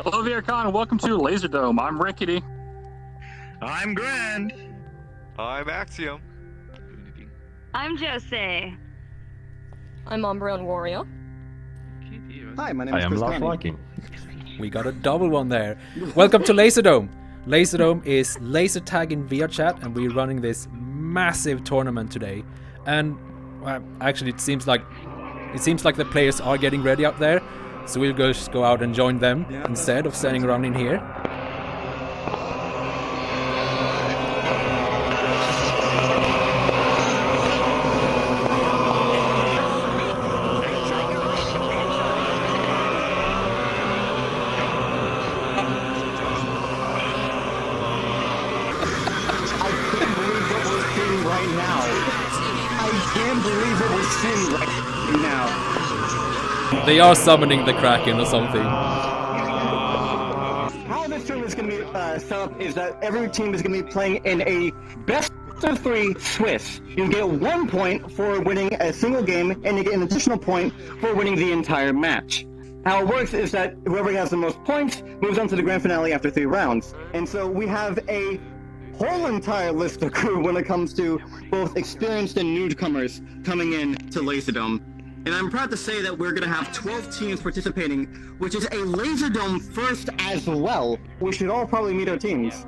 Hello, VRCon, and welcome to Laserdome. I'm Rickety. I'm Grand. I'm Axiom. I'm Jose. I'm Umbrella Warrior. Hi, my name is I am Chris Love Connie. Viking. We got a double one there. Welcome to Laserdome. Laserdome is laser tag in VRChat, and we're running this massive tournament today. And actually, it seems like the players are getting ready up there, so we'll just go out and join them instead of standing around in here. They are summoning the Kraken or something. How this tournament is going to be set up is that every team is going to be playing in a best of 3 Swiss. You get 1 point for winning a single game, and you get an additional point for winning the entire match. How it works is that whoever has the most points moves on to the grand finale after 3 rounds. And so we have a whole entire list of crew when it comes to both experienced and newcomers coming in to Laserdome. And I'm proud to say that we're going to have 12 teams participating, which is a Laserdome first as well. We should all probably meet our teams.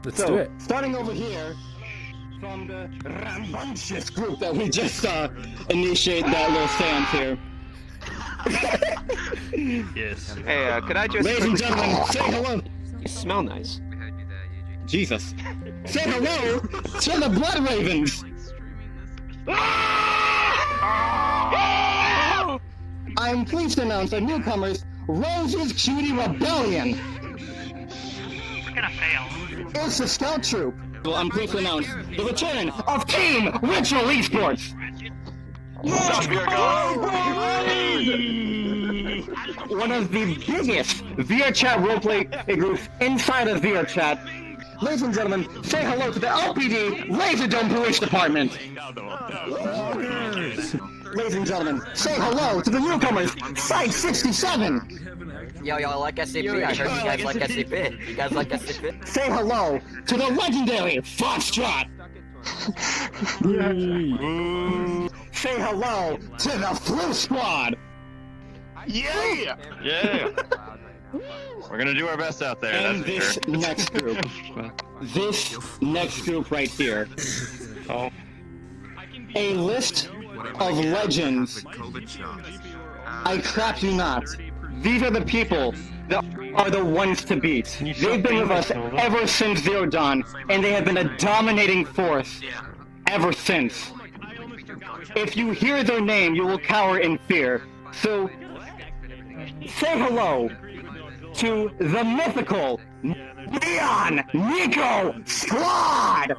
Let's do it. Starting over here, from the rambunctious group that we just initiate that little seance here. Yes. Hey, could I just... Ladies and gentlemen, say hello. You smell nice. Jesus. Say hello to the Blood Ravens. I'm pleased to announce our newcomers, Rose's Cutie Rebellion. We're gonna fail. It's the Scout Troop. Well, I'm pleased to announce the return of Team Ritual Esports. One of the biggest VRChat roleplay groups inside of VRChat. Ladies and gentlemen, say hello to the LPD Laserdome Police Department. Ladies and gentlemen, say hello to the newcomers, Site 67. Yo, like SCP. I heard you guys like SCP. You guys like SCP? Say hello to the legendary Foxtrot. Say hello to the Flu Squad. Yeah! Yeah! We're gonna do our best out there, And that's for sure. This next group right here. Oh. A list of legends. I crap you not. These are the people that are the ones to beat. They've been with us ever since Zero Dawn, and they have been a dominating force ever since. If you hear their name, you will cower in fear. So, say hello to the mythical Neon Nico Squad!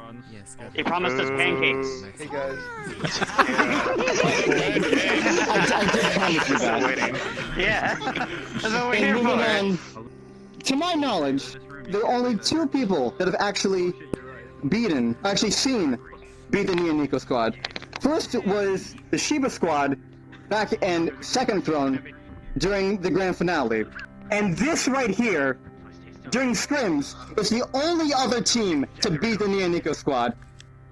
He promised us pancakes. Hey guys. I did promise you that. Yeah. That's what we're And here moving for. on, to my knowledge, there are only 2 people that have actually seen beat the Neon Nico Squad. First was the Shiba Squad back in Second Throne during the grand finale. And this right here, during scrims, is the only other team to beat the Neon Nico Squad.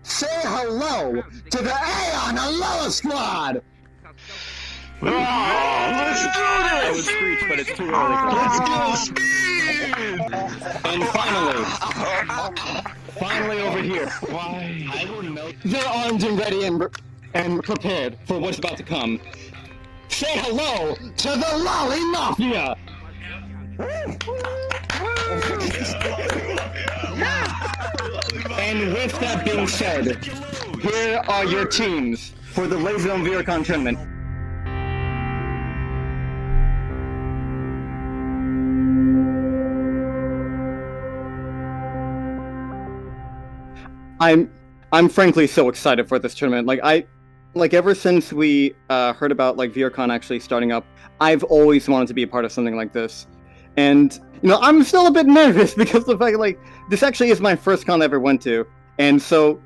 Say hello to the Aeon Aloha Squad! Let's do I would this! screech, but it's too early. Let's go speed! And finally over here. Why? They're armed and ready and prepared for what's about to come. Say hello to the Lolly Mafia! And with that being said, here are your teams for the Laserdome VRCon tournament. I'm frankly so excited for this tournament. Ever since we heard about VRCon actually starting up, I've always wanted to be a part of something like this. And I'm still a bit nervous because the fact this actually is my first con I ever went to, and so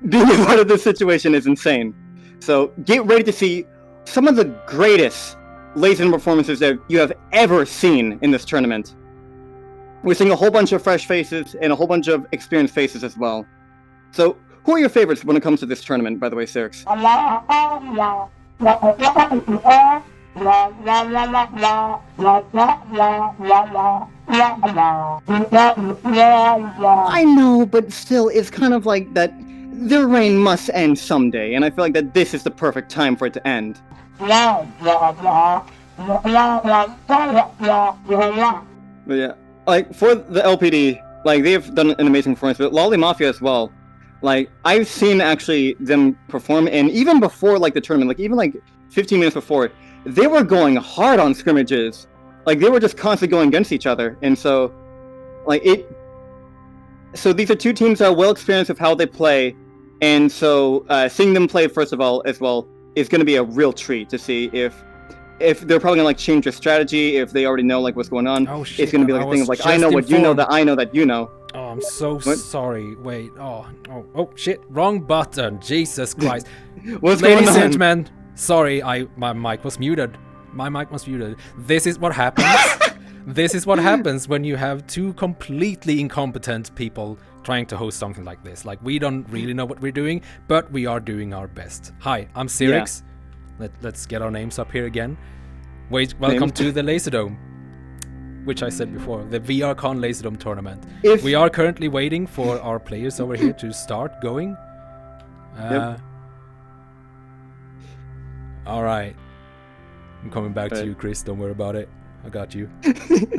being a part of this situation is insane. So get ready to see some of the greatest Laserdome performances that you have ever seen in this tournament. We're seeing a whole bunch of fresh faces and a whole bunch of experienced faces as well. So, who are your favorites when it comes to this tournament, by the way, Sirix? I know, but still, it's kind of like that their reign must end someday, and I feel like that this is the perfect time for it to end. But yeah, like, for the LPD, like, they've done an amazing performance, but Lolly Mafia as well. Like, I've seen, actually, them perform, and even before, like, the tournament, like, even, like, 15 minutes before, they were going hard on scrimmages. Like, they were just constantly going against each other, and so, like, so these are two teams that are well experienced with how they play, and so, seeing them play, first of all, as well, is going to be a real treat to see if they're probably gonna like change their strategy, if they already know like what's going on. Oh, shit, it's gonna be like a thing of like, I know what you know that I know that you know. Oh, I'm so sorry. Wait. Oh, shit. Wrong button. Jesus Christ. What's going on? Ladies and gentlemen, sorry, my mic was muted. My mic was muted. This is what happens. This is what happens when you have two completely incompetent people trying to host something like this. Like, we don't really know what we're doing, but we are doing our best. Hi, I'm Sirix. Yeah. Let's get our names up here again. Welcome to the Laserdome, which I said before, the VRCon Laserdome tournament. We are currently waiting for our players over here to start going. All right. I'm coming back to you, Chris. Don't worry about it. I got you.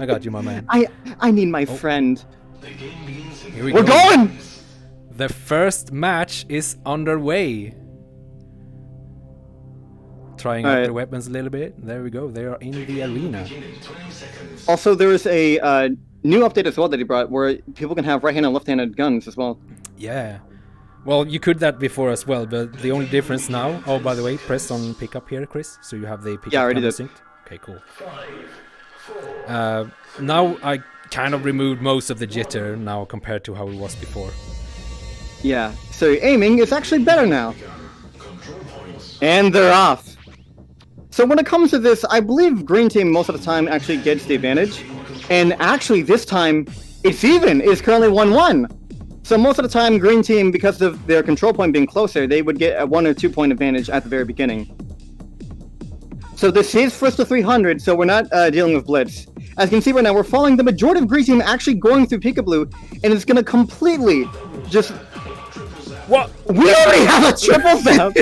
I got you, my man. I need my friend. Here We're going! The first match is underway. Trying out their weapons a little bit. There we go. They are in the arena. Also, there is a new update as well that he brought, where people can have right-handed and left-handed guns as well. Yeah. Well, you could that before as well, but the only difference now... Oh, by the way, press on pickup here, Chris. So you have the pickup synced. Okay, cool. Now I kind of removed most of the jitter now compared to how it was before. Yeah, so aiming is actually better now. And they're off. So when it comes to this, I believe Green Team most of the time actually gets the advantage. And actually this time, it's even. It's currently 1-1. So most of the time, Green Team, because of their control point being closer, they would get a 1 or 2 point advantage at the very beginning. So this is first to 300, so we're not dealing with Blitz. As you can see right now, we're following the majority of Green Team actually going through Peekaboo, and it's going to completely just... What? We already have a triple zap!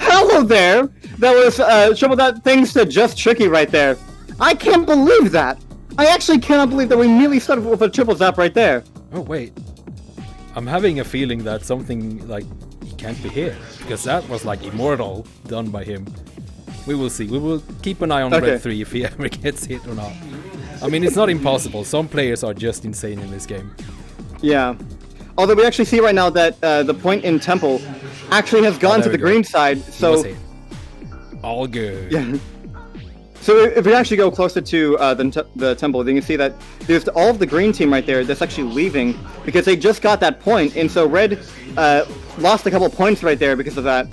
Hello there! That was triple zap thanks to Just Tricky right there. I can't believe that! I actually cannot believe that we immediately started with a triple zap right there. Oh, wait. I'm having a feeling that something, like, he can't be hit. Because that was, like, immortal done by him. We will see. We will keep an eye on Red 3 if he ever gets hit or not. I mean, it's not impossible. Some players are just insane in this game. Yeah. Although we actually see right now that the point in Temple actually has gone to the green side, so... All good. Yeah. So if we actually go closer to the Temple, then you can see that there's all of the green team right there that's actually leaving because they just got that point, and so Red lost a couple of points right there because of that.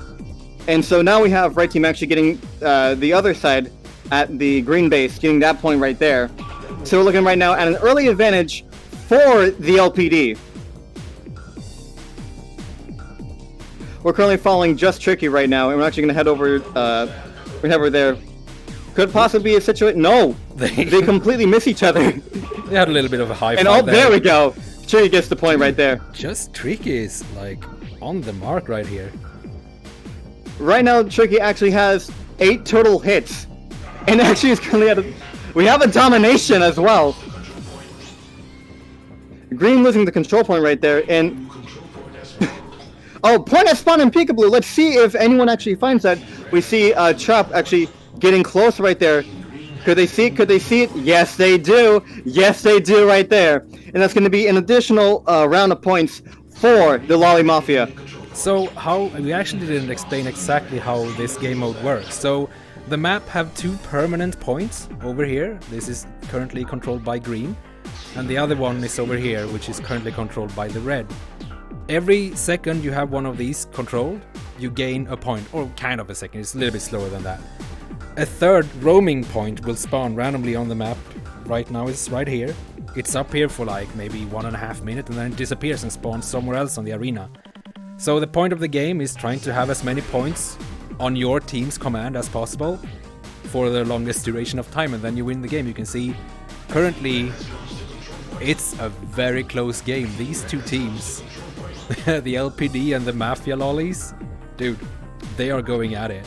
And so now we have Red Team actually getting the other side at the green base, getting that point right there. So we're looking right now at an early advantage for the LPD. We're currently following Just Tricky right now, and we're actually going to head over, there. Could possibly be a situation... No! They completely miss each other. They had a little bit of a high five and there we go! Tricky gets the point right there. Just Tricky is, like, on the mark right here. Right now, Tricky actually has 8 total hits. And actually is currently at we have a domination as well. Green losing the control point right there, and... oh, point has spawned in Peekaboo. Let's see if anyone actually finds that. We see Chop actually getting close right there. Could they see it? Could they see it? Yes, they do. Yes, they do right there. And that's going to be an additional round of points for the Lolly Mafia. So we actually didn't explain exactly how this game mode works. So the map have 2 permanent points over here. This is currently controlled by green. And the other one is over here, which is currently controlled by the red. Every second you have one of these controlled, you gain a point, or kind of a second, it's a little bit slower than that. a third roaming point will spawn randomly on the map. Right now it's right here. It's up here for like maybe 1.5 minutes and then it disappears and spawns somewhere else on the arena. So the point of the game is trying to have as many points on your team's command as possible for the longest duration of time, and then you win the game. You can see currently it's a very close game. These two teams, the LPD and the Mafia lollies, dude, they are going at it.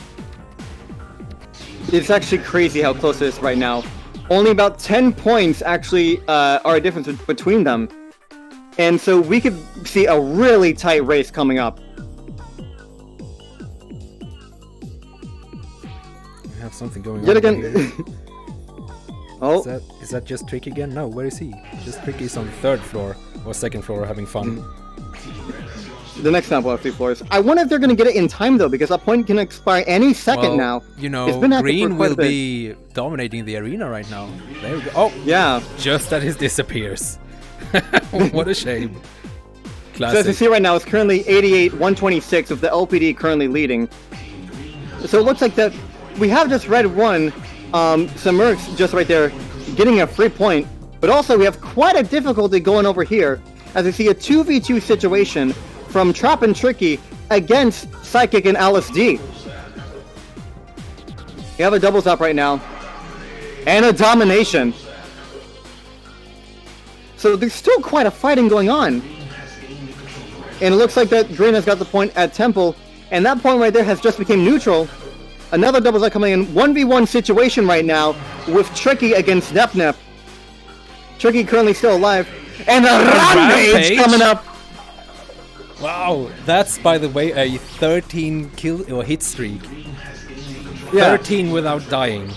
It's actually crazy how close it is right now. Only about 10 points actually are a difference between them. And so we could see a really tight race coming up. I have something going Yet on again. here. Oh. Is that just Tricky again? No, where is he? Just Tricky is on the 3rd floor or 2nd floor having fun. The next sample have 3 floors. I wonder if they're going to get it in time though, because that point can expire any second now. You know, it's been Green will be dominating the arena right now. There we go. Oh, yeah. Just as it disappears. What a shame. Classic. So as you see right now, it's currently 88-126 with the LPD currently leading. So it looks like that we have just red one, some Mercs just right there getting a free point, but also we have quite a difficulty going over here as we see a 2v2 situation from Trap and Tricky against Psychic and Alice D. You have a doubles up right now and a domination. So there's still quite a fighting going on. And it looks like that Green has got the point at Temple, and that point right there has just become neutral. Another doubles up coming in. 1v1 situation right now with Tricky against Nep. Tricky currently still alive. And a rampage coming up. Wow, that's by the way a 13 kill or hit streak. Yeah. 13 without dying.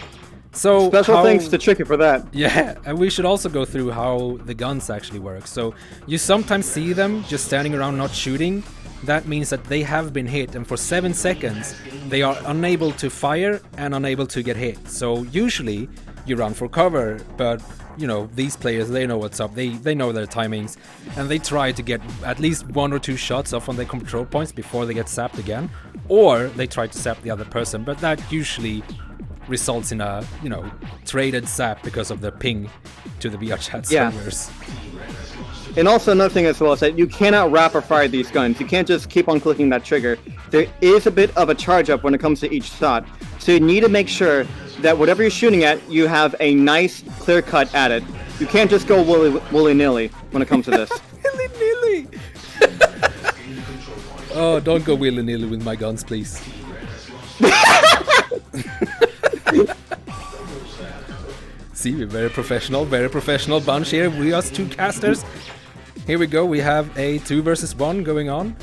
So special thanks to Tricky for that. Yeah, and we should also go through how the guns actually work. So you sometimes see them just standing around not shooting. That means that they have been hit, and for 7 seconds they are unable to fire and unable to get hit. So usually you run for cover, but you know, these players, they know what's up, they know their timings, and they try to get at least 1 or 2 shots off on their control points before they get zapped again, or they try to zap the other person, but that usually results in a, you know, traded zap because of the ping to the VRChat servers. And also another thing as well is that you cannot rapid fire these guns. You can't just keep on clicking that trigger. There is a bit of a charge up when it comes to each shot. So you need to make sure that whatever you're shooting at, you have a nice clear cut at it. You can't just go willy-nilly when it comes to this. Willy-nilly! Oh, don't go willy-nilly with my guns, please. See, we're very professional bunch here. We are 2 casters. Here we go, we have a 2 versus 1 going on.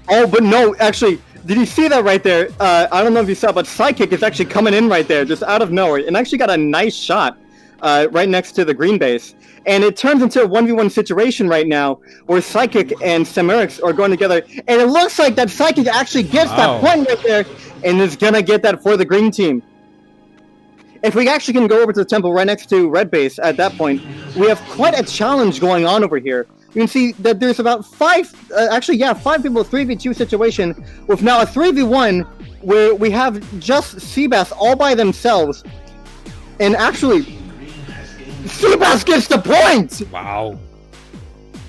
Oh, but no, actually, did you see that right there? I don't know if you saw, but Psychic is actually coming in right there, just out of nowhere, and actually got a nice shot right next to the green base. And it turns into a 1v1 situation right now, where Psychic and Semerix are going together, and it looks like that Psychic actually gets that point right there, and is gonna get that for the green team. If we actually can go over to the temple right next to red base at that point, we have quite a challenge going on over here. You can see that there's about 5 people 3v2 situation with now a 3v1 where we have just Seabass all by themselves. And actually, Seabass gets the point! Wow.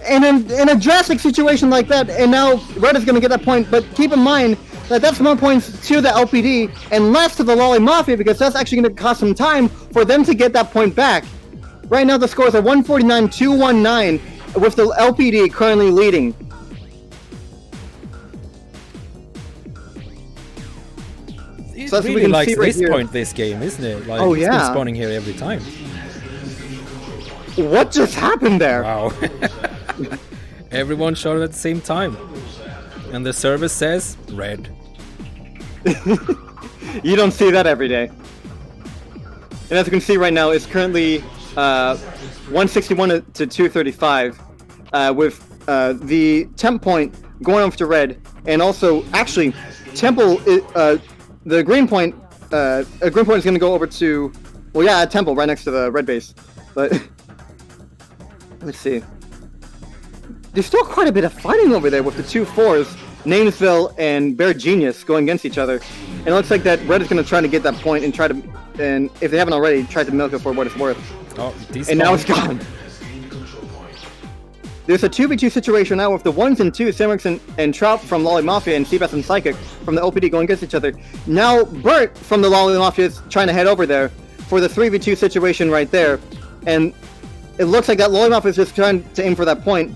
And in a drastic situation like that, and now Red is going to get that point, but keep in mind that that's more points to the LPD and less to the Lolly Mafia, because that's actually going to cost some time for them to get that point back. Right now the scores are 149-219 with the LPD currently leading. It so really likes this point, this game, isn't it? Like, oh, it's been spawning here every time. What just happened there? Wow. Everyone shot it at the same time. And the service says red. You don't see that every day. And as you can see right now, it's currently 161 to 235 with the temp point going off to red. And also, actually, Temple, the green point is going to go over to, well, yeah, Temple right next to the red base. But let's see. There's still quite a bit of fighting over there with the 2 4s. Namesville and Bear Genius going against each other. And it looks like that Red is going to try to get that point and and if they haven't already, try to milk it for what it's worth. Oh, and now it's gone. There's a 2v2 situation now with the 1s and 2s, Samrix and Trout from Lolly Mafia and Seabass and Psychic from the OPD going against each other. Now Bert from the Lolly Mafia is trying to head over there for the 3v2 situation right there. And it looks like that Lolly Mafia is just trying to aim for that point.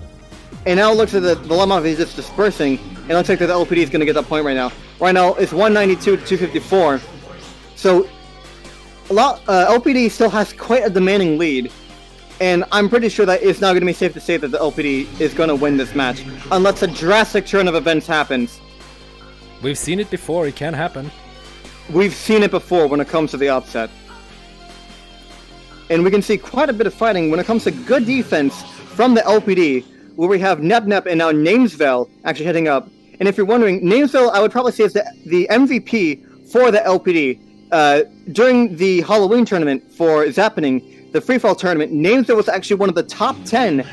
And now it looks like the Lolly Mafia is just dispersing. And it looks like the LPD is going to get that point right now. Right now it's 192 to 254. So LPD still has quite a demanding lead. And I'm pretty sure that it's now going to be safe to say that the LPD is going to win this match. Unless a drastic turn of events happens. We've seen it before, it can happen. We've seen it before when it comes to the upset. And we can see quite a bit of fighting when it comes to good defense from the LPD, where we have Nep and now Namesville actually heading up. And if you're wondering, Namesville I would probably say is the MVP for the LPD. During the Halloween tournament for Zappening, the free-fall tournament, Namesville was actually one of the top 10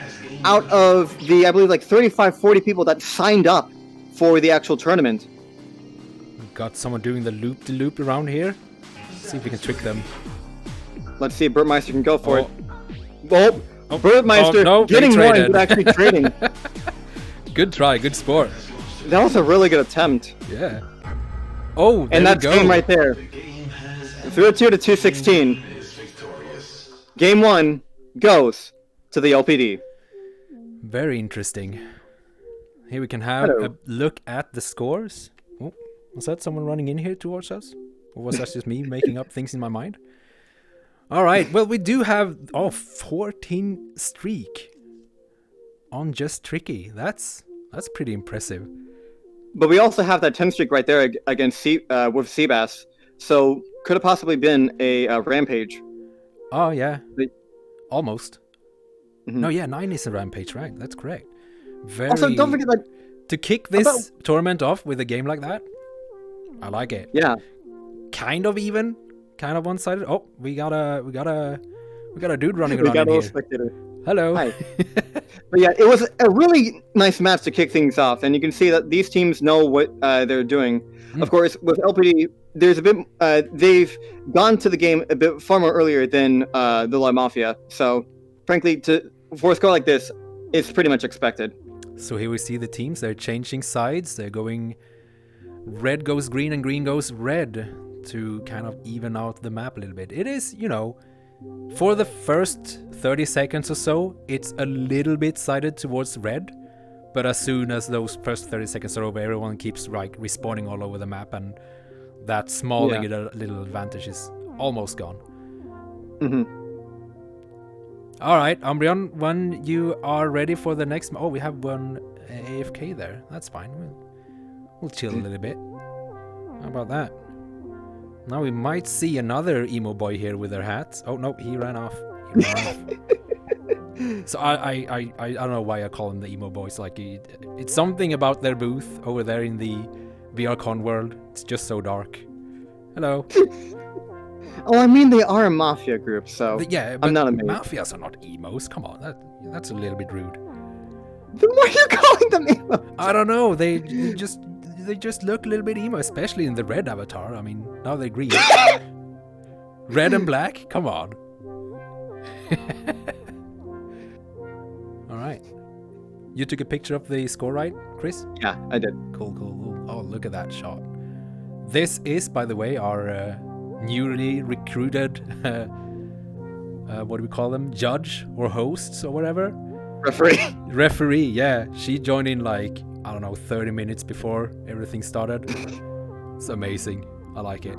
out of the, I believe, like 35-40 people that signed up for the actual tournament. Got someone doing the loop-de-loop around here. Let's see if we can trick them. Let's see if Bertmeister can go for it. Oh, Bertmeister no, getting one, but actually trading. Good try, good sport. That was a really good attempt. Yeah. Oh, there and that's we go. Game right there. 3-2 to 216. Game 1 goes to the LPD. Very interesting. Here we can have a look at the scores. Oh, was that someone running in here towards us? Or was that just me making up things in my mind? Alright, well we do have 14 streak on Just Tricky. That's pretty impressive. But we also have that 10 streak right there against with Seabass. So could have possibly been a Rampage. Oh yeah, almost. Mm-hmm. No, yeah, 9 is a Rampage, right? That's correct. Also, don't forget that to kick this tournament off with a game like that, I like it. Yeah. Kind of even, kind of one-sided. Oh, we got a dude running around in here. Spectator. Hello. Hi. But yeah, it was a really nice match to kick things off, and you can see that these teams know what they're doing. Of course, with LPD, there's a bit. They've gone to the game a bit far more earlier than the La Mafia. So, frankly, for a score like this, it's pretty much expected. So here we see the teams. They're changing sides. They're going. Red goes green and green goes red to kind of even out the map a little bit. It is, for the first 30 seconds or so, it's a little bit sided towards red. But as soon as those first 30 seconds are over, everyone keeps respawning all over the map, and that small little advantage is almost gone. Mm-hmm. All right, Umbreon, when you are ready for the next... Oh, we have one AFK there. That's fine. We'll chill a little bit. How about that? Now we might see another emo boy here with their hats. Oh, no, he ran off. So I don't know why I call them the emo boys. Like it's something about their booth over there in the VRCon world. It's just so dark. Hello. Oh, I mean they are a mafia group, so yeah, but I'm not amazed. Mafias are not emos. Come on, that's a little bit rude. Then why are you calling them emo? I don't know. They just look a little bit emo, especially in the red avatar. I mean, now they're green. Red and black. Come on. Alright. You took a picture of the score, right, Chris? Yeah, I did. Cool. Oh, look at that shot. This is, by the way, our newly recruited, what do we call them? Judge or hosts or whatever? Referee, yeah. She joined in 30 minutes before everything started. It's amazing. I like it.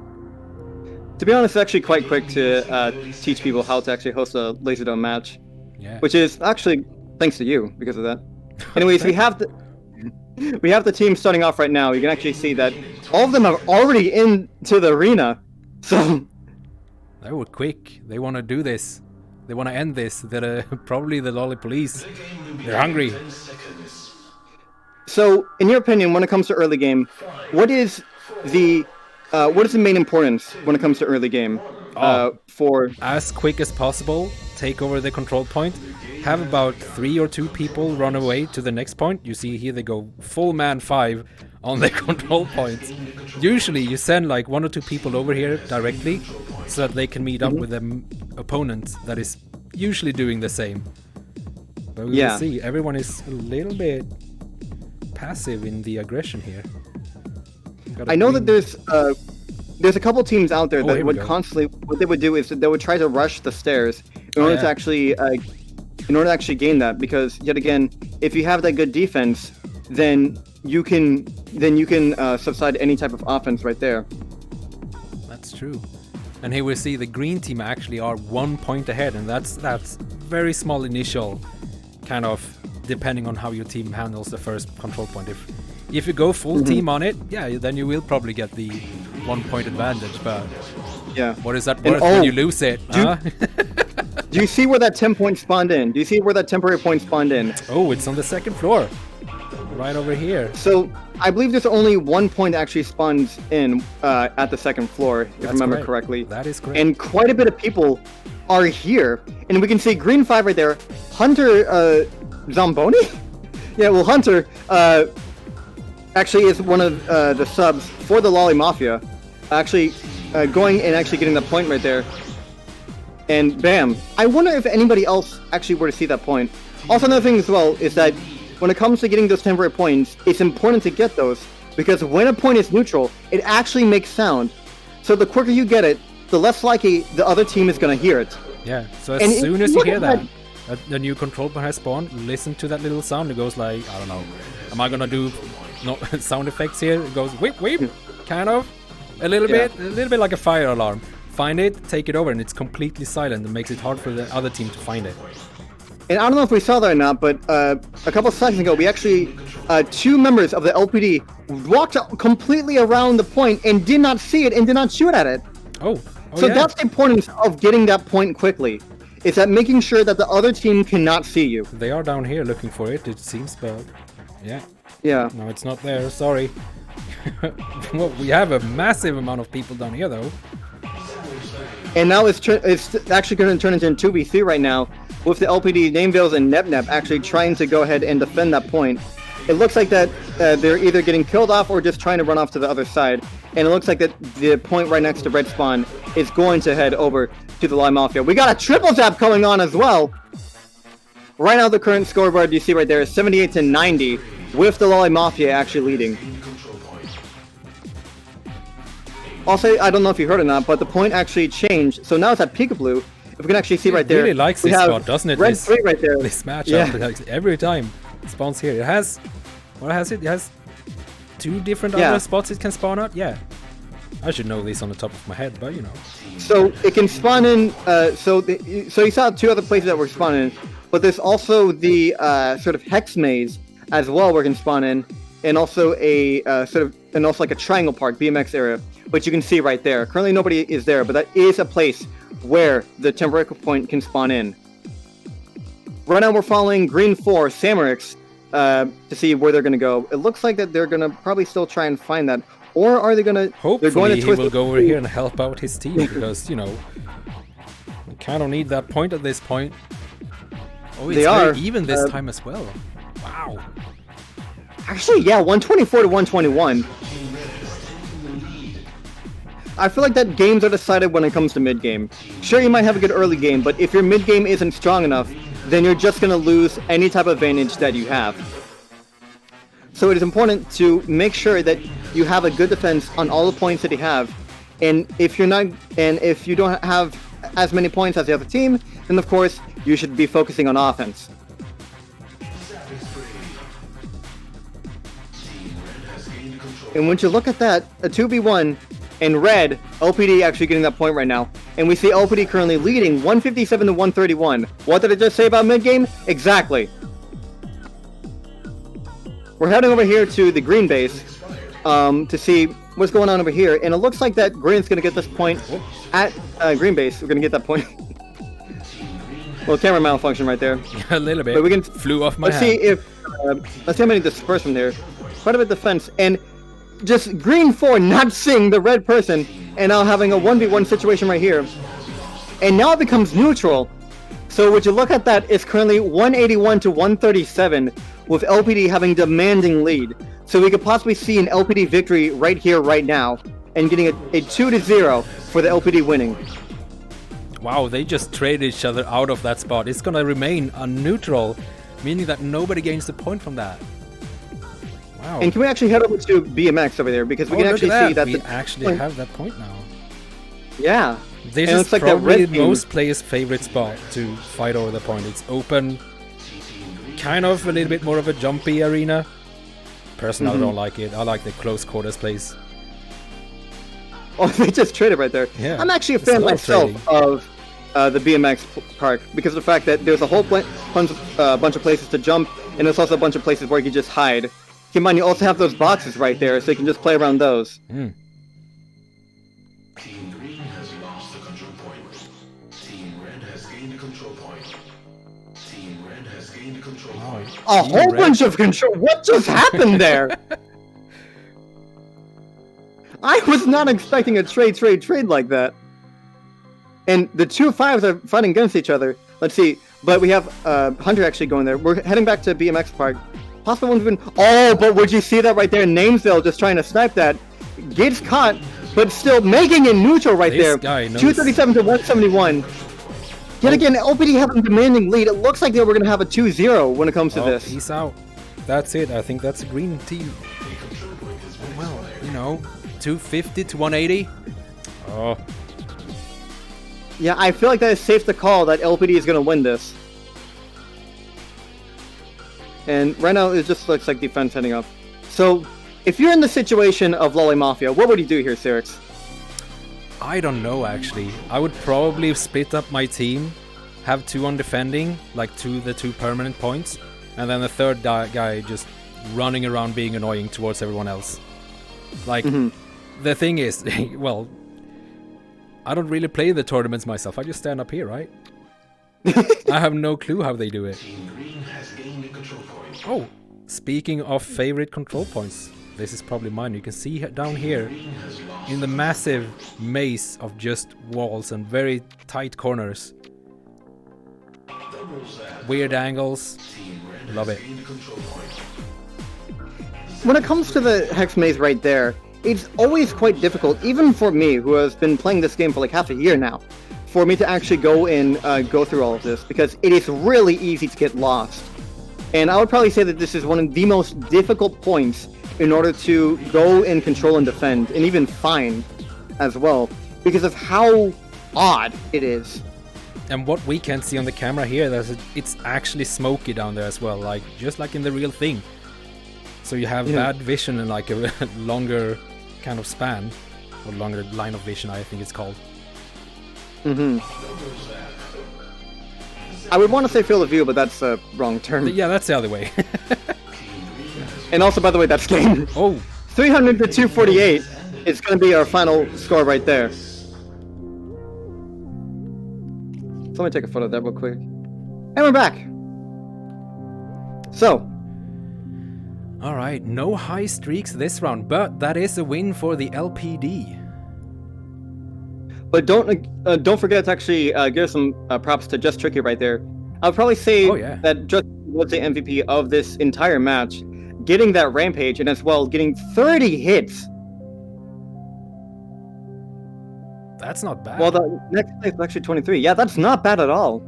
To be honest, it's actually quite quick to teach people how to actually host a Laserdome match. Yeah. Which is actually thanks to you because of that. Anyways, we have the team starting off right now. You can actually see that all of them are already into the arena. So they were quick. They want to do this. They want to end this. They're probably the Lolly Police. They're hungry. So, in your opinion, when it comes to early game, what is the main importance when it comes to early game? for as quick as possible, take over the control point, have about 3 or 2 people run away to the next point. You see here they go full man 5 on the control points. Usually you send like 1 or 2 people over here directly so that they can meet up with an opponent that is usually doing the same. But we will see. Everyone is a little bit passive in the aggression here. I know that there's a couple teams out there that would constantly, what they would do is that they would try to rush the stairs in order to actually gain that, because yet again, if you have that good defense, then you can subside any type of offense right there. That's true. And here we see the green team actually are 1 point ahead, and that's very small initial, kind of depending on how your team handles the first control point. If you go full team on it, then you will probably get the 1 point advantage. But what is that worth when you lose it? Do you see where that 10 point spawned in? Do you see where that temporary point spawned in? Oh, it's on the second floor. Right over here. So, I believe there's only 1 point that actually spawns in at the second floor, if I remember correctly. That is correct. And quite a bit of people are here. And we can see green 5 right there. Hunter Zamboni? Yeah, well, Hunter actually is one of the subs for the Lolly Mafia. Actually going and actually getting the point right there. And bam. I wonder if anybody else actually were to see that point. Also, another thing as well is that when it comes to getting those temporary points, it's important to get those, because when a point is neutral, it actually makes sound. So the quicker you get it, the less likely the other team is going to hear it. Yeah, so as soon as you hear that the new control point has spawned, listen to that little sound. It goes like, I don't know, am I going to do sound effects here? It goes whip, whip, kind of, a little bit like a fire alarm. Find it, take it over, and it's completely silent. It makes it hard for the other team to find it. And I don't know if we saw that or not, but a couple seconds ago, we actually, 2 members of the LPD walked completely around the point and did not see it and did not shoot at it. So that's the importance of getting that point quickly. Is that making sure that the other team cannot see you. They are down here looking for it, it seems, but yeah. No, it's not there, sorry. Well, we have a massive amount of people down here, though. And now it's actually going to turn into a 2v3 right now, with the LPD, Namevales, and Nep actually trying to go ahead and defend that point. It looks like that they're either getting killed off or just trying to run off to the other side. And it looks like that the point right next to Red Spawn is going to head over to the Lime Mafia. We got a triple tap going on as well. Right now, the current scoreboard you see right there is 78-90, with the Lolly Mafia actually leading. Also, I don't know if you heard or not, but the point actually changed. So now it's at Peekaboo. If we can actually see right there, really likes this spot, doesn't it? Red 3 right there. This matchup, every time it spawns here. It has, what has it? It has 2 different other spots it can spawn at. Yeah, I should know this on the top of my head, but you know. So it can spawn in. So you saw 2 other places that were spawning, but there's also the sort of Hex Maze as well, where it can spawn in, and also a also like a Triangle Park BMX area, which you can see right there. Currently, nobody is there, but that is a place where the temporary point can spawn in. Right now we're following green 4 Samarix to see where they're going to go. It looks like that they're going to probably still try and find that, or are they going to? Hopefully he will go over here and help out his team, because you know we kind of need that point at this point. Oh, it's very even this time as well. Wow. Actually, yeah, 124 to 121. I feel like that games are decided when it comes to mid-game. Sure, you might have a good early game, but if your mid-game isn't strong enough, then you're just going to lose any type of advantage that you have. So it is important to make sure that you have a good defense on all the points that you have. And if you don't have as many points as the other team, then of course you should be focusing on offense. And when you look at that, a 2v1 in red, LPD actually getting that point right now. And we see LPD currently leading 157 to 131. What did I just say about mid-game? Exactly. We're heading over here to the green base to see what's going on over here. And it looks like that green's going to get this point at green base. We're going to get that point. Well, camera malfunction right there. A little bit. But we can flew off my Let's hand. see if let's see how many disperse from there. Quite a bit of defense, and just green 4 not seeing the red person and now having a 1v1 situation right here. And now it becomes neutral. So would you look at that, it's currently 181 to 137, with LPD having demanding lead. So we could possibly see an LPD victory right here, right now, and getting a 2-0 for the LPD winning. Wow, they just traded each other out of that spot. It's gonna remain a neutral, meaning that nobody gains the point from that. Wow. And can we actually head over to BMX over there, because we can actually see that we actually have that point now. Yeah. This is like probably most players' favorite spot to fight over the point. It's open, kind of a little bit more of a jumpy arena. Personally, I don't like it. I like the close quarters place. Oh, they just traded right there. Yeah, I'm actually a fan myself of the BMX park, because of the fact that there's a whole bunch of places to jump, and there's also a bunch of places where you can just hide. Keep in mind, you also have those boxes right there, so you can just play around those. Mm. Team Green has lost the control point. Team Red has gained the control point. Team Red has gained the control point. A whole bunch of control. What just happened there? I was not expecting a trade like that. And the two fives are fighting against each other. Let's see. But we have Hunter actually going there. We're heading back to BMX Park. Possible one's been. Oh, but would you see that right there? Namesville just trying to snipe that. Gets caught, but still making it neutral right there. 237 to 171. Yet again, LPD having demanding lead. It looks like they were going to have a 2-0 when it comes to this. Peace out. That's it. I think that's a green team. Well, you know, 250 to 180. Oh. Yeah, I feel like that is safe to call that LPD is going to win this. And right now, it just looks like defense heading up. So, if you're in the situation of Lolly Mafia, what would you do here, Cyrix? I don't know, actually. I would probably split up my team, have two on defending, like the two permanent points, and then the third guy just running around being annoying towards everyone else. Like, the thing is, well, I don't really play the tournaments myself. I just stand up here, right? I have no clue how they do it. Oh, speaking of favorite control points, this is probably mine. You can see down here in the massive maze of just walls and very tight corners. Weird angles. Love it. When it comes to the Hex Maze right there, it's always quite difficult, even for me, who has been playing this game for like half a year now, for me to actually go and go through all of this, because it is really easy to get lost. And I would probably say that this is one of the most difficult points in order to go and control and defend, and even find as well, because of how odd it is. And what we can see on the camera here, it's actually smoky down there as well, like just like in the real thing. So you have bad vision and like a longer kind of span, or longer line of vision, I think it's called. I would want to say field of view, but that's a wrong term. Yeah, that's the other way. And also, by the way, that's game. Oh, 300 to 248 is going to be our final score right there. So let me take a photo of that real quick. And we're back. So. All right, no high streaks this round, but that is a win for the LPD. But don't forget to actually give some props to Just Tricky right there. I'll probably say that Just was the MVP of this entire match, getting that rampage and as well getting 30 hits. That's not bad. Well, the next place is actually 23. Yeah, that's not bad at all.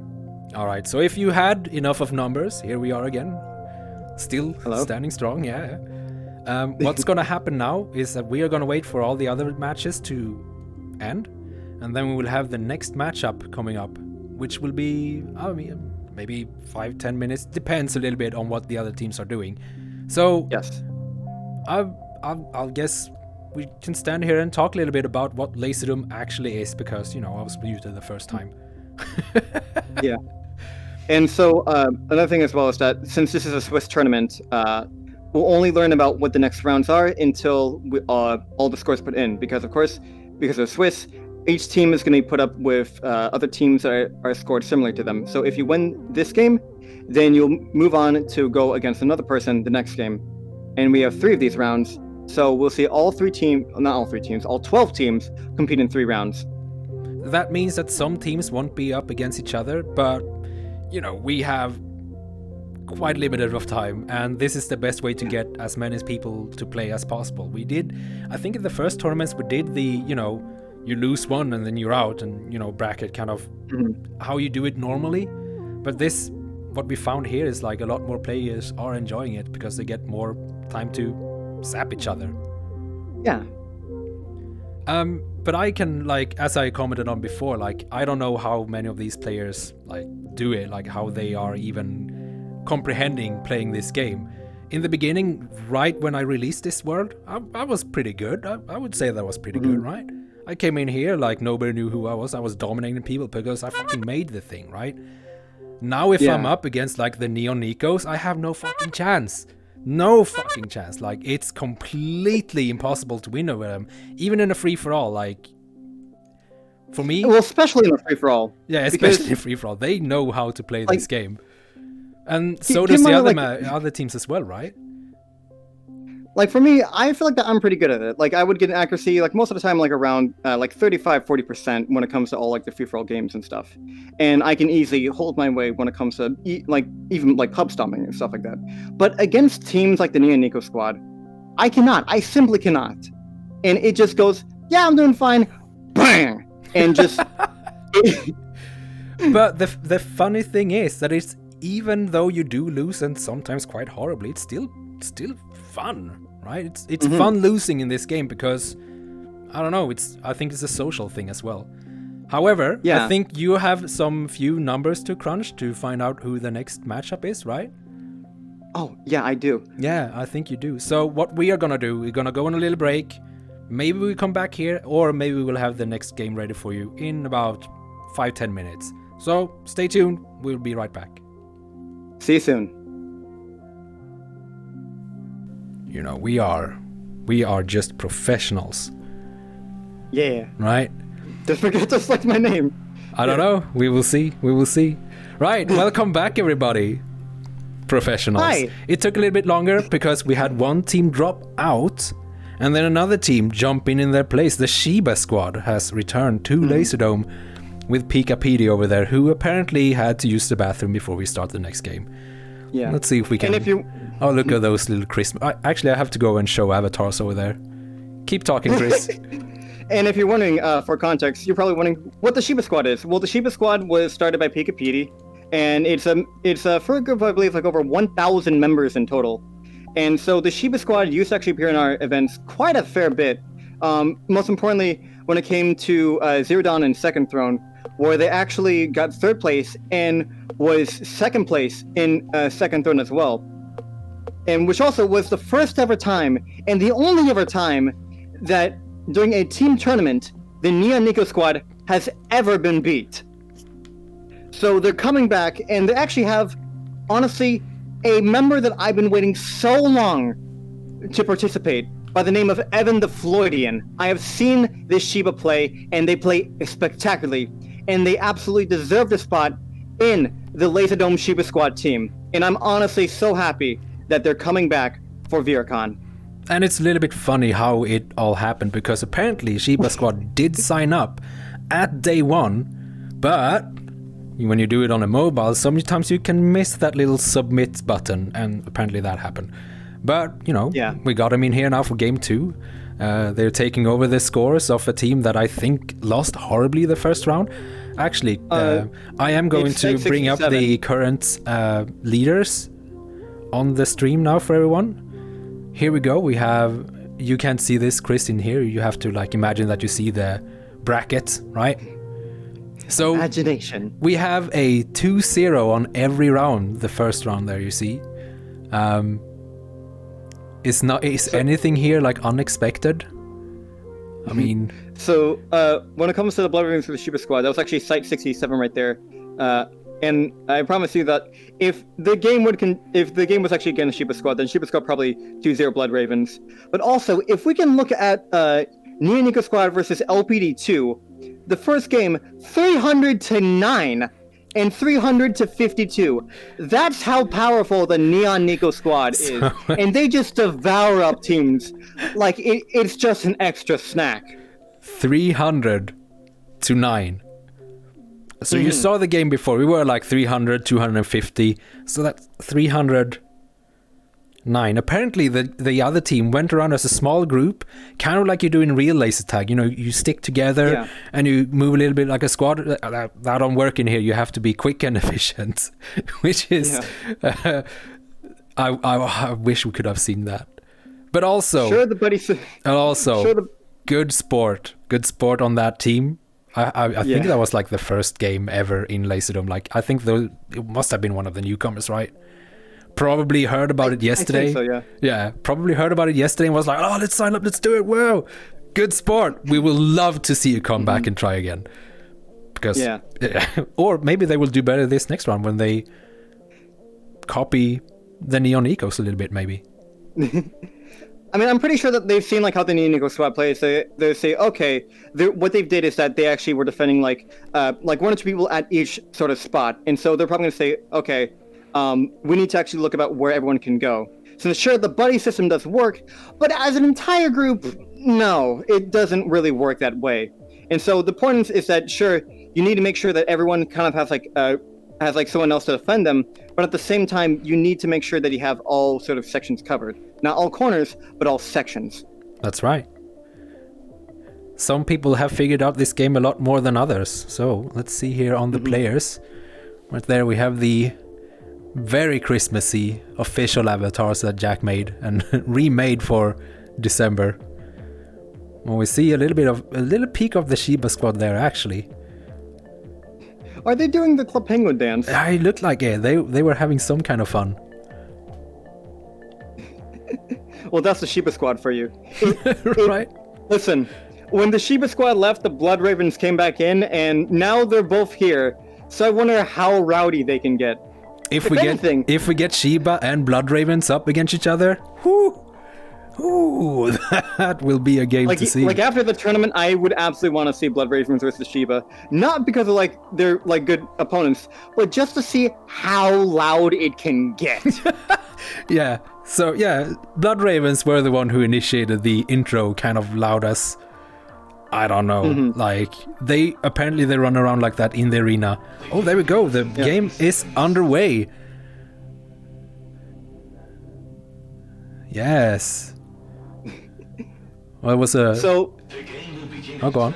All right, so if you had enough of numbers, here we are again. Still standing strong, yeah. What's gonna happen now is that we are gonna wait for all the other matches to end. And then we will have the next matchup coming up, which will be, I mean, maybe 5-10 minutes. Depends a little bit on what the other teams are doing. So, yes, I'll guess we can stand here and talk a little bit about what Laserdome actually is, because, you know, I was muted the first time. Yeah. And so, another thing as well is that since this is a Swiss tournament, we'll only learn about what the next rounds are until all the scores put in. Because, of course, because of Swiss, each team is going to be put up with other teams that are scored similar to them. So if you win this game, then you'll move on to go against another person the next game. And we have 3 of these rounds. So we'll see all 12 teams compete in 3 rounds. That means that some teams won't be up against each other, but, we have quite limited of time, and this is the best way to get as many people to play as possible. I think in the first tournaments we did the, you lose one and then you're out, and, bracket kind of how you do it normally. But what we found here is like a lot more players are enjoying it because they get more time to zap each other. Yeah. But I can, as I commented on before, I don't know how many of these players do it, how they are even comprehending playing this game. In the beginning, right when I released this world, I was pretty good. I would say that was pretty good, right? I came in here nobody knew who I was. I was dominating people because I fucking made the thing, right? Now if I'm up against the Neon Nikos, I have no fucking chance. No fucking chance. It's completely impossible to win over them, even in a free-for-all. For me... Well, especially in a free-for-all. Yeah, especially in free-for-all. They know how to play this game. And so does the other teams as well, right? For me, I feel that I'm pretty good at it. I would get an accuracy, most of the time, around 35-40% when it comes to all, the free-for-all games and stuff. And I can easily hold my way when it comes to, even, pub stomping and stuff like that. But against teams like the Neon Nico squad, I cannot. I simply cannot. And it just goes, yeah, I'm doing fine. Bang! And just... But the funny thing is that it's, even though you do lose, and sometimes quite horribly, it's still fun, right? It's fun losing in this game because I don't know. I think it's a social thing as well. However, I think you have some few numbers to crunch to find out who the next matchup is, right? Oh yeah, I do. Yeah, I think you do. So what we are gonna do? We're gonna go on a little break. Maybe we come back here, or maybe we will have the next game ready for you in about 5-10 minutes. So stay tuned. We'll be right back. See you soon. We are just professionals. Yeah. Right? Don't forget to select my name. I don't know. We will see. Right. Welcome back, everybody. Professionals. Hi. It took a little bit longer because we had one team drop out and then another team jump in their place. The Shiba squad has returned to Laserdome with Pika PD over there, who apparently had to use the bathroom before we start the next game. Yeah. Let's see if we can... And if you... Oh, look at those little Christmas... Actually, I have to go and show avatars over there. Keep talking, Chris. And if you're wondering, for context, you're probably wondering what the Shiba Squad is. Well, the Shiba Squad was started by Pika PD, and it's for a group of, I believe, over 1,000 members in total. And so the Shiba Squad used to actually appear in our events quite a fair bit. Most importantly, when it came to Zero Dawn and Second Throne, where they actually got 3rd place and was 2nd place in Second Throne as well. And which also was the first ever time, and the only ever time, that during a team tournament, the Neon Nico squad has ever been beat. So they're coming back, and they actually have, honestly, a member that I've been waiting so long to participate, by the name of Evan the Floydian. I have seen this Shiba play, and they play spectacularly, and they absolutely deserve the spot in the Laserdome Shiba Squad team. And I'm honestly so happy that they're coming back for VRCon. And it's a little bit funny how it all happened, because apparently Shiba Squad did sign up at day 1, but when you do it on a mobile, sometimes you can miss that little submit button, and apparently that happened. But, we got them in here now for game 2. They're taking over the scores of a team that I think lost horribly the first round. Actually, I am going to bring up the current leaders on the stream now for everyone. Here we go. We have, you can't see this, Chris, in here. You have to imagine that you see the bracket, right? So imagination. We have a 2-0 on every round. The first round there, you see. Is anything here unexpected? I mean, so when it comes to the Blood Ravens for the Shiba Squad, that was actually Site 67 right there. And I promise you that if the game was actually against Shiba Squad, then Shiba Squad probably 2-0 Blood Ravens. But also, if we can look at Neon Nico Squad versus LPD2, the first game 300-9, and 300 to 52. That's how powerful the Neon Nico squad is. And they just devour up teams like it's just an extra snack. 300 to 9. So you saw the game before. We were like 300, 250. So that's 309. Apparently, the other team went around as a small group, kind of like you do in real laser tag. You know, you stick together and you move a little bit like a squad. That don't work in here. You have to be quick and efficient, which is... I wish we could have seen that. But also... Sure, the buddies... And also, good sport on that team. I think that was like the first game ever in Laserdome. Like, I think it must have been one of the newcomers, right? Probably heard about it yesterday. I think so, yeah, probably heard about it yesterday and was like, oh, let's sign up, let's do it. Wow, good sport. We will love to see you come back and try again. Because, or maybe they will do better this next one when they copy the Neon Ecos a little bit, maybe. I mean, I'm pretty sure that they've seen like how the Neon Nico squad plays. They say, okay, what they've did is that they actually were defending like 1 or 2 people at each sort of spot, and so they're probably gonna say, okay, we need to actually look about where everyone can go. So sure, the buddy system does work, but as an entire group, no, it doesn't really work that way. And so the point is that sure, you need to make sure that everyone kind of has like someone else to defend them, but at the same time, you need to make sure that you have all sort of sections covered. Not all corners, but all sections. That's right. Some people have figured out this game a lot more than others. So let's see here on the players. Right there we have the very Christmassy official avatars that Jack made and remade for December. Well, we see a little peek of the Shiba squad there, actually. Are they doing the Club Penguin dance? It looked like it. They were having some kind of fun. Well, that's the Shiba squad for you. Right? Listen, when the Shiba squad left, the Blood Ravens came back in, and now they're both here. So I wonder how rowdy they can get. If we get Shiba and Blood Ravens up against each other, that will be a game to see. Like after the tournament, I would absolutely want to see Blood Ravens versus Shiba. Not because of they're like good opponents, but just to see how loud it can get. Yeah. So yeah, Blood Ravens were the one who initiated the intro, kind of loud as, I don't know, like they run around like that in the arena. Oh, there we go. The game is underway. Yes. Well, it was a... So... Oh, go on.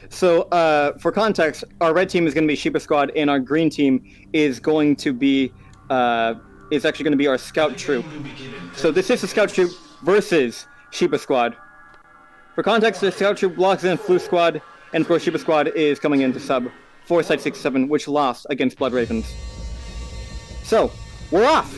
So, for context, our red team is going to be Shiba Squad, and our green team is going to be... is actually going to be our Scout Troop. So this is the Scout Troop versus Shiba Squad. For context, the Scout Troop blocks in Flu Squad, and of course Shiba Squad is coming in to sub Foresight 67, which lost against Blood Ravens. So, we're off!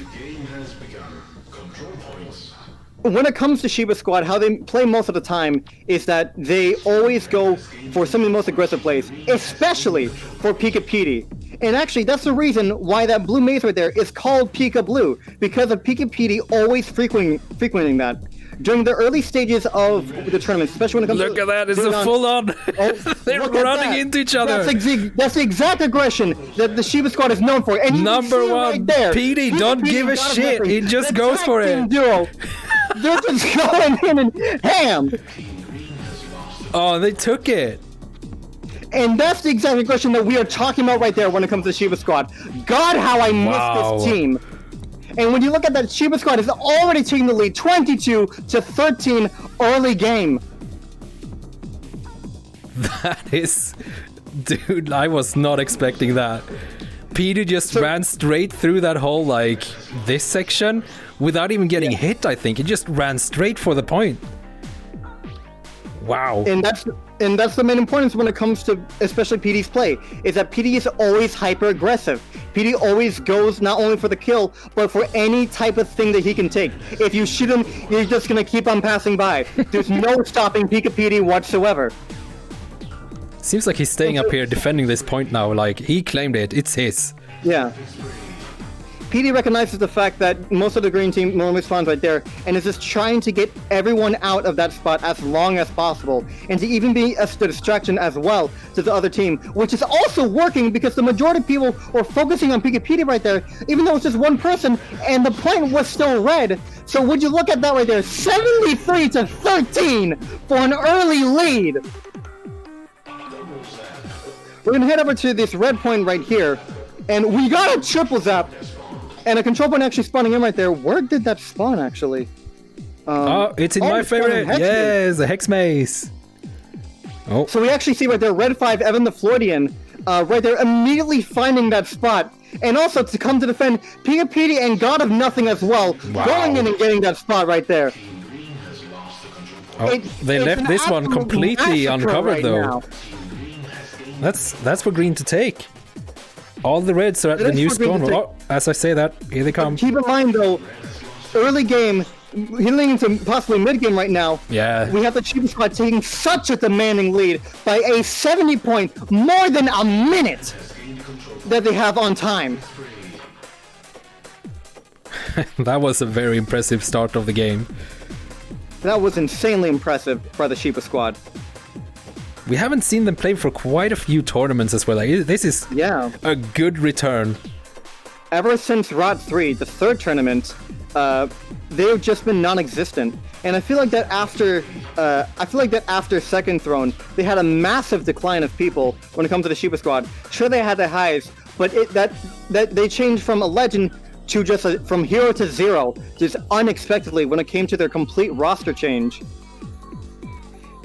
When it comes to Shiba Squad, how they play most of the time is that they always go for some of the most aggressive plays, especially for Pika Petey. And actually, that's the reason why that blue maze right there is called Pika Blue, because of Pika Petey always frequenting that. During the early stages of the tournament, especially when it comes Look at that, it's a full-on... They're running into each other. That's the exact aggression that the Shiba Squad is known for. And Number one, right there, Petey, don't give a shit. He just goes for it. Duo. They're just going in and ham. Oh, they took it. And that's the exact aggression that we are talking about right there when it comes to Shiba Squad. God, how I miss this team. And when you look at that, Shiba Squad is already taking the lead, 22-13 early game. That is... Dude, I was not expecting that. Peter just ran straight through that whole, like, this section without even getting hit, I think. He just ran straight for the point. Wow. And that's the main importance when it comes to especially PD's play, is that PD is always hyper-aggressive. PD always goes not only for the kill, but for any type of thing that he can take. If you shoot him, you're just going to keep on passing by. There's no stopping Pika PD whatsoever. Seems like he's staying up here defending this point now, like, he claimed it, it's his. Yeah. PD recognizes the fact that most of the green team normally spawns right there, and is just trying to get everyone out of that spot as long as possible, and to even be a distraction as well to the other team, which is also working because the majority of people were focusing on PD right there, even though it's just one person, and the point was still red. So would you look at that right there, 73-13 for an early lead. We're gonna head over to this red point right here, and we got a triple zap, and a control point actually spawning in right there. Where did that spawn actually? It's in my favorite. Yes, the Hex Maze. Oh. So we actually see right there, red 5, Evan the Floridian, right there, immediately finding that spot. And also to come to defend PD and God of Nothing as well, going in and getting that spot right there. Oh, they left this one completely uncovered though. Now. That's for green to take. All the reds are at the new spawn. Oh, as I say that, here they come. Keep in mind though, early game, heading into possibly mid game right now. Yeah. We have the Chiba squad taking such a demanding lead by a 70 point, more than a minute that they have on time. That was a very impressive start of the game. That was insanely impressive by the Chiba squad. We haven't seen them play for quite a few tournaments as well. Like, this is a good return. Ever since Rot 3, the third tournament, they've just been non-existent. And I feel like that after Second Throne, they had a massive decline of people when it comes to the Chiba squad. Sure, they had the highs, but that they changed from a legend to just from hero to zero, just unexpectedly when it came to their complete roster change.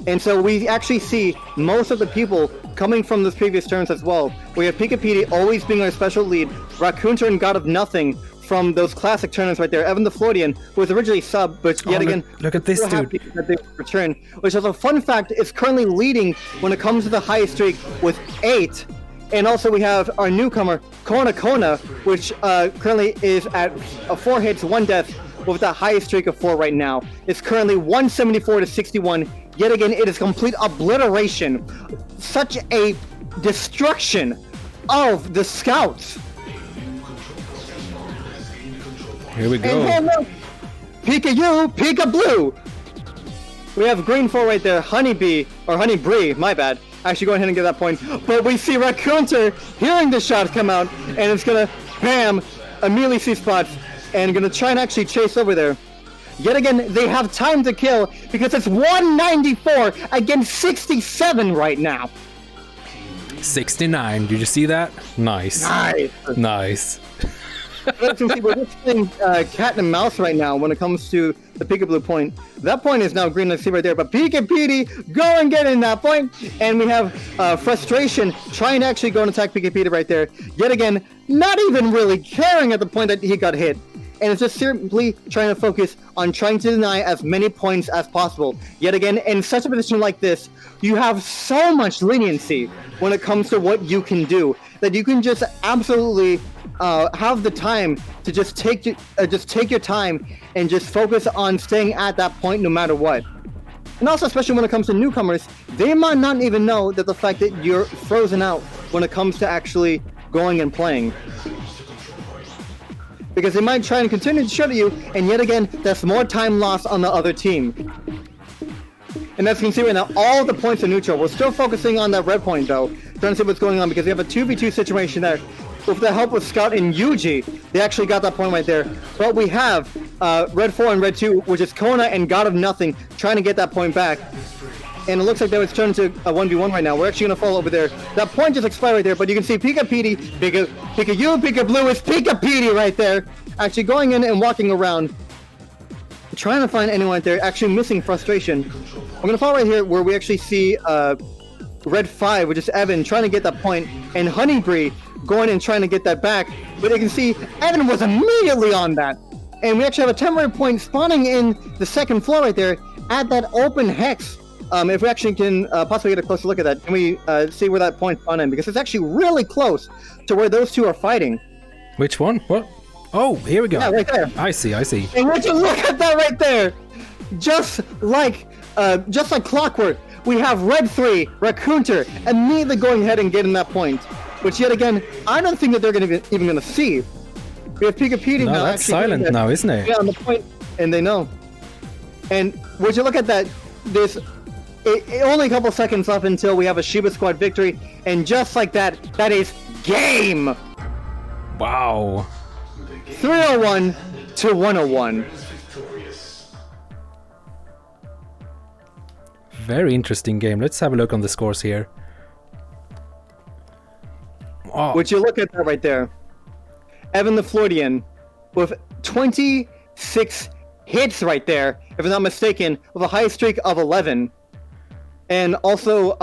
And so we actually see most of the people coming from this previous turns as well. We have PD always being our special lead, Raccoonter and God of Nothing from those classic tournaments right there, Evan the Floridian, who was originally sub, but yet again, look at this dude. That they return, which is a fun fact, is currently leading when it comes to the highest streak with 8. And also we have our newcomer, Kona, which currently is at 4 hits, 1 death, with the highest streak of 4 right now. It's currently 174-61. Yet again, it is complete obliteration. Such a destruction of the scouts. Here we go. And look, Pika you, Pika blue. We have green 4 right there, Honeybee, or Honeybree, my bad. Actually, go ahead and get that point. But we see Raccoonter hearing the shot come out, and it's gonna, bam, immediately see spots, and gonna try and actually chase over there. Yet again, they have time to kill because it's 194 against 67 right now. 69. Did you see that? Nice. Nice. We're just playing cat and mouse right now when it comes to the Pika-Blue point. That point is now green, let's see right there. But Pika PD, go and get in that point. And we have Frustration trying to actually go and attack Pika PD right there. Yet again, not even really caring at the point that he got hit. And it's just simply trying to focus on trying to deny as many points as possible. Yet again, in such a position like this, you have so much leniency when it comes to what you can do, that you can just absolutely have the time to just take your time and just focus on staying at that point no matter what. And also, especially when it comes to newcomers, they might not even know that the fact that you're frozen out when it comes to actually going and playing. Because they might try and continue to shoot at you, and yet again, that's more time lost on the other team. And as you can see right now, all the points are neutral. We're still focusing on that red point though, trying to see what's going on, because we have a 2v2 situation there. With the help of Scout and Yuji, they actually got that point right there. But we have red 4 and red 2, which is Kona and God of Nothing, trying to get that point back. And it looks like that was turned into a 1v1 right now. We're actually going to fall over there. That point just expired right there, but you can see Pika PD, Pika you, Pika Blue is Pika PD right there. Actually going in and walking around, trying to find anyone there, actually missing Frustration. We're going to fall right here where we actually see red 5, which is Evan, trying to get that point, and Honeybree going and trying to get that back. But you can see Evan was immediately on that. And we actually have a temporary point spawning in the second floor right there at that open hex. If we actually can possibly get a closer look at that, can we see where that point spawned in? Because it's actually really close to where those two are fighting. Which one? What? Oh, here we go. Yeah, right there. I see. And would you look at that right there? Just like clockwork, we have red 3, Raccoonter, immediately going ahead and getting that point. Which yet again, I don't think that they're even going to see. We have Pika Petey No, now. that's actually silent now, isn't it? Yeah, on the point, and they know. And would you look at that? There's only a couple seconds left until we have a Shiba Squad victory, and just like that, that is game. Wow. 301 to 101. Very interesting game. Let's have a look on the scores here. Oh. Would you look at that right there? Evan the Floridian with 26 hits right there, if I'm not mistaken, with a high streak of 11. And also,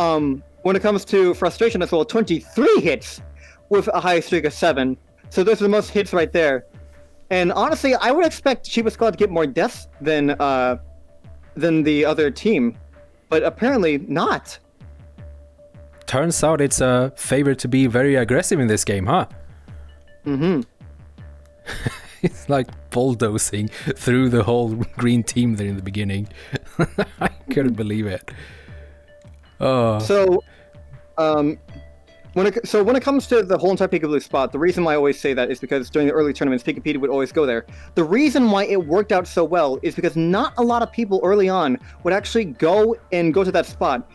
when it comes to frustration as well, 23 hits with a high streak of 7. So those are the most hits right there. And honestly, I would expect Shiba Squad to get more deaths than the other team, but apparently not. Turns out it's a favor to be very aggressive in this game, huh? Mm-hmm. It's like bulldozing through the whole green team there in the beginning. I couldn't believe it. Oh. So, when it comes to the whole entire Peekaboo spot, the reason why I always say that is because during the early tournaments, Pika would always go there. The reason why it worked out so well is because not a lot of people early on would actually go to that spot.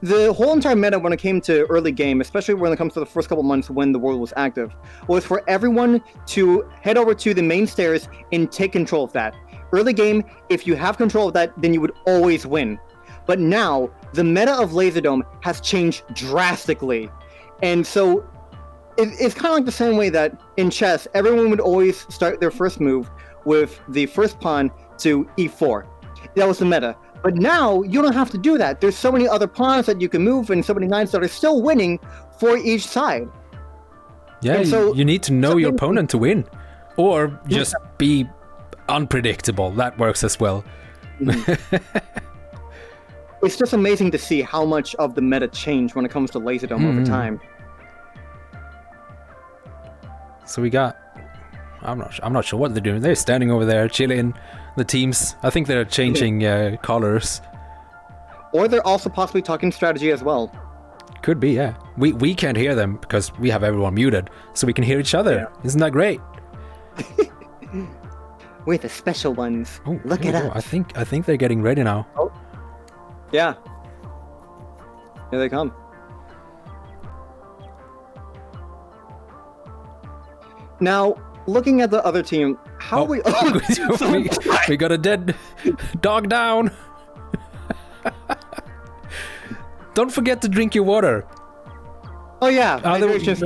The whole entire meta when it came to early game, especially when it comes to the first couple months when the world was active, was for everyone to head over to the main stairs and take control of that. Early game, if you have control of that, then you would always win. But now, the meta of Laserdome has changed drastically. And so, it's kind of like the same way that in chess, everyone would always start their first move with the first pawn to e4. That was the meta. But now, you don't have to do that. There's so many other pawns that you can move and so many knights that are still winning for each side. Yeah, so, you need to know your opponent to win. Or just be unpredictable. That works as well. It's just amazing to see how much of the meta changed when it comes to Laserdome over time. So we got... I'm not sure what they're doing. They're standing over there, chilling. The teams, I think they're changing colors. Or they're also possibly talking strategy as well. Could be, yeah. We can't hear them because we have everyone muted, so we can hear each other. Yeah. Isn't that great? We're the special ones. Oh, look at us. I think they're getting ready now. Oh. Yeah. Here they come. Now, looking at the other team, how we got a dead dog down. Don't forget to drink your water. Oh yeah.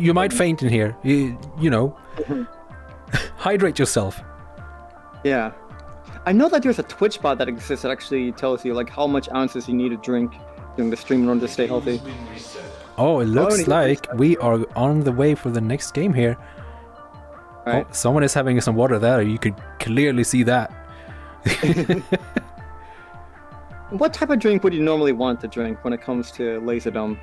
You might faint in here. You know. Hydrate yourself. Yeah. I know that there's a Twitch bot that exists that actually tells you like how much ounces you need to drink during the stream in order to stay healthy. Oh, it looks like we are on the way for the next game here. Right. Oh, someone is having some water there. You could clearly see that. What type of drink would you normally want to drink when it comes to Laserdome?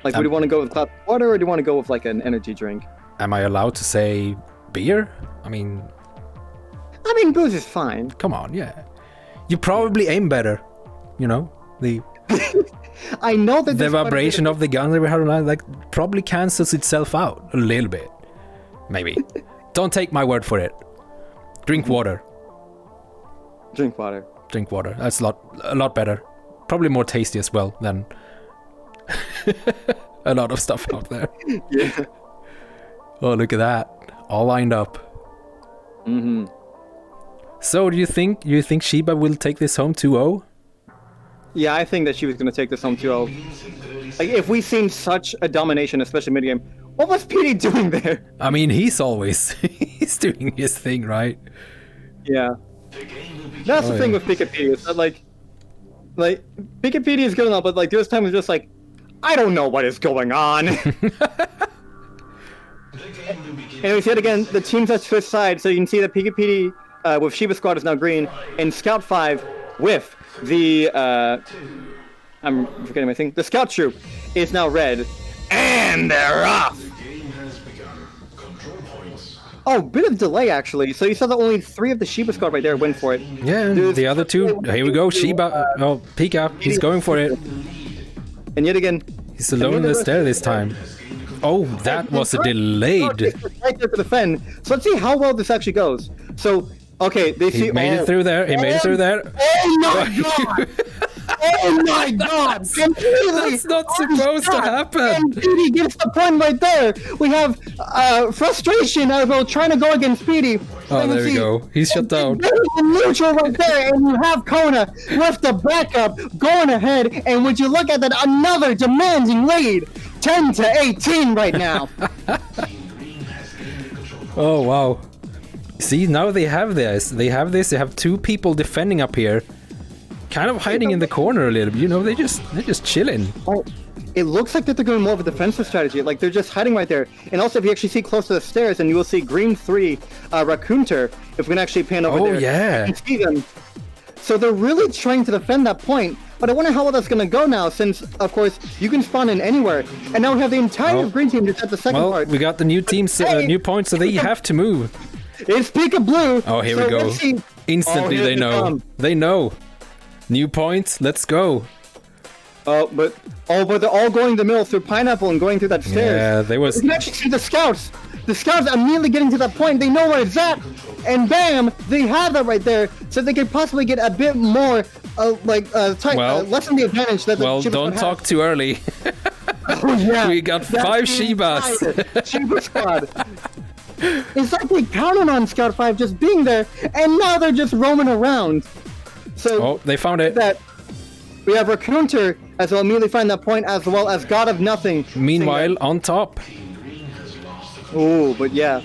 Like, would you want to go with cloud water, or do you want to go with like an energy drink? Am I allowed to say beer? I mean, booze is fine. Come on, yeah. You probably aim better. You know, the I know that the vibration of the gun that we had on, like, probably cancels itself out a little bit. Maybe. Don't take my word for it. Drink water. Drink water. Drink water. That's a lot better. Probably more tasty as well than a lot of stuff out there. Yeah. Oh, look at that. All lined up. Mm-hmm. So, do you think Shiba will take this home 2-0? Yeah, I think that she was going to take this home 2-0. Like, if we've seen such a domination, especially mid-game, what was Petey doing there? I mean, he's always he's doing his thing, right? Yeah. That's the thing with Pika Petey, is that like Pika Petey is good enough, but like there's times it's just like, I don't know what is going on. And we see it again, the teams at Swiss side, so you can see that Pika Petey with Shiba Squad is now green, and Scout 5 with the I'm forgetting my thing. The Scout Troop is now red, and they're off. Oh, bit of delay actually. So you saw that only 3 of the Shiba Squad right there went for it. Yeah, the other 2. Here we go, Shiba. Pika. He's going for it. And yet again, he's alone in the stair this time. Oh, that was a delayed. Right there to defend. So let's see how well this actually goes. So, okay, they see. He made it through there. He made it through there. Oh my god! Oh my god! Completely. That's not supposed to happen. And Speedy gets the point right there. We have frustration as well trying to go against Speedy. Oh, there we go. He's shut down. There's a neutral right there, and you have Kona with the backup going ahead. And would you look at that, another demanding lead, 10-18 right now. Oh wow! See, now they have this. They have this. They have two people defending up here, kind of hiding in the corner a little bit. You know, they're just chilling. Oh, it looks like that they're going more of a defensive strategy. Like they're just hiding right there. And also, if you actually see close to the stairs, and you will see Green 3 Raccoonter. If we can actually pan over there, yeah. you can see them. So they're really trying to defend that point. But I wonder how well that's going to go now, since, of course, you can spawn in anywhere. And now we have the entire green team just at the second part. We got the new team's new points, so they have to move. It's Peekaboo. Oh, here we go. Instantly, they know. They know. New points. Let's go. But they're all going the middle through Pineapple and going through that stairs. Yeah, they was. You can actually see the scouts. The scouts immediately getting to that point. They know where it's at, and bam, they have that right there, so they could possibly get a bit more, lessen the advantage that. Well, don't talk too early. Oh, yeah. We got 5 Shibas. Shiba squad. It's like they counted on Scout 5 just being there, and now they're just roaming around. So they found it. That we have Raccoonter as well immediately find that point, as well as God of Nothing. Meanwhile, on top. Oh, but yeah.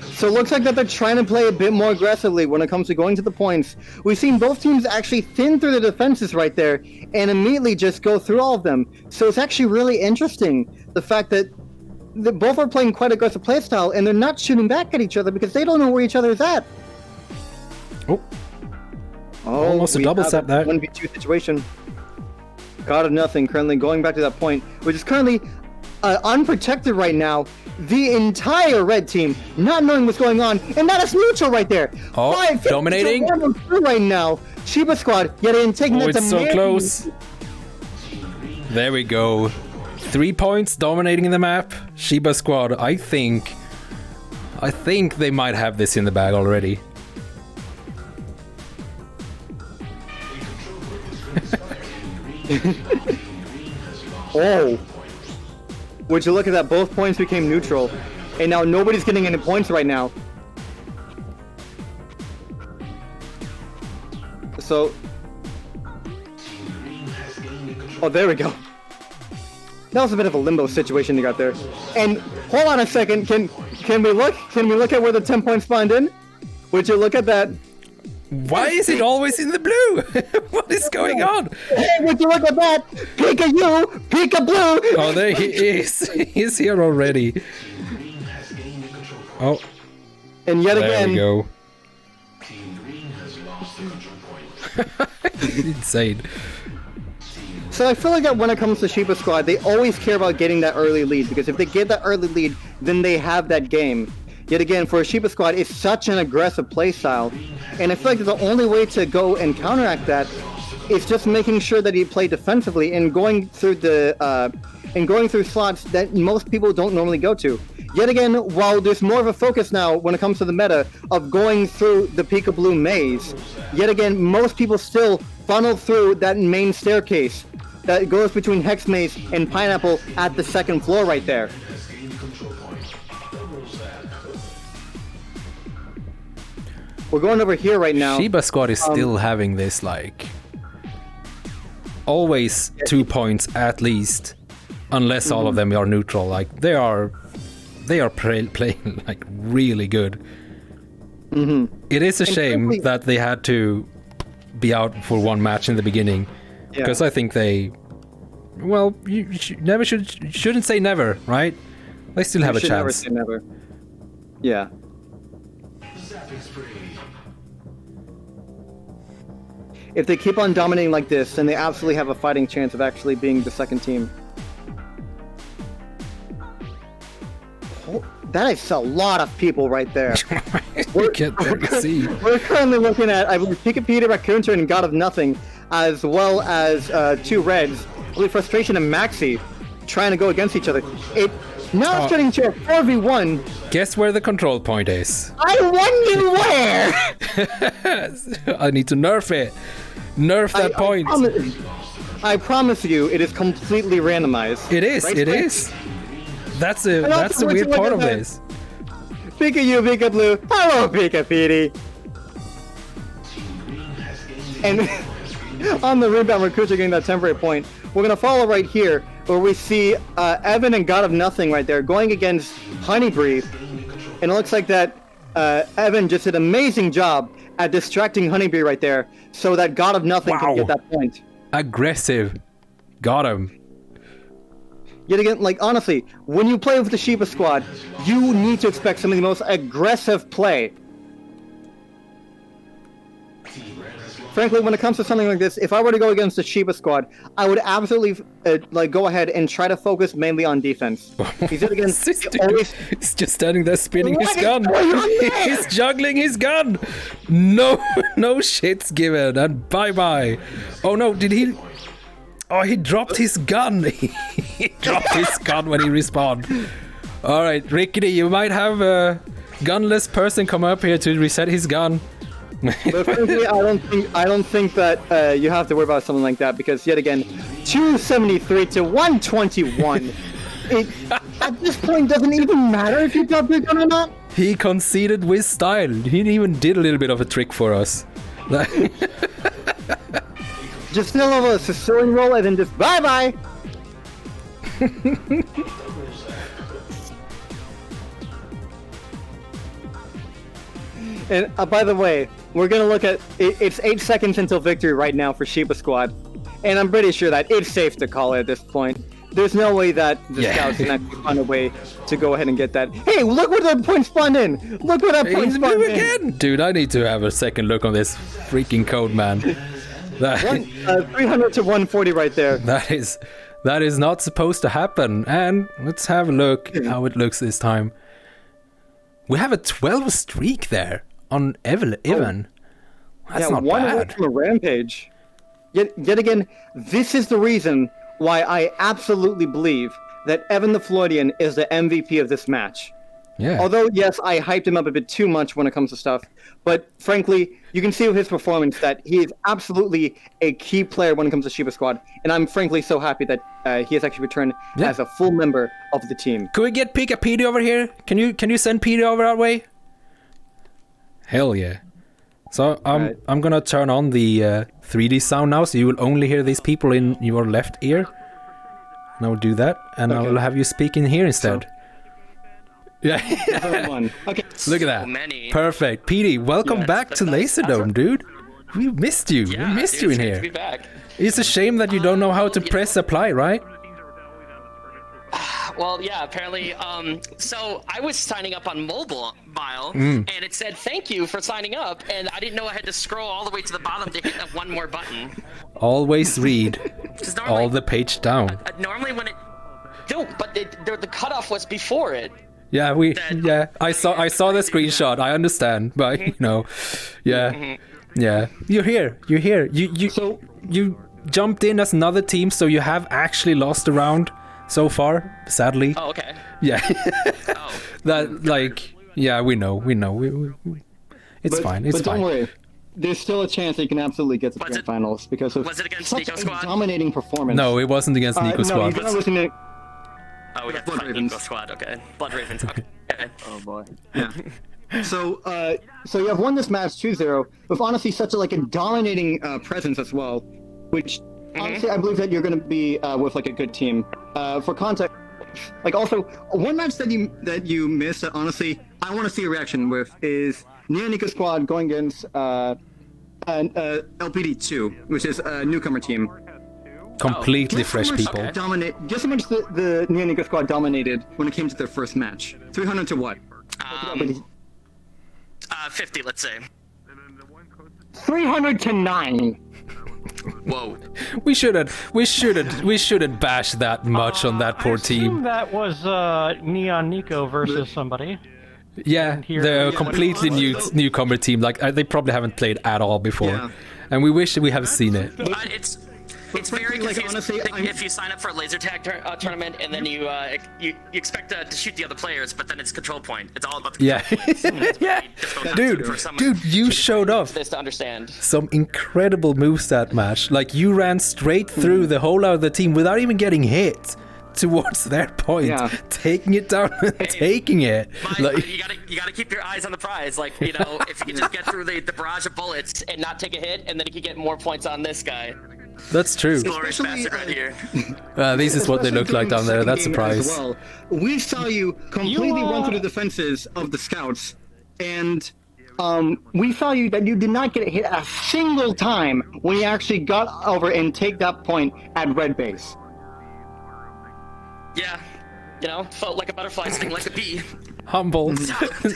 So it looks like that they're trying to play a bit more aggressively when it comes to going to the points. We've seen both teams actually thin through the defenses right there and immediately just go through all of them. So it's actually really interesting, the fact that both are playing quite aggressive playstyle and they're not shooting back at each other because they don't know where each other is at. Oh, almost a double set there. 1v2 situation. God of Nothing currently going back to that point, which is currently unprotected right now. The entire red team not knowing what's going on, and that is neutral right there. Oh, dominating right now. Shiba squad yet in taking that. It's so close. There we go. 3 points dominating the map. Shiba squad. I think they might have this in the bag already. Oh. Would you look at that? Both points became neutral. And now nobody's getting any points right now. So... Oh, there we go. That was a bit of a limbo situation you got there. And hold on a second. Can we look? Can we look at where the 10 points spawned in? Would you look at that? Why is it always in the blue? What is going on? Hey, would you look at that? Pika-you, Pika-blue. Oh, there he is. He's here already. Oh. And yet again. There we go. Insane. So I feel like that when it comes to Shiba Squad, they always care about getting that early lead, because if they get that early lead, then they have that game. Yet again, for a Shiba Squad, it's such an aggressive playstyle, and I feel like the only way to go and counteract that is just making sure that you play defensively and going through slots that most people don't normally go to. Yet again, while there's more of a focus now when it comes to the meta of going through the Peekaboo maze, yet again, most people still funnel through that main staircase that goes between Hex Maze and Pineapple at the second floor right there. We're going over here right now. Shiba Squad is still having this, like, always 2 points at least, unless all of them are neutral. Like, they are playing like really good. It is a shame that they had to be out for one match in the beginning, because I think they, well, you shouldn't say never, right? They still have a chance. Never say never. Yeah. If they keep on dominating like this, then they absolutely have a fighting chance of actually being the second team. Oh, that is a lot of people right there. We're currently looking at, I believe, Pika-Pika, Raccoonter, and God of Nothing, as well as 2 reds. I believe Frustration and Maxi trying to go against each other. It Now it's getting to a 4v1. Guess where the control point is? I wonder where! I need to nerf it. Nerf that point. I promise you, it is completely randomized. It is. Right, It Spike? is. That's the weird part of this. Pika you, Pika Blue. Hello, Pika Petey. And on the rebound, we're getting that temporary point. We're gonna follow right here, where we see Evan and God of Nothing right there going against Honeybreeze, and it looks like that Evan just did an amazing job at distracting Honeybee right there, so that God of Nothing can get that point. Aggressive. Got him. Yet again, like, honestly, when you play with the Sheba squad, you need to expect some of the most aggressive play. Frankly, when it comes to something like this, if I were to go against the Sheba squad, I would absolutely go ahead and try to focus mainly on defense. He's against He's just standing there spinning his gun. He's juggling his gun. No shits given, and bye. Oh no, did he? Oh, he dropped his gun. He dropped his gun when he respawned. All right, Rickety, you might have a gunless person come up here to reset his gun. But frankly, I don't think that you have to worry about something like that, because yet again, 273 to 121. It at this point doesn't even matter if you got the gun or not. He conceded with style. He even did a little bit of a trick for us. Just still have a Sicilian roll and then just bye. And by the way, we're gonna look at it's 8 seconds until victory right now for Sheba Squad, and I'm pretty sure that it's safe to call it at this point. There's no way that the scouts can actually find a way to go ahead and get that. Hey, look where the point spawned in! Look where that point spawned in! Again! Dude, I need to have a second look on this freaking code, man. 300 to 140 right there. That is not supposed to happen. And let's have a look how it looks this time. We have a 12 streak there on Evan. That's not one bad. from a rampage. Yet again, this is the reason why I absolutely believe that Evan the Floydian is the MVP of this match. Yeah. Although, yes, I hyped him up a bit too much when it comes to stuff, but frankly, you can see with his performance that he is absolutely a key player when it comes to Sheba Squad, and I'm frankly so happy that he has actually returned as a full member of the team. Could we get Pika Petey over here? Can you send Petey over our way? Hell yeah. So I'm gonna turn on the 3D sound now, so you will only hear these people in your left ear. And I will do that, and I will have you speak in here instead. Yeah. Okay. Look at that. Perfect. Petey, welcome back to Laserdome, dude. We missed you. Yeah, we missed you in here. To be back. It's a shame that you don't know how to press apply, right? Well, yeah, apparently. So I was signing up on mobile, and it said thank you for signing up, and I didn't know I had to scroll all the way to the bottom to hit that one more button. Always read all the page down. Normally when it... No, but the cutoff was before it. Yeah, I saw the screenshot. I understand, but yeah. You're here. You jumped in as another team, so you have actually lost a round so far, sadly. Oh, okay. Yeah. Oh. We know. It's fine. It's but fine. Don't worry. There's still a chance that you can absolutely get to the grand finals because of was it against such Nico a Squad? dominating performance. No, it wasn't against Nico Squad. No, listening. Oh, we got the Nico Squad. Okay, Blood Ravens. Okay. Oh boy. Yeah. So you have won this match 2-0 with honestly such a dominating presence as well, which honestly I believe that you're going to be with a good team. For context, also one match that you missed that honestly I want to see a reaction with is Neo Nico Squad going against LPD2, which is a newcomer team. Completely fresh people. Guess how much the Neo Nico Squad dominated when it came to their first match? 300 to what? 50, let's say. 300 to 9. Whoa. We shouldn't bash that much on that poor team. That was Neon Nico versus somebody. Yeah, they're a completely newcomer team. They probably haven't played at all before, and we wish we have seen it. It's very confusing. Honestly, if you sign up for a laser tag tournament and then you expect to shoot the other players, but then it's control point. It's all about the control points. Yeah. Dude, you showed off this to understand some incredible moves that match. Like you ran straight through the whole of the team without even getting hit towards their point, taking it down, taking it. You gotta keep your eyes on the prize. Like, you know, if you can just get through the barrage of bullets and not take a hit, and then you can get more points on this guy. That's true. Glorious bastard right here. This is what they look like down there. That's a prize. Well, we saw you completely run through the defenses of the scouts, and we saw you that you did not get hit a single time when you actually got over and take that point at red base. Yeah, you know, felt like a butterfly, sting like a bee. Humble.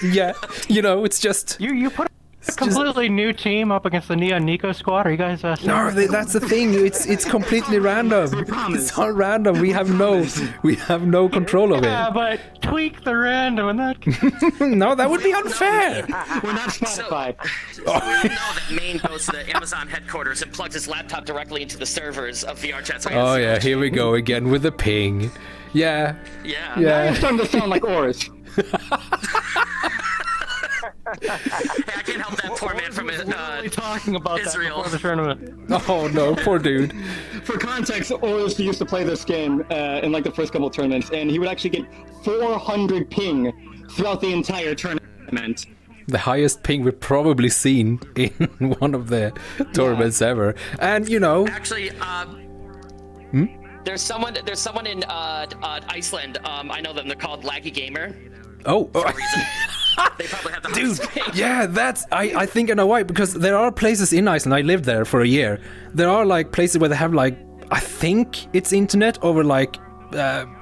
Yeah, you know, it's just... You put a completely new team up against the Neon Nico squad. Are you guys... No, that's the thing. It's completely random. It's all random. We have no control of it. Yeah, but tweak the random and that... No, that would be unfair. We're not Spotify. So we all know that Maine goes to the Amazon headquarters and plugs his laptop directly into the servers of VRChat. Oh yeah, here we go again with the ping. Yeah. Yeah. Now you're starting to sound like Oris. Hey, I can't help that poor man from talking about Israel. That before the tournament. Oh no, poor dude. For context, Oris used to play this game in like the first couple of tournaments, and he would actually get 400 ping throughout the entire tournament. The highest ping we've probably seen in one of the tournaments ever. And you know... Actually, There's someone in Iceland. I know them. They're called Laggy Gamer. Oh. They probably have the Dude, highest yeah, that's... I think I know why. Because there are places in Iceland. I lived there for a year. There are like places where they have like... I think it's internet over like...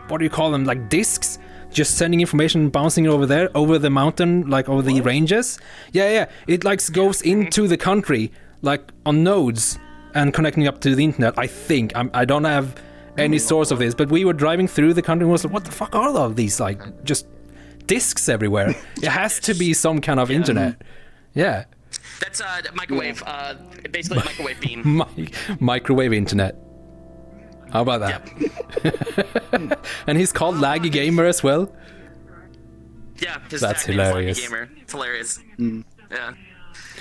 what do you call them? Like discs? Just sending information, bouncing over there, over the mountain, like over the ranges. Yeah. It like goes into the country, like on nodes, and connecting up to the internet. I think. I don't have any source of this, but we were driving through the country and was like, what the fuck are all these, like, just discs everywhere? It has to be some kind of internet. Yeah. That's microwave, basically a microwave beam. Microwave internet. How about that? Yep. And he's called Laggy Gamer as well? Yeah, that's hilarious. Laggy Gamer. It's hilarious. Yeah.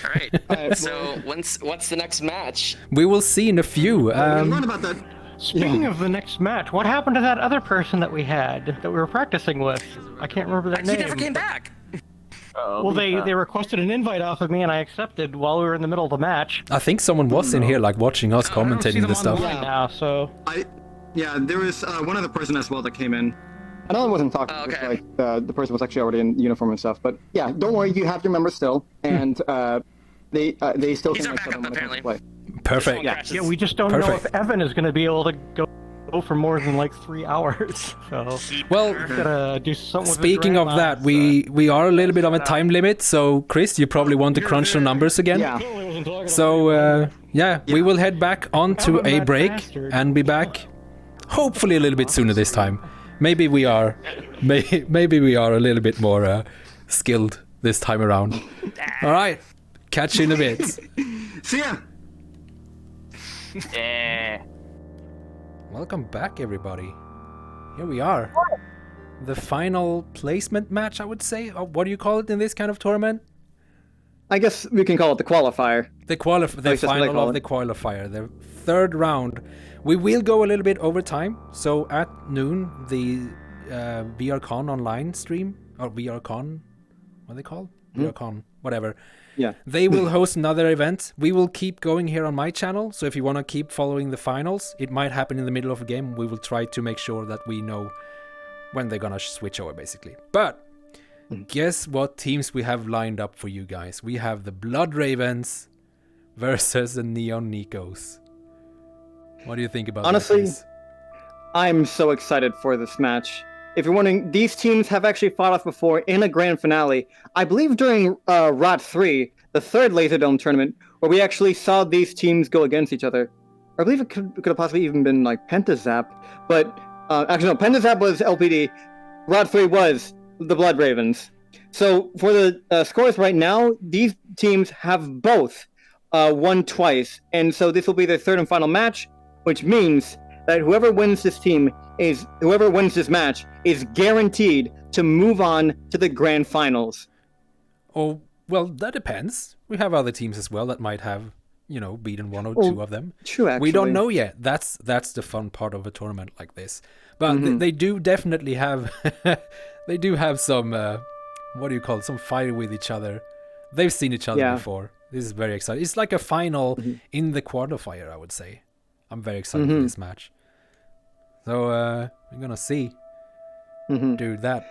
All right. So what's the next match? We will see in a few. About that. Speaking of the next match, what happened to that other person that we had that we were practicing with? I can't remember their name. He never came back. Well, they requested an invite off of me, and I accepted while we were in the middle of the match. I think someone was in here, like, watching us commentating the stuff. Now, so... there was one other person as well that came in. I know I wasn't talking, like, the person was actually already in uniform and stuff, but yeah, don't worry, you have your number still, and they still He's can our backup, apparently. Play. Perfect. Yeah, we just don't know if Evan is going to be able to go for more than like 3 hours. So well, gotta do something. Speaking of that, we are a little bit of a time limit. So Chris, you probably want to crunch the numbers again. Yeah. So we will head back onto a break and be back, hopefully a little bit sooner this time. Maybe we are, maybe we are a little bit more skilled this time around. All right, catch you in a bit. See ya. Welcome back, everybody. Here we are. The final placement match, I would say. What do you call it in this kind of tournament? I guess we can call it the qualifier. The final of the qualifier, the third round. We will go a little bit over time. So at noon, the VRCon online stream, or VRCon, what are they called? VRCon, whatever. Yeah. They will host another event. We will keep going here on my channel. So if you want to keep following the finals, it might happen in the middle of a game. We will try to make sure that we know when they're gonna switch over, basically. But guess what teams we have lined up for you guys? We have the Blood Ravens versus the Neon Nikos. What do you think about Honestly, this? I'm so excited for this match. If you're wondering, these teams have actually fought off before in a grand finale. I believe during ROT 3, the third Laserdome tournament, where we actually saw these teams go against each other. I believe it could have possibly even been like Pentazap, but actually no, Pentazap was LPD. ROT 3 was the Blood Ravens. So for the scores right now, these teams have both won twice, and so this will be their third and final match. which means that whoever wins this match is guaranteed to move on to the grand finals. Oh, well, that depends. We have other teams as well that might have, beaten one or two of them. True, actually. We don't know yet. That's the fun part of a tournament like this. But they do definitely have some some fight with each other. They've seen each other before. This is very exciting. It's like a final in the quarterfinal, I would say. I'm very excited for this match. So we're gonna see. Dude, that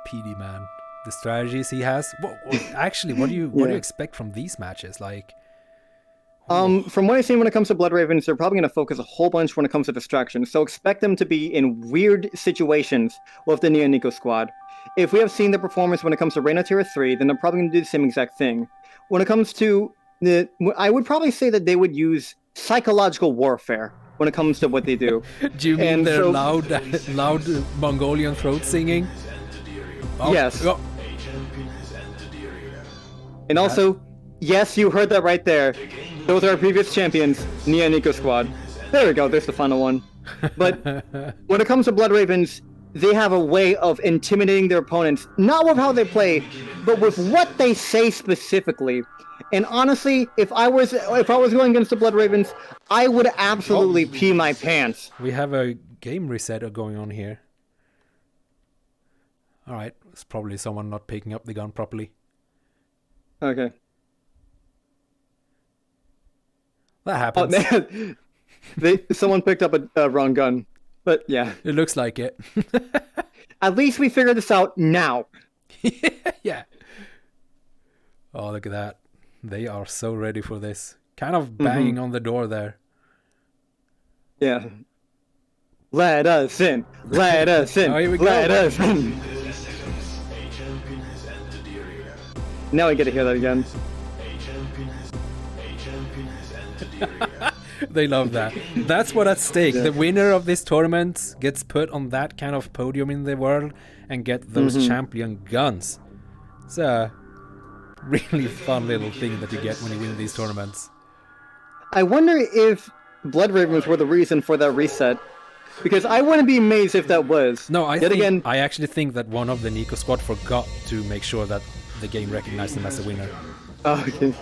PD man, the strategies he has. What do you expect from these matches? Like, from what I've seen when it comes to Blood Ravens, they're probably going to focus a whole bunch when it comes to distractions. So expect them to be in weird situations with the Neo Nico squad. If we have seen the performance when it comes to Reina Tier 3, then they're probably going to do the same exact thing. When it comes to I would probably say that they would use psychological warfare when it comes to what they do. Do you mean their loud Mongolian throat singing? Yes. Oh. And also, yes, you heard that right there. Those are our previous champions, Neo Nico squad. There we go, there's the final one. But when it comes to Blood Ravens, they have a way of intimidating their opponents, not with how they play, but with what they say specifically. And honestly, if I was going against the Blood Ravens, I would absolutely pee my pants. We have a game reset going on here. All right, it's probably someone not picking up the gun properly. Okay. That happens. Oh, man. Someone picked up a wrong gun. But yeah. It looks like it. At least we figured this out now. Yeah. Oh, look at that. They are so ready for this. Kind of banging on the door there. Yeah. Let us in. Let us in. Oh, here we go. Let us in. Now I get to hear that again. They love that. That's what's at stake. The winner of this tournament gets put on that kind of podium in the world and get those champion guns. It's a really fun little thing that you get when you win these tournaments. I wonder if Blood Ravens were the reason for that reset. Because I wouldn't be amazed if that was. No, I actually think that one of the Nico squad forgot to make sure that the game recognized him as a winner. Oh, okay.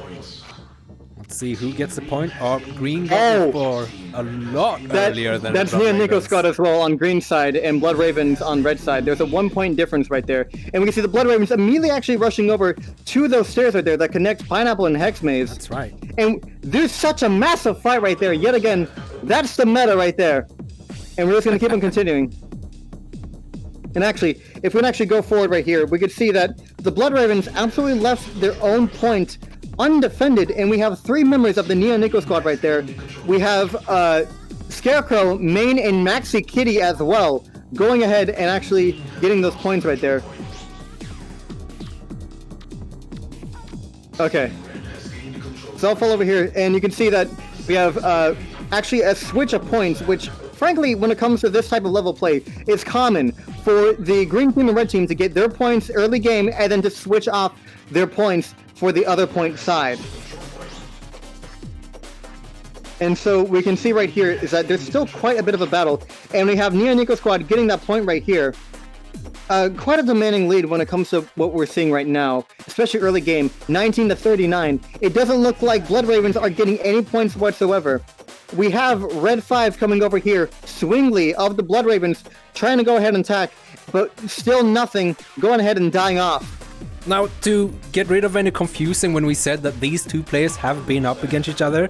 Let's see who gets the point. Oh, Green got it for a lot earlier than that's Neo Nico squad as well on green side and Blood Ravens on red side. There's a 1 point difference right there. And we can see the Blood Ravens immediately actually rushing over to those stairs right there that connect Pineapple and Hex Maze. That's right. And there's such a massive fight right there. Yet again, that's the meta right there. And we're just going to keep on continuing. And actually, if we can actually go forward right here, we could see that the Blood Ravens absolutely left their own point undefended, and we have 3 members of the Neo Nico squad right there. We have Scarecrow, Main, and Maxi Kitty as well, going ahead and actually getting those points right there. Okay. So I'll fall over here, and you can see that we have actually a switch of points, which, frankly, when it comes to this type of level play, it's common for the green team and red team to get their points early game and then to switch off their points for the other point side. And so we can see right here is that there's still quite a bit of a battle, and we have Neo Nico squad getting that point right here. Quite a demanding lead when it comes to what we're seeing right now, especially early game, 19-39. It doesn't look like Blood Ravens are getting any points whatsoever. We have Red 5 coming over here, Swingly of the Blood Ravens, trying to go ahead and attack, but still nothing, going ahead and dying off. Now, to get rid of any confusion when we said that these two players have been up against each other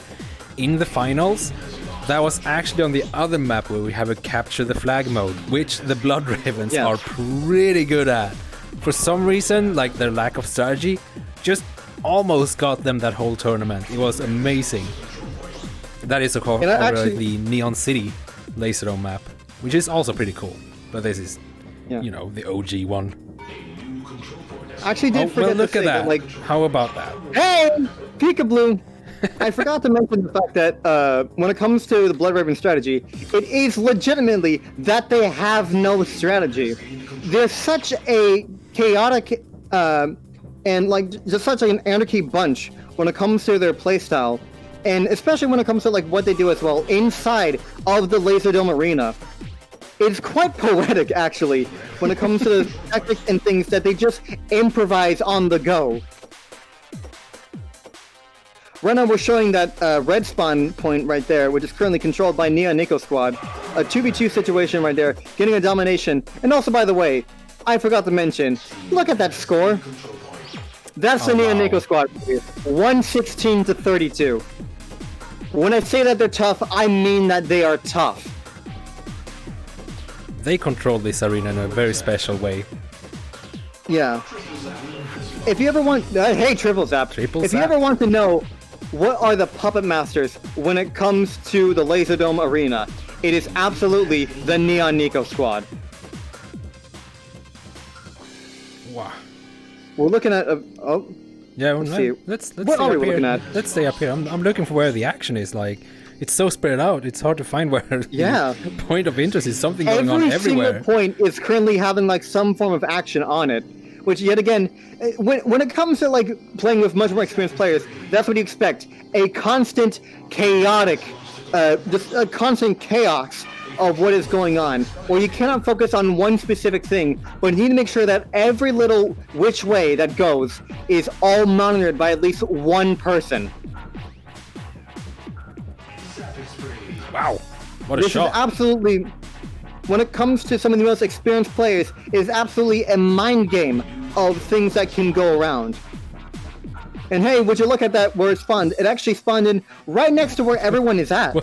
in the finals, that was actually on the other map where we have a capture the flag mode, which the Blood Ravens are pretty good at. For some reason, like their lack of strategy, just almost got them that whole tournament. It was amazing. That is, of course, the Neon City Laserdome map, which is also pretty cool. But this is, the OG one. I actually did forget look to say at that. Like, how about that? Hey, Peekaboo! I forgot to mention the fact that when it comes to the Blood Raven strategy, it is legitimately that they have no strategy. They're such a chaotic and like just such an anarchy bunch when it comes to their playstyle And especially when it comes to like what they do as well inside of the Laserdome arena. It's quite poetic, actually, when it comes to the tactics and things that they just improvise on the go. Right now we're showing that red spawn point right there, which is currently controlled by Nia and Nico squad. A 2v2 situation right there, getting a domination. And also, by the way, I forgot to mention, look at that score. That's the Nia and Nico squad. 116 to 32. When I say that they're tough, I mean that they are tough. They control this arena in a very special way. Yeah. If you ever want... hey, Triple Zap. If you ever want to know what are the puppet masters when it comes to the Laserdome arena, it is absolutely the Neon Nico squad. Wow. We're looking at... yeah, let's see. Let's what are we looking at? Let's stay up here. I'm looking for where the action is. Like, it's so spread out. It's hard to find where the point of interest is. Something going on everywhere. Every single point is currently having like some form of action on it. Which, yet again, when it comes to like playing with much more experienced players, that's what you expect. A constant chaotic, just a constant chaos of what is going on. Or you cannot focus on one specific thing, but you need to make sure that every little which way that goes is all monitored by at least one person. Wow, what a this shot. Is absolutely, when it comes to some of the most experienced players, it is absolutely a mind game of things that can go around. And hey, would you look at that where it spawned? It actually spawned in right next to where everyone is at.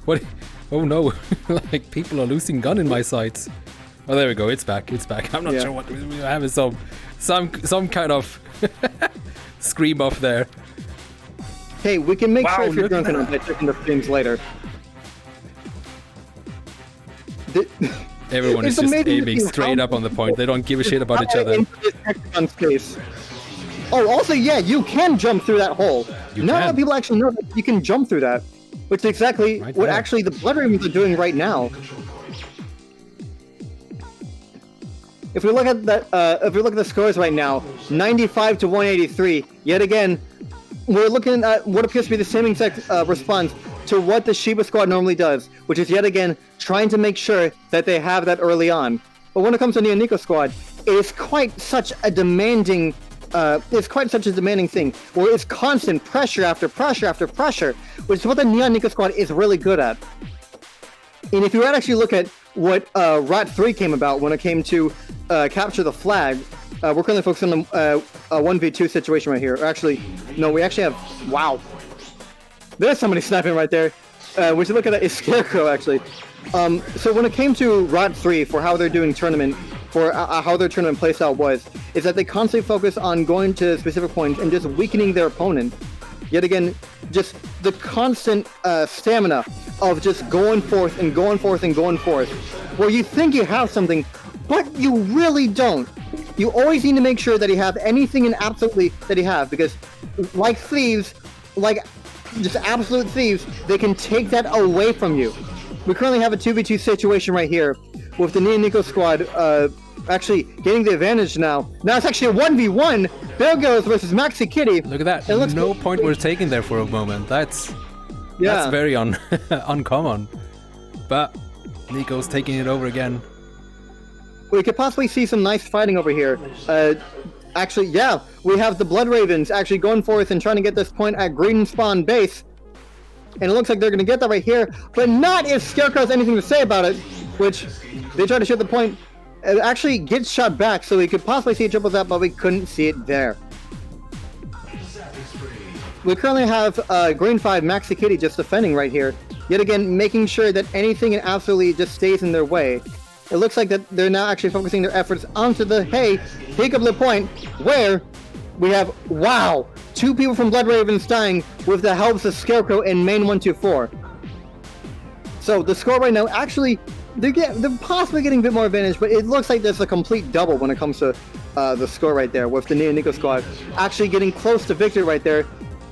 What? Oh no, like people are losing gun in my sights. Oh, there we go, it's back, it's back. I'm not sure what we're having some kind of scream off there. Hey, we can make sure if you're drunk enough by checking the streams later. Everyone is just aiming straight up on the point. They don't give a shit about each other. Oh, also, yeah, you can jump through that hole. Not a lot of people actually know that you can jump through that, which is exactly what actually the Blood Ravens are doing right now. If we look at that, if we look at the scores right now, 95 to 183. Yet again, we're looking at what appears to be the same exact response to what the Shiba squad normally does, which is yet again trying to make sure that they have that early on. But when it comes to Neo Nico squad, it's quite such a demanding thing, where it's constant pressure after pressure after pressure, which is what the Neon Nico squad is really good at. And if you were to actually look at what Rat 3 came about when it came to capture the flag, we're currently focusing on a 1v2 situation right here. Or actually, no, we actually have... Wow. There's somebody sniping right there. We should look at that. It's Scarecrow, actually. So when it came to Rat 3 for how they're doing tournament, for how their tournament playstyle was, is that they constantly focus on going to specific points and just weakening their opponent. Yet again, just the constant stamina of just going forth and going forth and going forth, where you think you have something, but you really don't. You always need to make sure that you have anything and absolutely that you have, because like thieves, like just absolute thieves, they can take that away from you. We currently have a 2v2 situation right here with the Neo Nico squad actually getting the advantage now. Now it's actually a 1v1. There goes versus Maxi Kitty. Look at that. No point was taken there for a moment. That's very uncommon. But Nico's taking it over again. We could possibly see some nice fighting over here. Actually, yeah, we have the Blood Ravens actually going forth and trying to get this point at Green Spawn base. And it looks like they're going to get that right here, but not if Scarecrow has anything to say about it, which they try to shoot the point. It actually gets shot back, so we could possibly see a triple zap, but we couldn't see it there. We currently have Green 5 Maxi Kitty just defending right here, yet again making sure that anything and absolutely just stays in their way. It looks like that they're now actually focusing their efforts onto the, hey, pick up the point, where we have, wow, 2 people from Blood Ravens dying with the helps of Scarecrow and Main 124. So the score right now, actually, they're possibly getting a bit more advantage, but it looks like there's a complete double when it comes to the score right there, with the Neo Nico squad actually getting close to victory right there.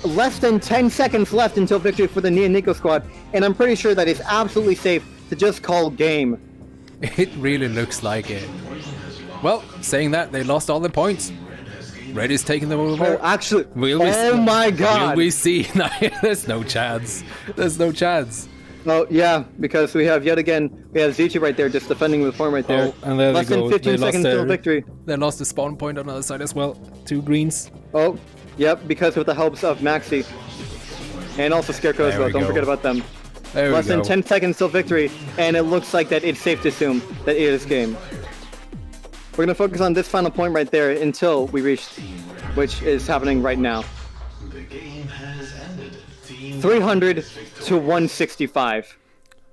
Less than 10 seconds left until victory for the Neo Nico squad, and I'm pretty sure that it's absolutely safe to just call game. It really looks like it. Well, saying that, they lost all the points. Red is taking them over. Oh, actually. Oh my God. Will we see? There's no chance. There's no chance. Oh, yeah, because we have Zichi right there just defending with form right there. Oh, and there Less they go. than 15 seconds till victory. They lost the spawn point on the other side as well. 2 greens. Oh, yep, because with the helps of Maxi. And also Scarecrow as well, don't forget about them. Less than 10 seconds till victory, and it looks like that it's safe to assume that it is game. We're going to focus on this final point right there until we reach, which is happening right now. The game has ended. 300 to 165.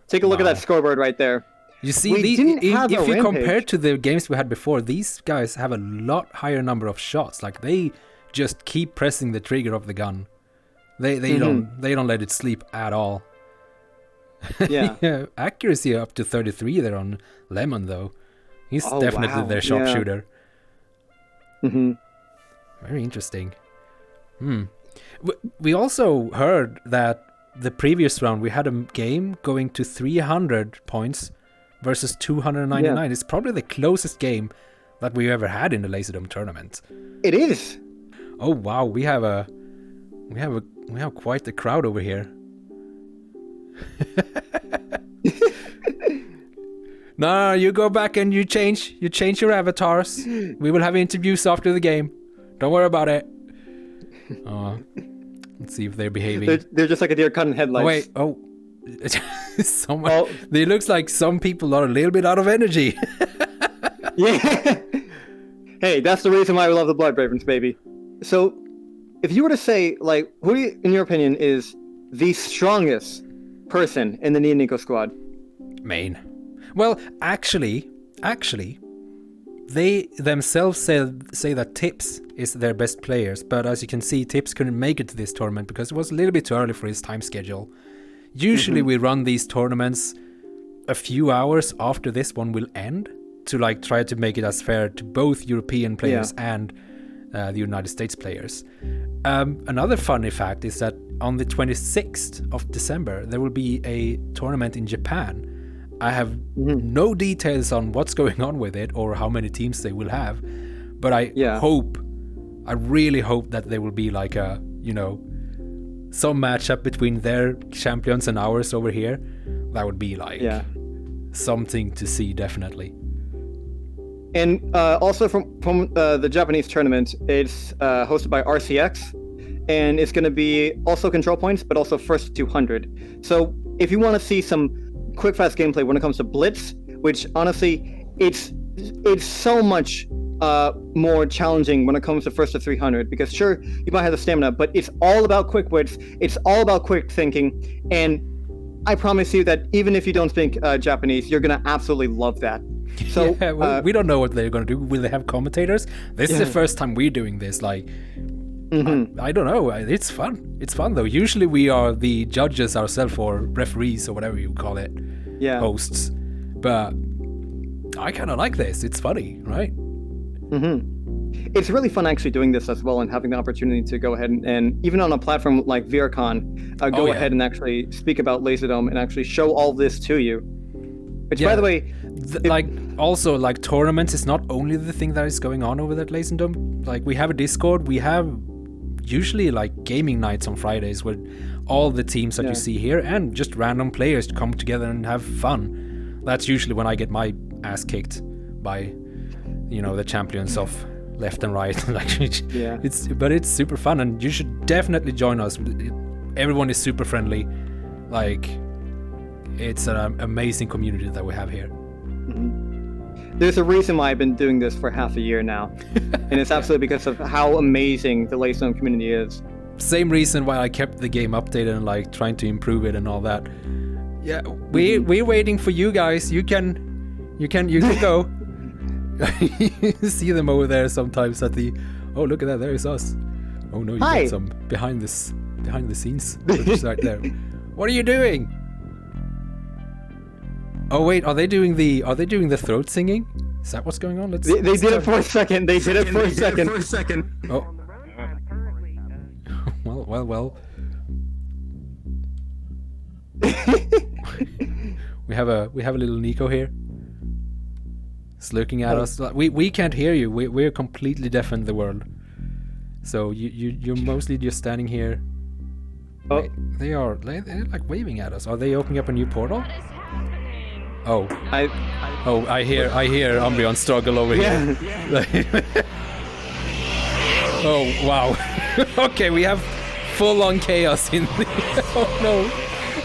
Take a look at that scoreboard right there. You see, if you compare to the games we had before, these guys have a lot higher number of shots. Like, they just keep pressing the trigger of the gun. They don't let it sleep at all. Yeah. Accuracy up to 33 there on Lemon though. He's definitely their sharpshooter. Very interesting. We also heard that the previous round we had a game going to 300 points versus 299. Yeah. It's probably the closest game that we ever had in the Laserdome tournament. It is. Oh wow, we have quite the crowd over here. No, you go back and you change your avatars. We will have interviews after the game. Don't worry about it. Let's see if they're behaving. They're just like a deer caught in headlights. Oh, wait. It looks like some people are a little bit out of energy. Yeah. Hey, that's the reason why we love the Blood Ravens, baby. So, if you were to say, like, who, in your opinion, is the strongest person in the Nico squad? Main. Well, actually, they themselves say that Tips is their best players, but as you can see, Tips couldn't make it to this tournament because it was a little bit too early for his time schedule. Usually we run these tournaments a few hours after this one will end to like try to make it as fair to both European players and the United States players. Another funny fact is that on the 26th of December, there will be a tournament in Japan. I have no details on what's going on with it or how many teams they will have, but I really hope that there will be like a, some matchup between their champions and ours over here. That would be like something to see, definitely. And also from the Japanese tournament, it's hosted by RCX, and it's going to be also control points, but also first 200. So if you want to see some quick, fast gameplay when it comes to Blitz, which honestly, it's so much more challenging when it comes to first to 300, because sure, you might have the stamina, but it's all about quick wits, it's all about quick thinking, and I promise you that even if you don't speak Japanese, you're going to absolutely love that. So we don't know what they're going to do. Will they have commentators? This is the first time we're doing this. Like, I don't know. It's fun. It's fun though. Usually we are the judges ourselves, or referees, or whatever you call it. Yeah. Hosts. But I kind of like this. It's funny, right? It's really fun actually doing this as well, and having the opportunity to go ahead and even on a platform like VRCon, go ahead and actually speak about Laserdome and actually show all this to you. Which, by the way, also tournaments is not only the thing that is going on over that Laserdome. Like, we have a Discord. We have usually like gaming nights on Fridays where all the teams that you see here and just random players come together and have fun. That's usually when I get my ass kicked by, the champions of left and right. It's super fun, and you should definitely join us. Everyone is super friendly. Like, it's an amazing community that we have here. There's a reason why I've been doing this for half a year now, and it's absolutely because of how amazing the Laserdome community is. Same reason why I kept the game updated and like trying to improve it and all that. Yeah, we're waiting for you guys. You can go. You see them over there sometimes at the. Oh, look at that! There is us. Oh no, you got some behind the scenes right there. What are you doing? Oh wait, are they doing the throat singing? Is that what's going on? They did it for a second. They did it for a second. Oh. Well. we have a little Nico here. He's looking at us. We can't hear you. We're completely deaf in the world. So you're mostly just standing here. Oh, wait, they're like waving at us. Are they opening up a new portal? Oh, I hear Umbreon struggle over here. Oh wow. Okay, we have full-on chaos in the. Oh no,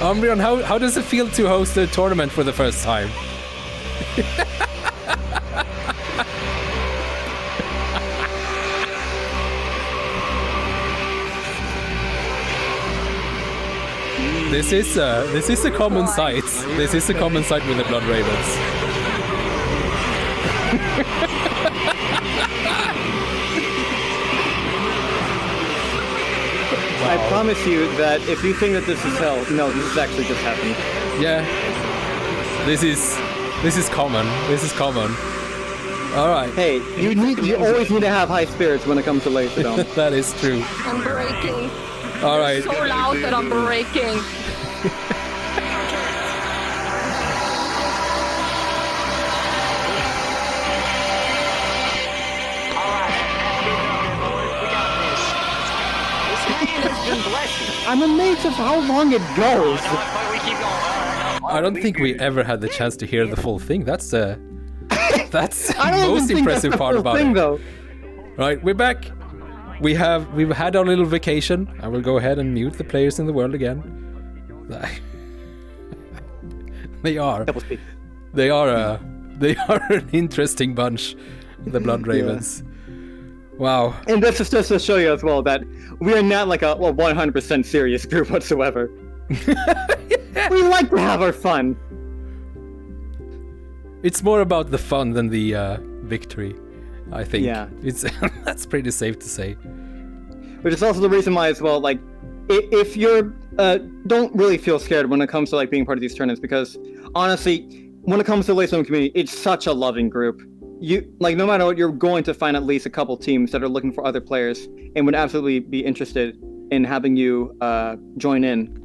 Umbreon, how does it feel to host a tournament for the first time? This is a common sight. This is a common sight with the Blood Ravens. I promise you that if you think that this is hell, no, this is actually just happening. Yeah. This is common. This is common. All right. Hey, you always need to have high spirits when it comes to Laserdome. That is true. I'm breaking. All right. So loud that I'm breaking. I'm amazed of how long it goes. I don't think we ever had the chance to hear the full thing. That's the most impressive part about it. Though. Right, we're back. We've had our little vacation. I will go ahead and mute the players in the world again. They are an interesting bunch, the Blood Ravens. Wow. And this is just to show you as well that we are not like a 100% serious group whatsoever. We like to have our fun. It's more about the fun than the victory, I think. Yeah. It's that's pretty safe to say. Which is also the reason why as well, like, if you're don't really feel scared when it comes to like being part of these tournaments, because honestly, when it comes to the Laserdome community, it's such a loving group. You like, no matter what, you're going to find at least a couple teams that are looking for other players and would absolutely be interested in having you join in.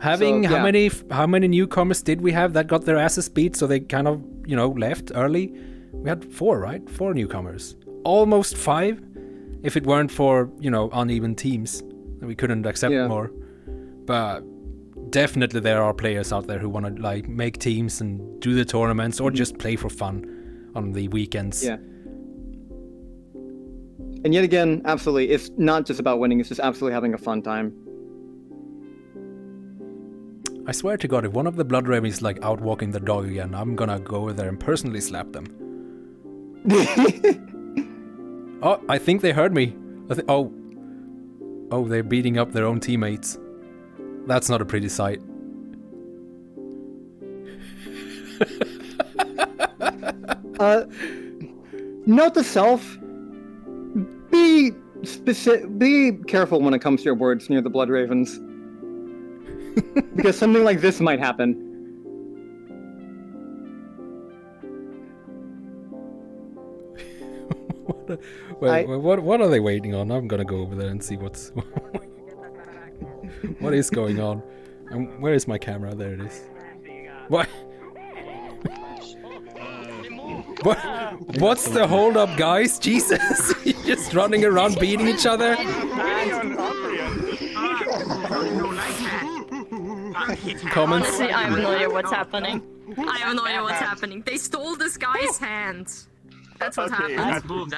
How many newcomers did we have that got their asses beat, so they kind of left early? We had 4, right? 4 newcomers, almost 5, if it weren't for uneven teams. We couldn't accept more. But definitely there are players out there who want to like make teams and do the tournaments or just play for fun on the weekends. Yeah. And yet again, absolutely, it's not just about winning, it's just absolutely having a fun time. I swear to God, if one of the Blood Ravens is like out walking the dog again, I'm gonna go over there and personally slap them. Oh, I think they heard me. Oh, they're beating up their own teammates. That's not a pretty sight. Note to self: be careful when it comes to your words near the Blood Ravens, because something like this might happen. What are they waiting on? I'm gonna go over there and see what's what is going on. And where is my camera? There it is. What? What's the hold up, guys? Jesus! You're just running around beating each other? Comments? Honestly, I have no idea what's happening. I have no idea what's happening. They stole this guy's hand. That's what happened.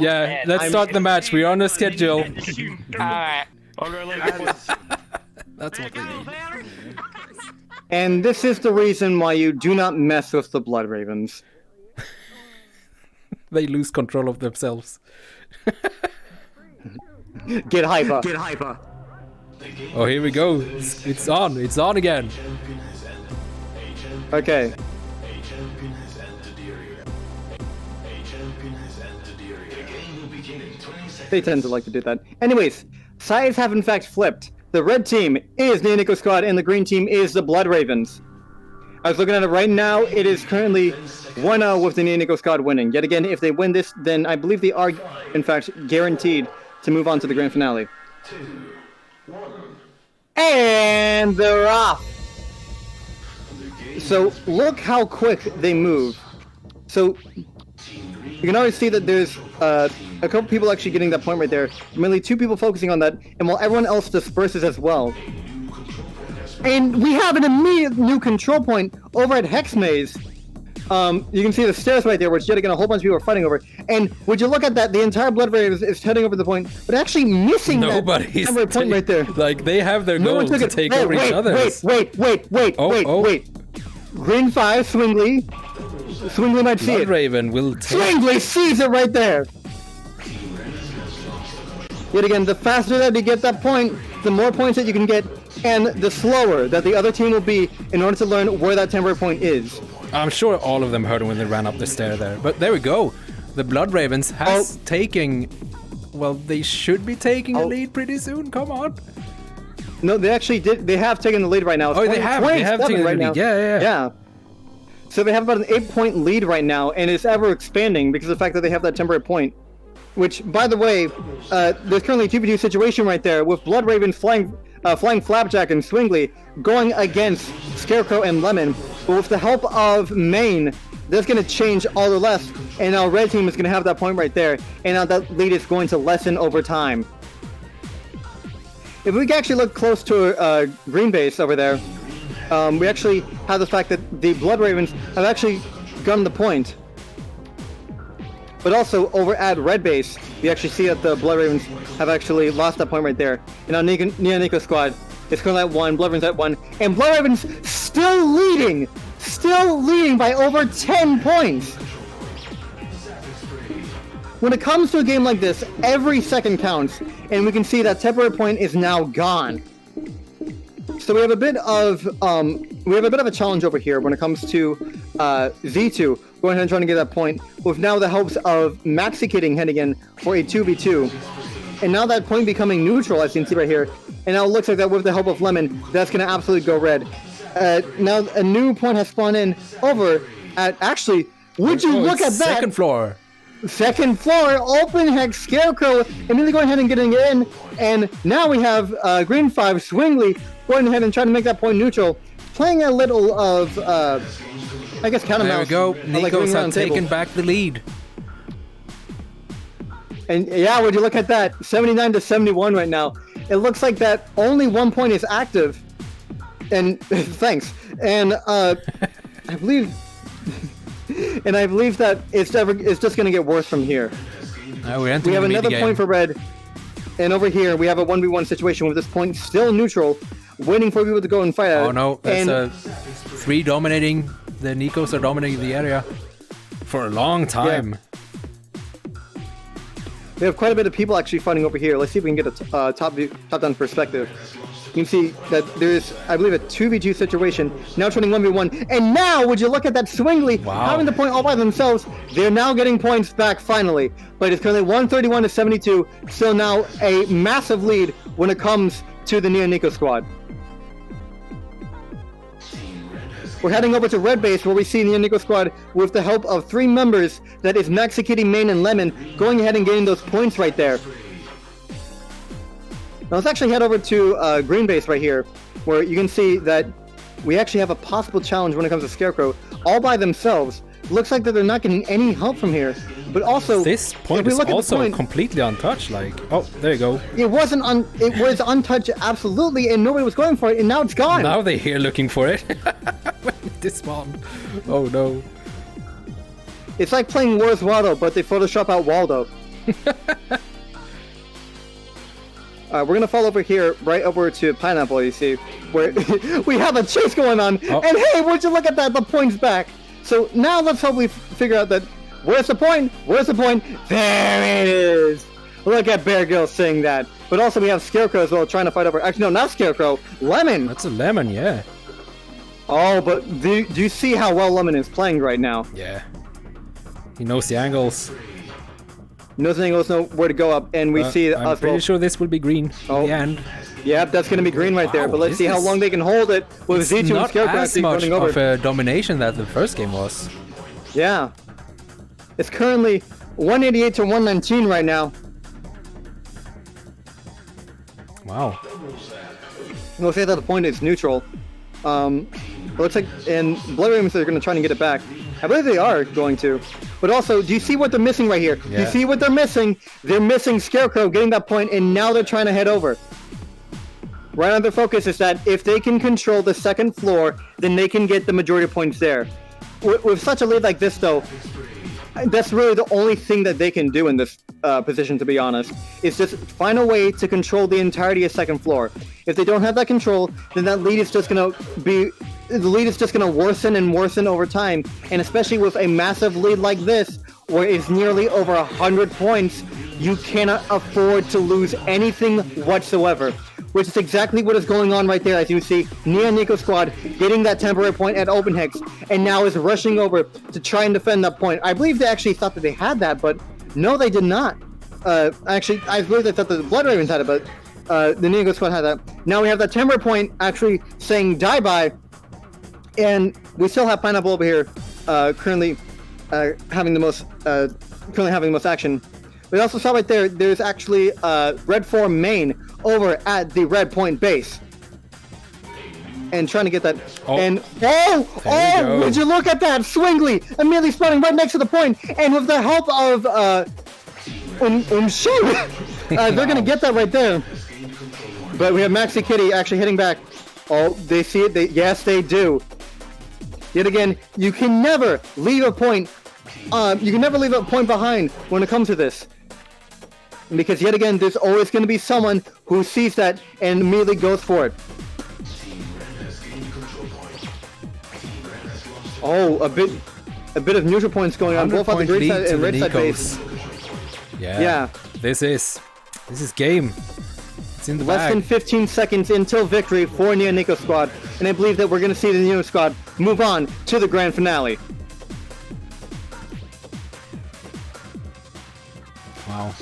Yeah, let's start the match. We're on the schedule. Alright. That's what they need. And this is the reason why you do not mess with the Blood Ravens. They lose control of themselves. Get hyper. Get hyper. Oh, here we go. It's on. It's on again. Okay. They tend to like to do that. Anyways, sides have in fact flipped. The red team is the Indigo Squad and the green team is the Blood Ravens. I was looking at it right now. It is currently 1-0 with the Indigo Squad winning. Yet again, if they win this, then I believe they are in fact guaranteed to move on to the grand finale. 2, 1. And they're off. So look how quick they move. So you can already see that there's a couple people actually getting that point right there. Mainly 2 people focusing on that, and while everyone else disperses as well. And we have an immediate new control point over at Hex Maze. You can see the stairs right there, which yet again a whole bunch of people are fighting over. And would you look at that, the entire Blood Raven is heading over the point, but actually missing Nobody's that point right there. Like, they have their goal to take over each other. Wait. Green 5, Swingley. Swingley might see it. Blood Raven will take... Swingley sees it right there! Yet again, the faster that you get that point, the more points that you can get, and the slower that the other team will be in order to learn where that temporary point is. I'm sure all of them heard when they ran up the stair there. But there we go. The Blood Ravens has taken... Well, they should be taking a lead pretty soon. Come on. No, they actually did. They have taken the lead right now. It's they have taken the lead. Yeah. So they have about an 8-point lead right now, and it's ever expanding because of the fact that they have that temporary point. Which, by the way, there's currently a 2v2 situation right there with Blood Raven flying Flapjack and Swingley going against Scarecrow and Lemon. But with the help of Main, that's going to change all the rest, and now Red Team is going to have that point right there, and now that lead is going to lessen over time. If we can actually look close to Green Base over there, we actually have the fact that the Blood Ravens have actually gotten the point. But also over at Red Base, we actually see that the Blood Ravens have actually lost that point right there. And now Neo Nico Squad is currently at 1, Blood Ravens at 1, and Blood Ravens still leading by over 10 points. When it comes to a game like this, every second counts, and we can see that temporary point is now gone. So we have a bit of a challenge over here when it comes to Z2 going ahead and trying to get that point, with now the hopes of Maxi Kidding heading in for a 2v2. And now that point becoming neutral, as you can see right here. And now it looks like that with the help of Lemon, that's going to absolutely go red. Now a new point has spawned in over at, actually, would you look at that? Second floor. Second floor, open Hex Scarecrow, immediately going ahead and getting it in. And now we have Green 5, Swingley, going ahead and trying to make that point neutral. Playing a little of, I guess, counter mouse. There we go. Nikos have taken back the lead. And yeah, would you look at that? 79 to 71 right now. It looks like that only 1 point is active. And thanks. And I believe that it's just going to get worse from here. We have another point for Red. And over here, we have a 1v1 situation with this point still neutral, waiting for people to go and fight out. Oh no, that's 3 dominating. The Nikos are dominating the area for a long time. Yeah. We have quite a bit of people actually fighting over here. Let's see if we can get a top-down perspective. You can see that there's, I believe, a 2v2 situation, now turning 1v1. And now, would you look at that Swingley having the point all by themselves? They're now getting points back, finally. But it's currently 131 to 72, still now a massive lead when it comes to the Neo Nico squad. We're heading over to Red Base, where we see the Nico squad with the help of 3 members, that is Maxi Kitty, Main, and Lemon, going ahead and getting those points right there. Now let's actually head over to Green Base right here, where you can see that we actually have a possible challenge when it comes to Scarecrow, all by themselves. Looks like that they're not getting any help from here. But also, this point is also completely untouched. Like, oh, there you go. It was untouched, absolutely, and nobody was going for it, and now it's gone. Now they're here looking for it. This spawn. Oh no. It's like playing Where's Waldo, but they Photoshop out Waldo. We're gonna fall over here, right over to Pineapple, you see, where we have a chase going on, and hey, would you look at that, the point's back. So now let's hopefully figure out that, where's the point? Where's the point? There it is! Look at Bear Grylls saying that. But also we have Scarecrow as well, trying to fight over, actually no, not Scarecrow, Lemon! That's a Lemon, yeah. Oh, but do you see how well Lemon is playing right now? Yeah. He knows the angles. He knows the angles, know where to go up, and we see... I'm pretty sure this will be green in the end. Yep, that's going to be green right there, but let's see how long they can hold it with Z2 and Scarecrow actually running over. It's not as much of a domination that the first game was. Yeah. It's currently 188 to 119 right now. Wow. We'll say that the point is neutral. It looks like, and Blood Ravens are going to try to get it back. I believe they are going to. But also, do you see what they're missing right here? Yeah. Do you see what they're missing? They're missing Scarecrow getting that point, and now they're trying to head over. Right on their focus is that if they can control the second floor, then they can get the majority of points there. With such a lead like this, though, that's really the only thing that they can do in this position, to be honest, is just find a way to control the entirety of second floor. If they don't have that control, then that lead is just going to be... The lead is just going to worsen and worsen over time, and especially with a massive lead like this, where it's nearly over 100 points, you cannot afford to lose anything whatsoever. Which is exactly what is going on right there, as you see Nia Nico squad getting that temporary point at Open Hex, and now is rushing over to try and defend that point. I believe they actually thought that they had that, but no, they did not. Actually, I believe they thought that the Blood Ravens had it, but the Nico squad had that. Now we have that temporary point actually saying die-bye, and we still have Pineapple over here currently having the most action. We also saw right there, there's actually Red 4 main over at the Red Point base. And trying to get that. Oh. And would you look at that? Swingly immediately spawning right next to the point. And with the help of they're going to get that right there. But we have Maxi Kitty actually hitting back. Oh, they see it. Yes, they do. Yet again, you can never leave a point. You can never leave a point behind when it comes to this. Because yet again, there's always going to be someone who sees that and immediately goes for it. Oh, a bit of neutral points going on both on the green side and red side base. Yeah. This is game. It's in the Less bag. than 15 seconds until victory for Nia Nico squad, and I believe that we're going to see the Neo squad move on to the grand finale. Wow.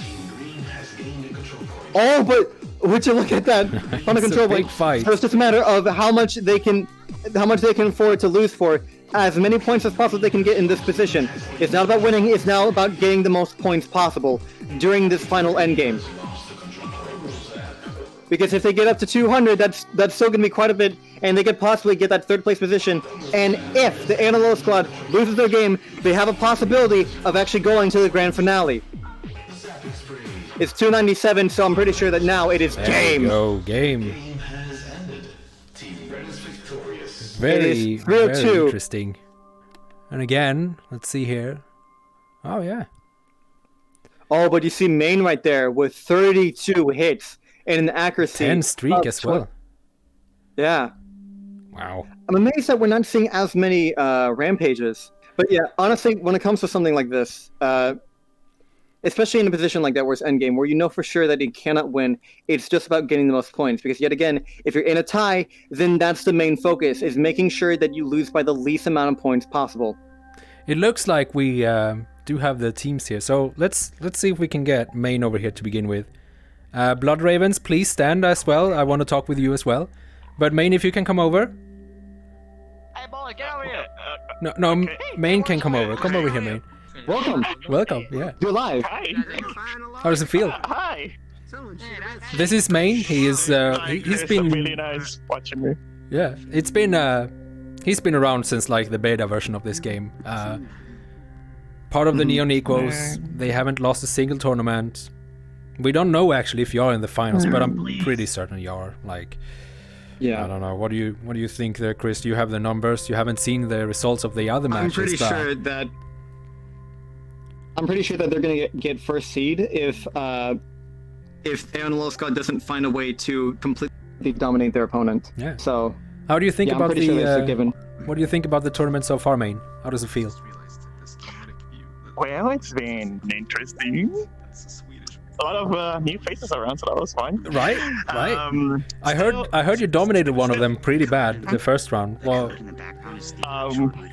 Oh, but would you look at that on the control big point? fight. So it's just a matter of how much they can afford to lose for. As many points as possible they can get in this position. It's not about winning, it's now about getting the most points possible during this final endgame. Because if they get up to 200, that's still going to be quite a bit, and they could possibly get that third place position. And if the Analog squad loses their game, they have a possibility of actually going to the grand finale. It's 297, so I'm pretty sure that now it is game. Game. Very, it is 302. very interesting. And again, let's see here. Oh, yeah. Oh, but you see Main right there with 32 hits and an accuracy. 10 streak as well. Yeah. Wow. I'm amazed that we're not seeing as many rampages. But yeah, honestly, when it comes to something like this, especially in a position like that where it's endgame, where you know for sure that you cannot win, it's just about getting the most points. Because yet again, if you're in a tie, then that's the main focus, is making sure that you lose by the least amount of points possible. It looks like we do have the teams here. So let's see if we can get Main over here to begin with. Blood Ravens, please stand as well. I want to talk with you as well. But Main, if you can come over. Hey boy, get over here. No, okay. Main can come over. Come over here, Main. Welcome, yeah. You're live. Hi. How does it feel? Hi. This is Main. He is he's been really nice watching me. Yeah, it's been he's been around since like the beta version of this game. Part of the Neon Equals. They haven't lost a single tournament. We don't know actually if you are in the finals, but I'm pretty certain you are. Like, yeah. I don't know. What do you think there, Chris? Do you have the numbers? You haven't seen the results of the other matches. I'm pretty sure that they're going to get first seed if Analog squad doesn't find a way to completely dominate their opponent. Yeah. So. How do you think about the? Sure what do you think about the tournament so far, Main? How does it feel? Well, it's been interesting. A lot of new faces around, so that was fun. Right. I heard you dominated one of them pretty bad the first round. Well,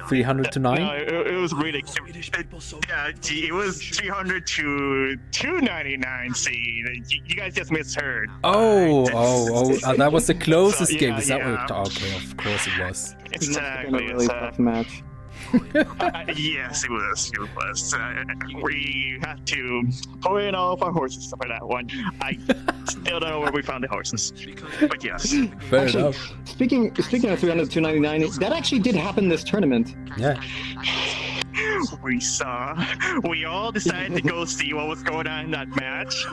300 to 9. No, it was really. Yeah, it was 300 to 299. See, you guys just misheard. That was the closest game. Is that yeah. what? Okay, of course it was. Exactly. It's a really tough match. Yes, it was. We had to pull in all of our horses for that one. I still don't know where we found the horses, but yes. Fair enough. Speaking of 300 to 299, that actually did happen this tournament. Yeah. we all decided to go see what was going on in that match.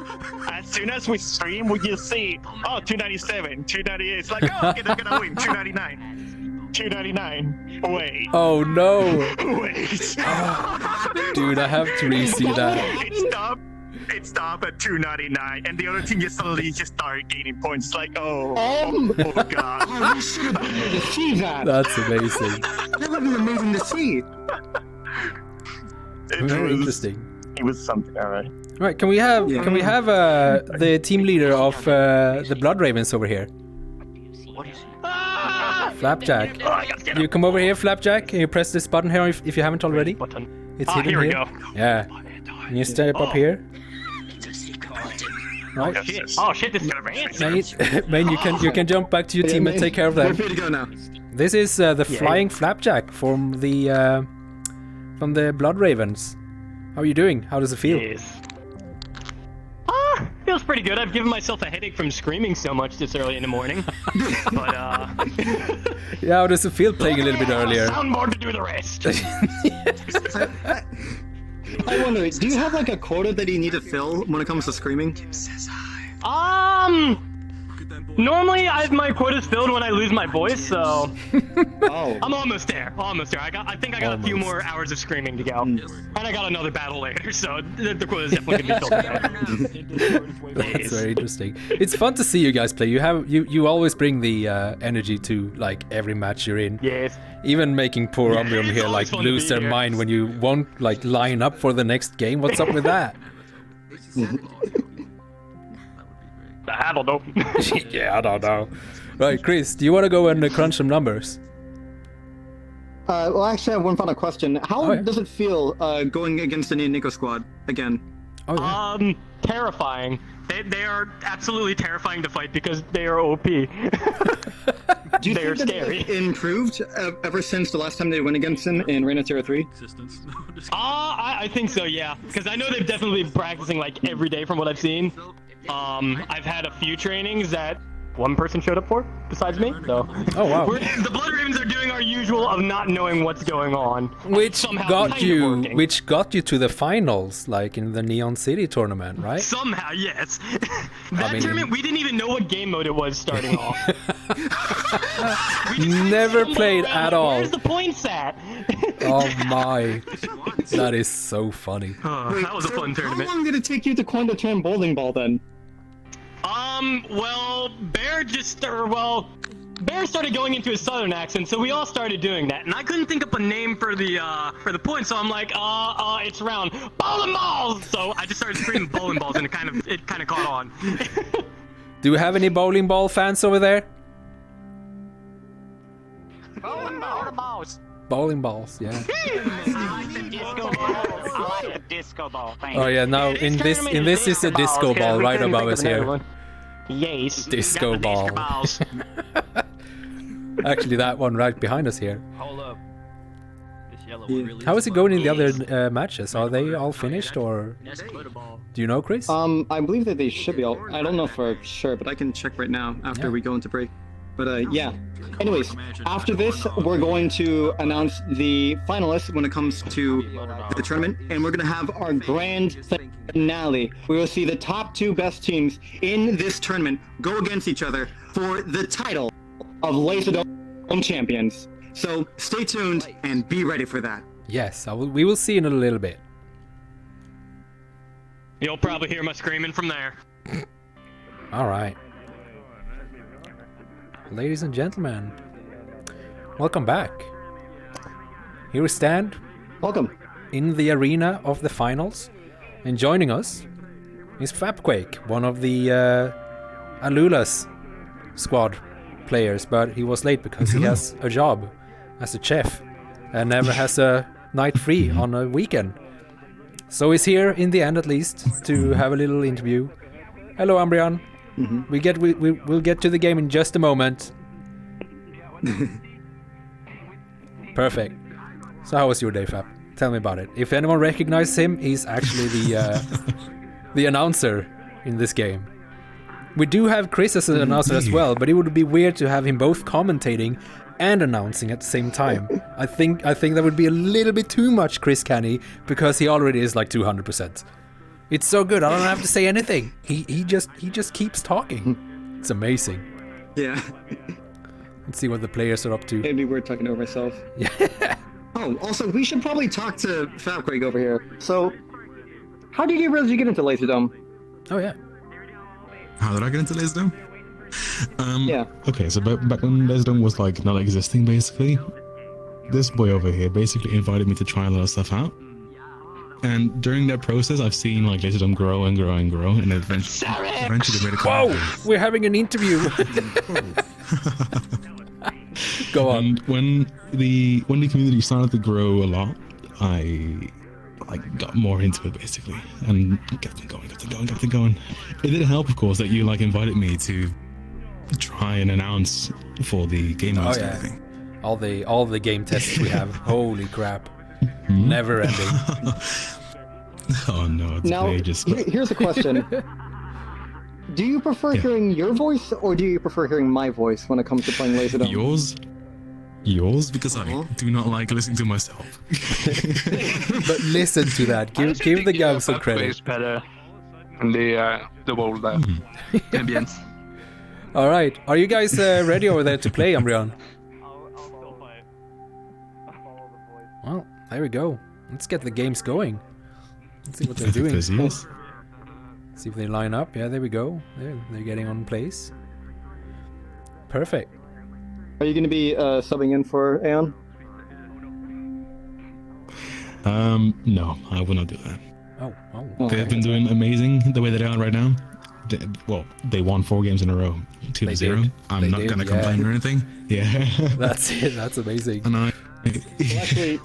As soon as we stream, we just see, 297, 298. It's like, okay, they're gonna win, 299. 299. Wait. Oh no. Wait. Dude, I have to re-see that. It stopped at 299, and the other team just suddenly just started gaining points. It's like, oh god. Oh, you should have been able to see that. That's amazing. That would be amazing to see. Very interesting. It was something, alright. Right, can we have the team leader of the Blood Ravens over here? Flapjack. You come over here, Flapjack. Can you press this button here if you haven't already? It's hidden here we here. go. Yeah. Can you step up here? Right. Oh shit, this is gonna be Main, you can jump back to your team and take care of them. We're free to go now. This is the flying Flapjack from the Blood Ravens. How are you doing? How does it feel? Yes. Feels pretty good. I've given myself a headache from screaming so much this early in the morning. But yeah, how does it feel playing a little bit earlier? Soundboard to do the rest. I wonder, do you have like a quota that you need to fill when it comes to screaming? Normally my quota's filled when I lose my voice, so Oh. I'm almost there. I think I got a few more hours of screaming to go, and I got another battle later, so the quota's definitely gonna be filled. That's very interesting. It's fun to see you guys play. You always bring the energy to like every match you're in. Yes. Even making poor Umbreon here like lose their mind when you won't like line up for the next game. What's up with that? I don't know. Yeah, I don't know. Right, Chris, do you want to go and crunch some numbers? Well, actually, I have one final question. How does it feel going against the Nico squad again? Oh, yeah. Terrifying. They are absolutely terrifying to fight because they are OP. Do you They're think scary. that they've improved ever since the last time they went against them in Reign of Terror 3? I think so, yeah. Because I know they've definitely been practicing like every day from what I've seen. I've had a few trainings that one person showed up for besides me, so. Oh wow. The Blood Ravens are doing our usual of not knowing what's going on. Which got you to the finals, like in the Neon City tournament, right? Somehow, yes. That tournament, we didn't even know what game mode it was starting off. Never played at all. Where's the points at? Oh my. That is so funny. That was a fun tournament. How long did it take you to coin the term bowling ball then? Well, Bear started going into his southern accent, so we all started doing that. And I couldn't think up a name for the point, so I'm like, it's round. Bowling balls! So I just started screaming bowling balls, and it kind of caught on. Do you have any bowling ball fans over there? Bowling balls. Bowling balls, yeah. I like the disco ball. I like the disco ball. Thank Oh yeah, now in this is a disco ball right above us here. Yes. Disco ball. Actually, that one right behind us here. Hold up. This yellow one really How is it going in the other matches? Are they all finished or? Do you know, Chris? I believe that they should be all. I don't know for sure, but I can check right now after we go into break. But yeah. Anyways, after this, we're going to announce the finalists when it comes to the tournament, and we're going to have our grand finale. We will see the top two best teams in this tournament go against each other for the title of Laserdome champions. So stay tuned and be ready for that. Yes, we will see in a little bit. You'll probably hear my screaming from there. All right. Ladies and gentlemen, welcome back. Here we stand. Welcome. In the arena of the finals. And joining us is Fapquake, one of the Alula's squad players, but he was late because he has a job as a chef and never has a night free on a weekend. So he's here in the end at least to have a little interview. Hello, Umbreon. We'll get to the game in just a moment. Perfect. So how was your day, Fab? Tell me about it. If anyone recognizes him, he's actually the announcer in this game. We do have Chris as an announcer as well, but it would be weird to have him both commentating and announcing at the same time. I think that would be a little bit too much Chris Kenny, because he already is like 200%. It's so good, I don't have to say anything. He just keeps talking. It's amazing. Yeah. Let's see what the players are up to. It'd be weird talking over myself. Yeah. Oh, also, we should probably talk to Fabquake over here. So, how did you really get into Laserdome? Oh, yeah. How did I get into Laserdome? Yeah. Okay, so back when Laserdome was like not existing, basically, this boy over here basically invited me to try a lot of stuff out. And during that process, I've seen like Laserdome grow and grow and grow, and eventually made a Whoa! We're having an interview. Go on. And when the community started to grow a lot, I got more into it basically, and kept it going. It did help, of course, that you like invited me to try and announce for the game modes and everything. All the game tests we have. Holy crap! Never ending. Oh no, it's now, pages. Here's a question. Do you prefer hearing your voice, or do you prefer hearing my voice when it comes to playing Laserdome? Yours, because I do not like listening to myself. But listen to that. Give the guy some credit. It's better than the world ambience. All right, are you guys ready over there to play, Umbreon? Well, there we go. Let's get the games going. Let's see what they're doing. See if they line up. Yeah, there we go. They're getting on place. Perfect. Are you going to be subbing in for Aeon? No, I will not do that. Oh. They've been doing amazing the way they are right now. They won 4 games in a row, 2-0. I'm not going to complain or anything. Yeah. That's it. That's amazing. And Well, actually,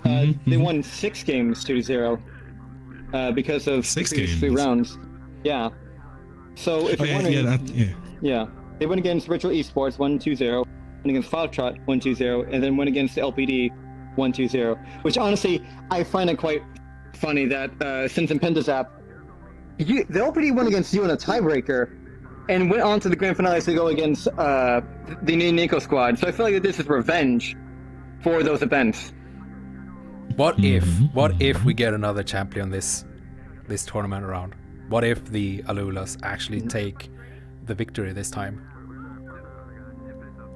they won 6 games 2-0 because of 6 3 rounds. Yeah. So if you're wondering, they went against Virtual Esports 1-2-0, went against VRChat 1-2-0, and then went against the LPD 1-2-0. Which honestly, I find it quite funny that since in Pentazap, the LPD went against you in a tiebreaker, and went on to the grand finale to go against the Nico squad. So I feel like this is revenge for those events. What if we get another champion this tournament around? What if the Alulas actually take the victory this time?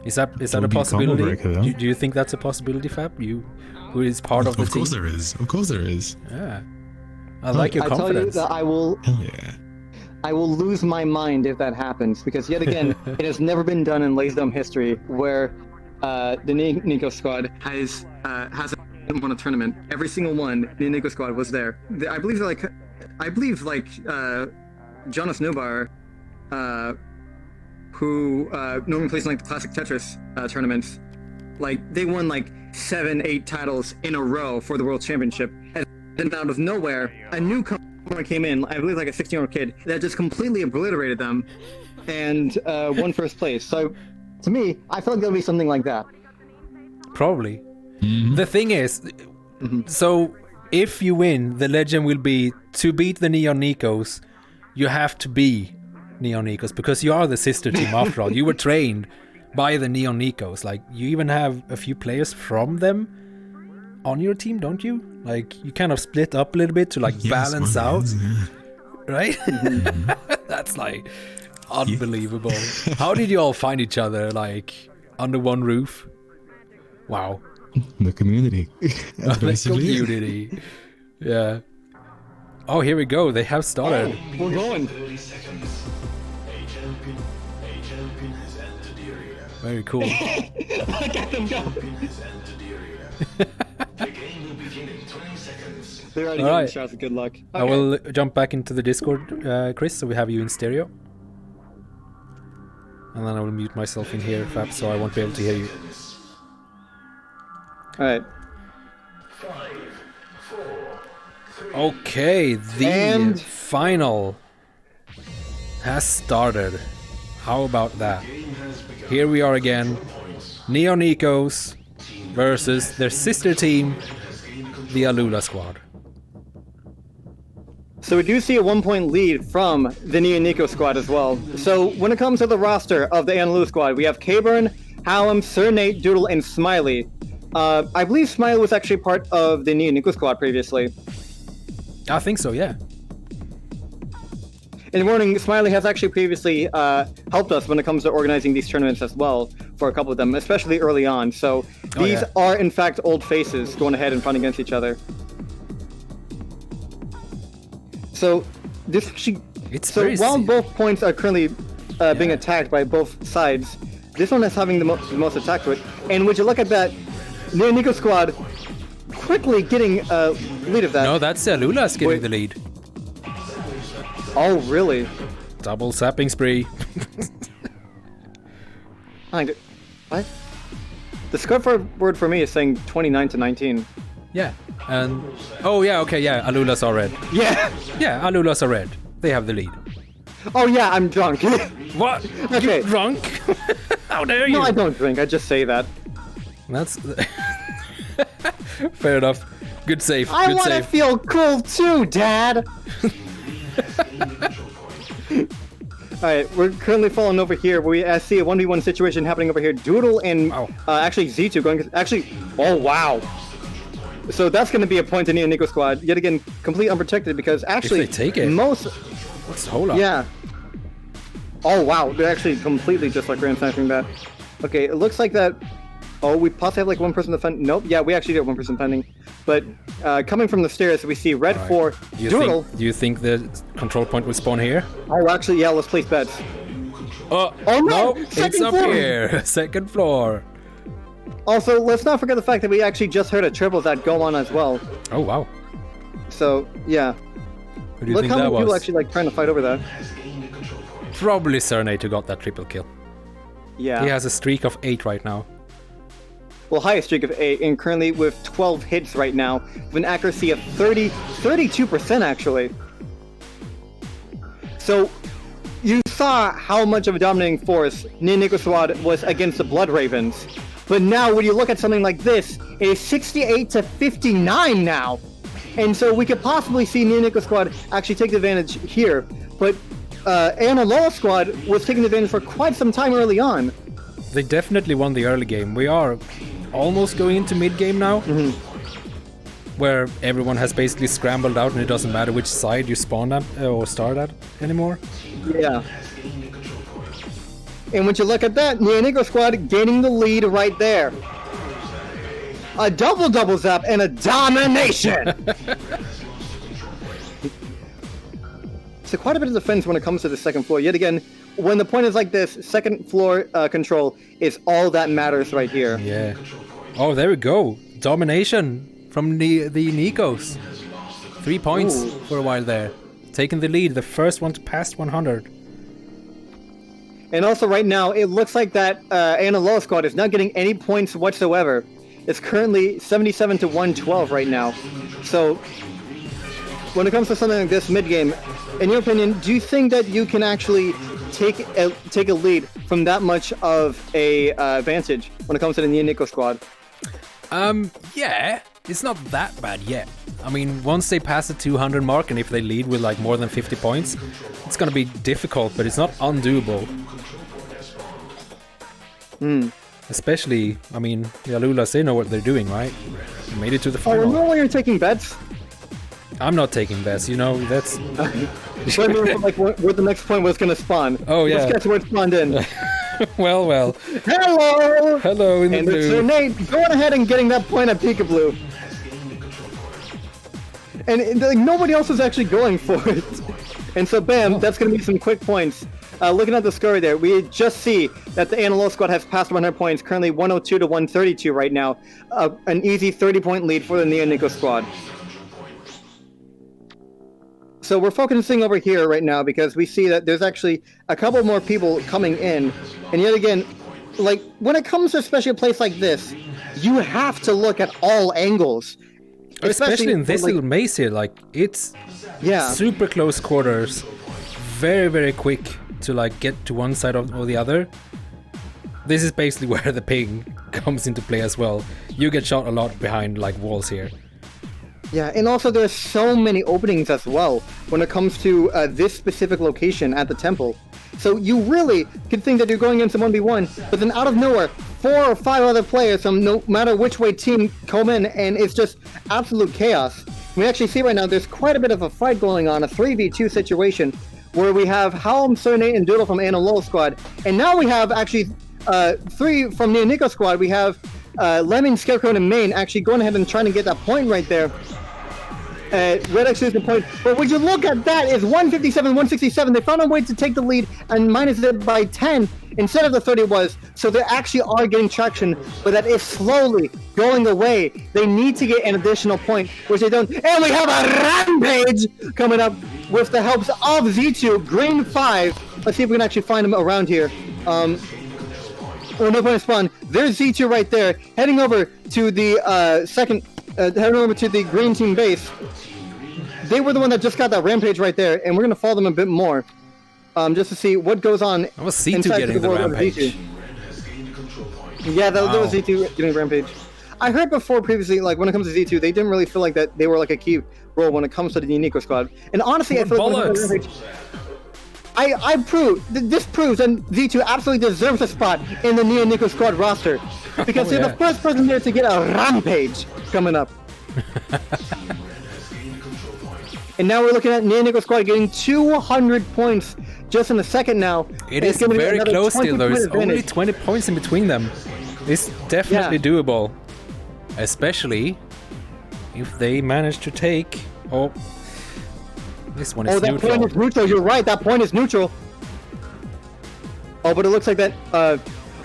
Is that a possibility? Do you think that's a possibility, Fab? You, who is part of the team? Of course there is. Of course there is. Yeah. I like your confidence. I tell you that I will. Hell yeah. I will lose my mind if that happens, because yet again, it has never been done in Laserdome history where the Nico squad has won a tournament. Every single one, the Nico squad was there. I believe Jonas Nobar, who normally plays in like the classic Tetris tournaments, like they won like 7-8 titles in a row for the World Championship, and then out of nowhere, a newcomer came in, I believe like a 16-year-old kid, that just completely obliterated them and won first place. So, to me, I feel like there'll be something like that. Probably. The thing is, so if you win, the legend will be to beat the Neon Nikos, you have to be Neon Nikos, because you are the sister team after all. You were trained by the Neon Nikos. Like, you even have a few players from them on your team, don't you? Like, you kind of split up a little bit to like balance out, right? That's like unbelievable. How did you all find each other, like under one roof? Wow. The community. The community. Yeah. Oh, here we go. They have started. Oh, we're going. 30 seconds. A champion has entered the arena. Very cool. Look at them go. Champion has entered the arena. The game will begin in 20 seconds. They're already All getting right. shots of good luck. Okay. I will jump back into the Discord, Chris, so we have you in stereo. And then I will mute myself in here, Fab, so I won't be able to hear you. Alright. 5, 4, 3. Okay, the final has started. How about that? Here we are again. Neon Nikos versus their sister team, the Alula squad. So we do see a 1-point lead from the Neon Nico squad as well. So when it comes to the roster of the Analu squad, we have K-Burn, Hallam, Sir Nate, Doodle, and Smiley. I believe Smiley was actually part of the Nico squad previously. I think so, yeah. And warning, Smiley has actually previously helped us when it comes to organizing these tournaments as well, for a couple of them, especially early on. So these are, in fact, old faces going ahead and fighting against each other. So this actually... while both points are currently being attacked by both sides, this one is having the most attack to it. And would you look at that, the Nico squad quickly getting lead of that. No, that's Alula's getting the lead. Oh, really? Double sapping spree. What? The scoreboard for me is saying 29-19. Yeah, and... Oh, yeah, okay, yeah, Alula's are red. Yeah! Yeah, Alula's are red. They have the lead. Oh, yeah, I'm drunk. What? Okay. You drunk? How dare you? No, I don't drink, I just say that. That's... Fair enough. Good save, I good want to save. feel cool too, Dad! Alright, we're currently falling over here. We see a 1v1 situation happening over here. Doodle and actually Z2 going... Actually, oh wow! So that's going to be a point in the Nico squad. Yet again, completely unprotected because actually... If they take it. Hold on. Yeah. Oh wow, they're actually completely just like grand sniping that. Okay, it looks like that... Oh, we possibly have like one person defend. Nope. Yeah, we actually do have one person defending. But coming from the stairs, we see red 4, Doodle. Do you think the control point will spawn here? Oh, actually, yeah. Let's place bets. Oh no! It's up here. Second floor. Also, let's not forget the fact that we actually just heard a triple that go on as well. Oh wow. So yeah. Who do you Look think how that many people was? actually like trying to fight over that. Probably Sir Nate who got that triple kill. Yeah. He has a streak of 8 right now. Well, highest streak of 8, and currently with 12 hits right now, with an accuracy of 32% actually. So, you saw how much of a dominating force Nico squad was against the Blood Ravens. But now, when you look at something like this, it is 68-59 now. And so we could possibly see Nico squad actually take advantage here. But Analola squad was taking advantage for quite some time early on. They definitely won the early game. We are almost going into mid-game now, where everyone has basically scrambled out and it doesn't matter which side you spawn at or start at anymore. Yeah. And when you look at that, Nico squad gaining the lead right there. A double zap and a domination! So quite a bit of defense when it comes to the second floor. Yet again, when the point is like this, second floor control is all that matters right here. Yeah. Oh, there we go. Domination from the Nikos. 3 points for a while there. Taking the lead, the first one to pass 100. And also right now, it looks like that Analola squad is not getting any points whatsoever. It's currently 77-112 right now. So, when it comes to something like this mid-game, in your opinion, do you think that you can actually take a lead from that much of a advantage when it comes to the Nico squad? Yeah, it's not that bad yet. I mean, once they pass the 200 mark and if they lead with like more than 50 points, it's gonna be difficult, but it's not undoable. Especially, I mean, the Alulas, they know what they're doing, right? They made it to the final. Oh, remember when you're taking bets? I'm not taking bets, you know, that's... I remember like where the next point was gonna spawn. Oh, yeah. Let's guess where it spawned in. well. Hello! Hello in the and blue. it's Sir Nate going ahead and getting that point at Peekaboo. And like, nobody else is actually going for it. And so bam, that's gonna be some quick points. Looking at the score there, we just see that the Analola squad has passed 100 points, currently 102-132 right now. An easy 30-point lead for the Nico squad. So we're focusing over here right now because we see that there's actually a couple more people coming in. And yet again, like, when it comes to especially a place like this, you have to look at all angles. Especially in this little maze here, like, it's super close quarters, very, very quick to like get to one side or the other. This is basically where the ping comes into play as well. You get shot a lot behind like walls here. Yeah, and also there's so many openings as well when it comes to this specific location at the temple. So you really could think that you're going into 1v1, but then out of nowhere, 4 or 5 other players from no matter which way team come in, and it's just absolute chaos. We actually see right now there's quite a bit of a fight going on, a 3v2 situation, where we have Halm, Sernate, and Doodle from Analol Squad, and now we have actually 3 from Neo Nico Squad. We have Lemon, Scarecrow, and Main actually going ahead and trying to get that point right there. Red X is the point, but would you look at that? It's 157, 167. They found a way to take the lead and minus it by 10 instead of the 30 it was. So they actually are getting traction, but that is slowly going away. They need to get an additional point, which they don't. And we have a rampage coming up with the helps of Z2, green 5. Let's see if we can actually find them around here. Oh, no point of spawn. There's Z2 right there, heading over to the heading over to the green team base. They were the one that just got that rampage right there, and we're gonna follow them a bit more, just to see what goes on. I was C2 getting the rampage. Yeah, that was Z2 getting rampage. I heard before previously, like when it comes to Z2, they didn't really feel like that they were like a key role when it comes to the Nico Squad. And honestly, I feel like this proves that Z2 absolutely deserves a spot in the Neo Nico Squad roster, because they're the first person there to get a rampage coming up. And now we're looking at Neo Nico Squad getting 200 points just in a second now. It is very close still, there's only 20 points in between them. It's definitely doable. Especially if they manage to take... Oh, this one is neutral. That point is neutral, you're right, that point is neutral. Oh, but it looks like that...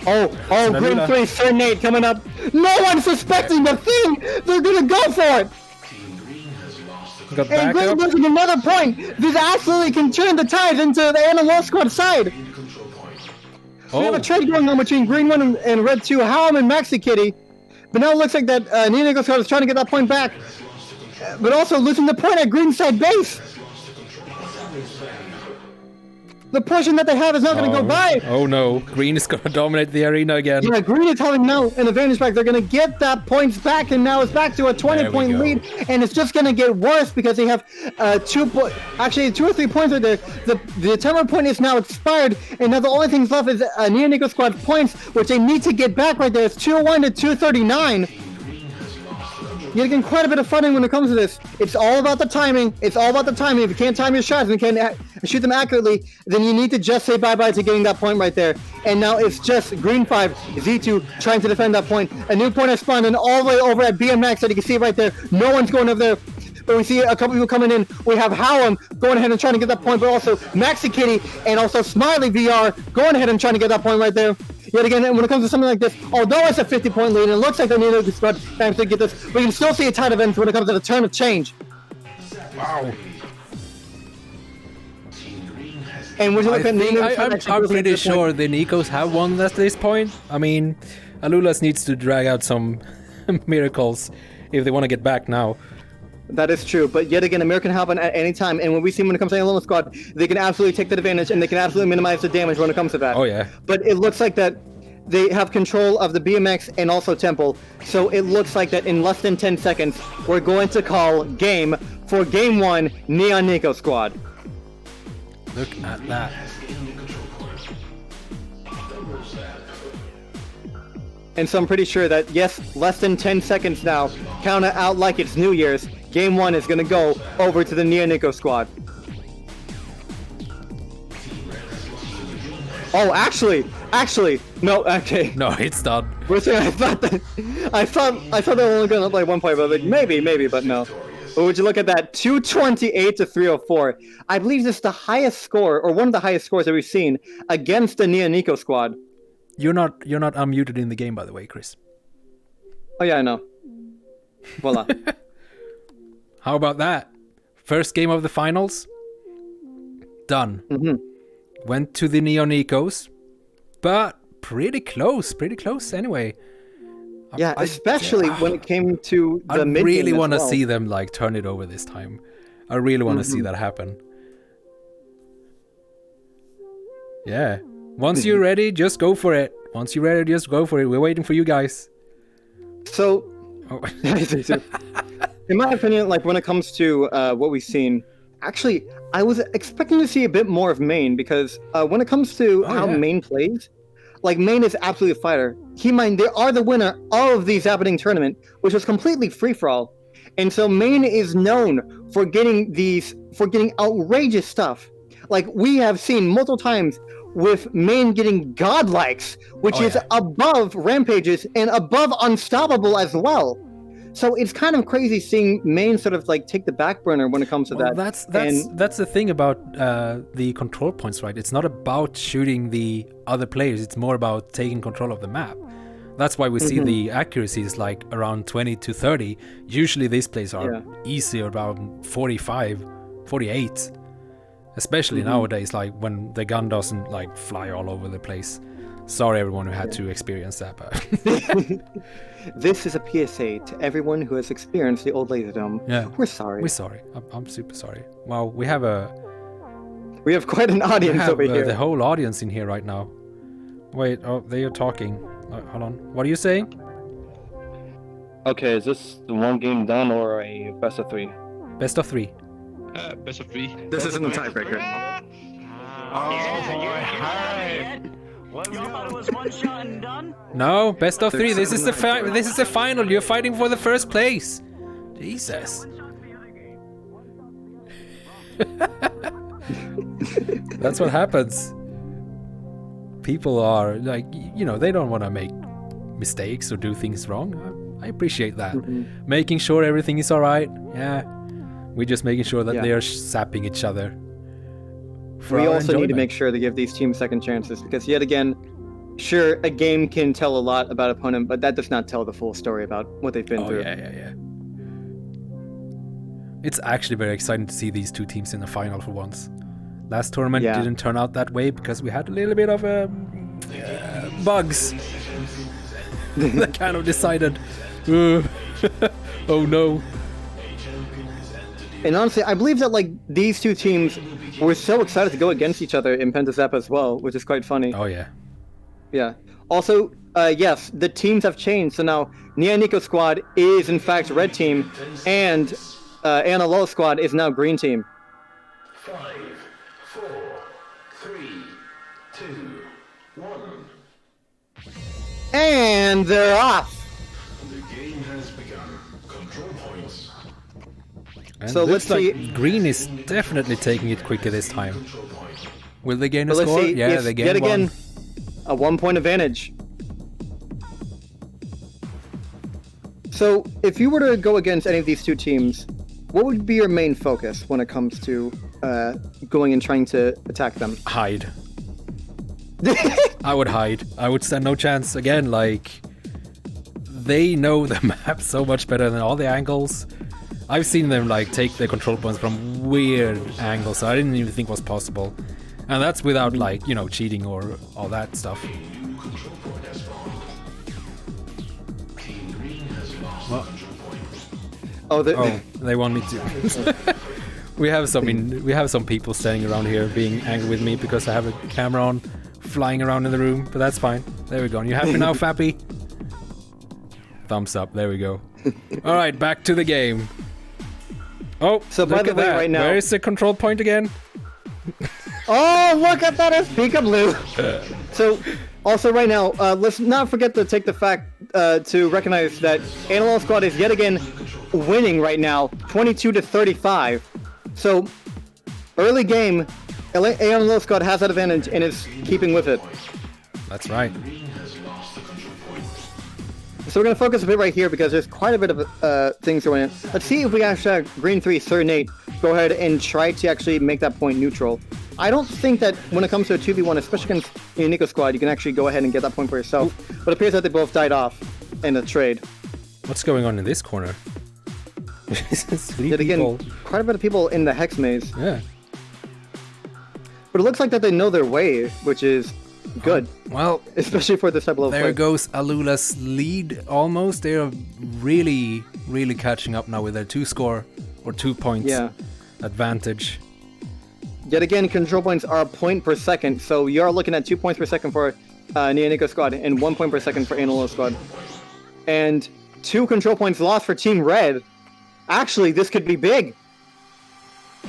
Green 3, Serenade coming up. No one's suspecting the thing! They're gonna go for it! And Green losing another point! This absolutely can turn the tides into the Analog Squad side! We have a trade going on between Green 1 and Red 2, Halm and Maxi Kitty. But now it looks like that Neo Nico Squad is trying to get that point back. But also losing the point at Green side base! The portion that they have is not going to go by. Oh no, Green is going to dominate the arena again. Yeah, Green is having now an advantage back. They're going to get that points back, and now it's back to a 20-point lead, and it's just going to get worse because they have 2 or 3 points right there. The timer point is now expired, and now the only things left is Neo Nico Squad points, which they need to get back right there. It's 201 to 239. You're getting quite a bit of fighting when it comes to this. It's all about the timing. It's all about the timing. If you can't time your shots and you can't shoot them accurately, then you need to just say bye-bye to getting that point right there. And now it's just Green 5, Z2 trying to defend that point. A new point has spawned, and all the way over at BMX that you can see right there. No one's going over there. But we see a couple people coming in. We have Hallam going ahead and trying to get that point, but also Maxi Kitty and also Smiley VR going ahead and trying to get that point right there. Yet again, when it comes to something like this, although it's a 50-point lead, and it looks like the Neo Nico Squad times to get this, but you can still see a tide event when it comes to the turn of change. Wow. And when you look I'm pretty sure the Nikos have won at this point. I mean, Alulas needs to drag out some miracles if they want to get back now. That is true, but yet again, American happen at any time, and when we see when it comes to Analog Squad, they can absolutely take that advantage, and they can absolutely minimize the damage when it comes to that. Oh yeah. But it looks like that they have control of the BMX and also Temple, so it looks like that in less than 10 seconds, we're going to call game for Game 1, Neo Nico Squad. Look at that. And so I'm pretty sure that, yes, less than 10 seconds now, count it out like it's New Year's, Game 1 is going to go over to the Neo Nico Squad. Oh, actually, no, okay. No, it's done. We're saying, I thought they were only going to play 1 point, but like, maybe, but no. But would you look at that, 228 to 304. I believe this is the highest score, or one of the highest scores that we've seen against the Neo Nico Squad. You're not unmuted in the game, by the way, Chris. Oh yeah, I know. Voila. How about that? First game of the finals. Done. Went to the Neo Nikos, but pretty close anyway. Yeah, especially when it came to the mid game. I really want to see them like turn it over this time. I really want to see that happen. Yeah. Once you're ready, just go for it. Once you're ready, just go for it. We're waiting for you guys. So, in my opinion, like when it comes to what we've seen, actually, I was expecting to see a bit more of Main because when it comes to how Main plays, Like, Maine is absolutely a fighter. Keep in mind, they are the winner of the Zappening tournament, which was completely free-for-all. And so Maine is known for getting outrageous stuff. Like, we have seen multiple times with Maine getting godlikes, which is above Rampages and above Unstoppable as well. So it's kind of crazy seeing Maine sort of like take the back burner when it comes to that. That's the thing about the control points, right? It's not about shooting the other players. It's more about taking control of the map. That's why we see the accuracy is like around 20 to 30. Usually these plays are easy, around 45, 48. Especially nowadays, like when the gun doesn't like fly all over the place. Sorry everyone who had to experience that, but... This is a PSA to everyone who has experienced the old Laserdome. Yeah. We're sorry. We're sorry. I'm super sorry. Well, we have quite an audience over here. The whole audience in here right now. Wait, they are talking. Hold on. What are you saying? Okay, is this the one game done or a best of 3? Best of 3. Best of 3. This isn't the tiebreaker. You thought it was one shot and done? No, best of 3. This is the final. You're fighting for the first place. Jesus. That's what happens. People are like, they don't want to make mistakes or do things wrong. I appreciate that. Making sure everything is all right. Yeah. We're just making sure that they are sapping each other. We also need to make sure to give these teams second chances, because yet again, sure, a game can tell a lot about opponent, but that does not tell the full story about what they've been through. Yeah. It's actually very exciting to see these two teams in the final for once. Last tournament didn't turn out that way because we had a little bit of bugs that kind of decided, oh no. And honestly, I believe that like these two teams were so excited to go against each other in Pentazap as well, which is quite funny. Oh yeah. Yeah. Also, yes, the teams have changed. So now Nia Nico squad is in fact red team, and Anna Low squad is now green team. 5, 4, 3, 2, 1. And they're off. The game has begun. Control points. And so let's see. Green is definitely taking it quicker this time. Will they gain a Let's score? see, Yeah, they gain yet again, one. a 1-point advantage. So, if you were to go against any of these two teams, what would be your main focus when it comes to going and trying to attack them? Hide. I would hide. I would stand no chance. Again, like, they know the map so much better than all the angles. I've seen them like take their control points from weird angles I didn't even think was possible. And that's without like, cheating or all that stuff. Well, they want me to. we have some people standing around here being angry with me because I have a camera on, flying around in the room, but that's fine. There we go. You happy now, Fappy? Thumbs up. There we go. All right, back to the game. Oh, so by the way, right now, where is the control point again? Oh, look at that! It's peekaboo. So, also right now, let's not forget to take the fact to recognize that Analog Squad is yet again winning right now, 22-35. So, early game, Analog Squad has that advantage and is keeping with it. That's right. So we're going to focus a bit right here because there's quite a bit of things going on. Let's see if we actually have Green 3, Sir Nate, go ahead and try to actually make that point neutral. I don't think that when it comes to a 2v1, especially against the Nico squad, you can actually go ahead and get that point for yourself. But it appears that they both died off in the trade. What's going on in this corner? Yet again, quite a bit of people in the Hex Maze. Yeah. But it looks like that they know their way, which is good. Well, especially for this type of there play. Goes Alula's lead almost. They're really, really catching up now with their 2 points advantage. Yet again, control points are a point per second, so you're looking at 2 points per second for Nia Nico squad and 1 point per second for Analog squad. And 2 control points lost for Team Red. Actually, this could be big.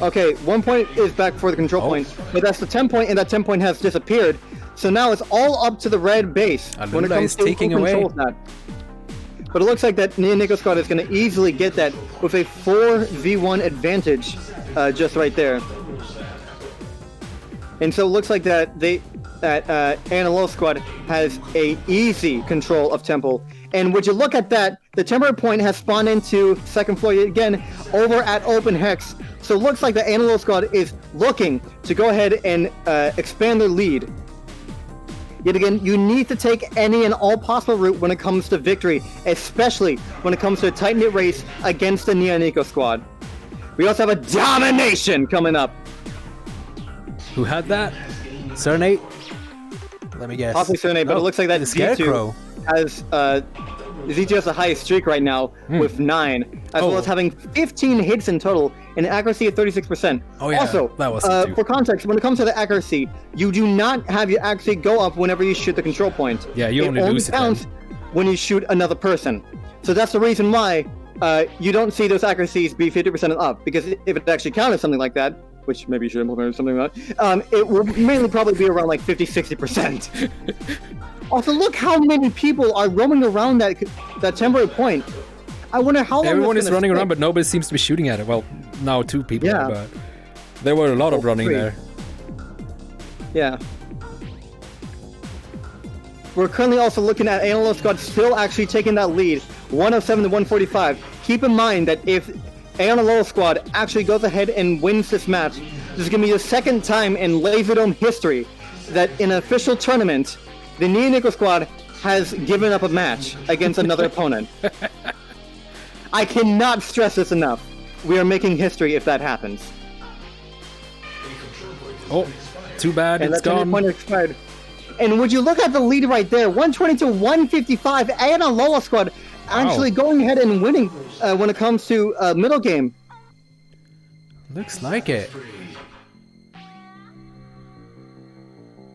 Okay, 1 point is back for the control point, but that's the 10 point, and that 10 point has disappeared. So now it's all up to the red base when it comes to who controls that. But it looks like that Nia Nico Squad is going to easily get that with a 4v1 advantage just right there. And so it looks like that Analog Squad has a easy control of Temple. And would you look at that, the temporary point has spawned into second floor yet again over at Open Hex. So it looks like the Analog Squad is looking to go ahead and expand their lead. Yet again, you need to take any and all possible route when it comes to victory, especially when it comes to a tight-knit race against the Nia Nico Squad. We also have a domination coming up. Who had that? Serenade? Let me guess. Possibly Serenade, but it looks like that Scarecrow has ZG has the highest streak right now with 9, as well as having 15 hits in total and an accuracy of 36%. Oh yeah, also, that was for context, when it comes to the accuracy, you do not have your accuracy go up whenever you shoot the control point. Yeah, you only lose it counts when you shoot another person. So that's the reason why you don't see those accuracies be 50% and up, because if it actually counted something like that, which maybe you should implement something like that, it will mainly probably be around like 50-60%. Also, look how many people are roaming around that temporary point. I wonder how long everyone is running around, but nobody seems to be shooting at it. Well, now 2 people, but there were a lot of running there. Yeah. We're currently also looking at Analog Squad still actually taking that lead, 107 to 145. Keep in mind that if Analog Squad actually goes ahead and wins this match, this is going to be the second time in Laserdome history that in an official tournament, the Nia Nico Squad has given up a match against another opponent. I cannot stress this enough. We are making history if that happens. Oh, too bad, and it's gone. Point expired. And would you look at the lead right there, 120 to 155, and a Lola Squad actually going ahead and winning when it comes to middle game. Looks like it.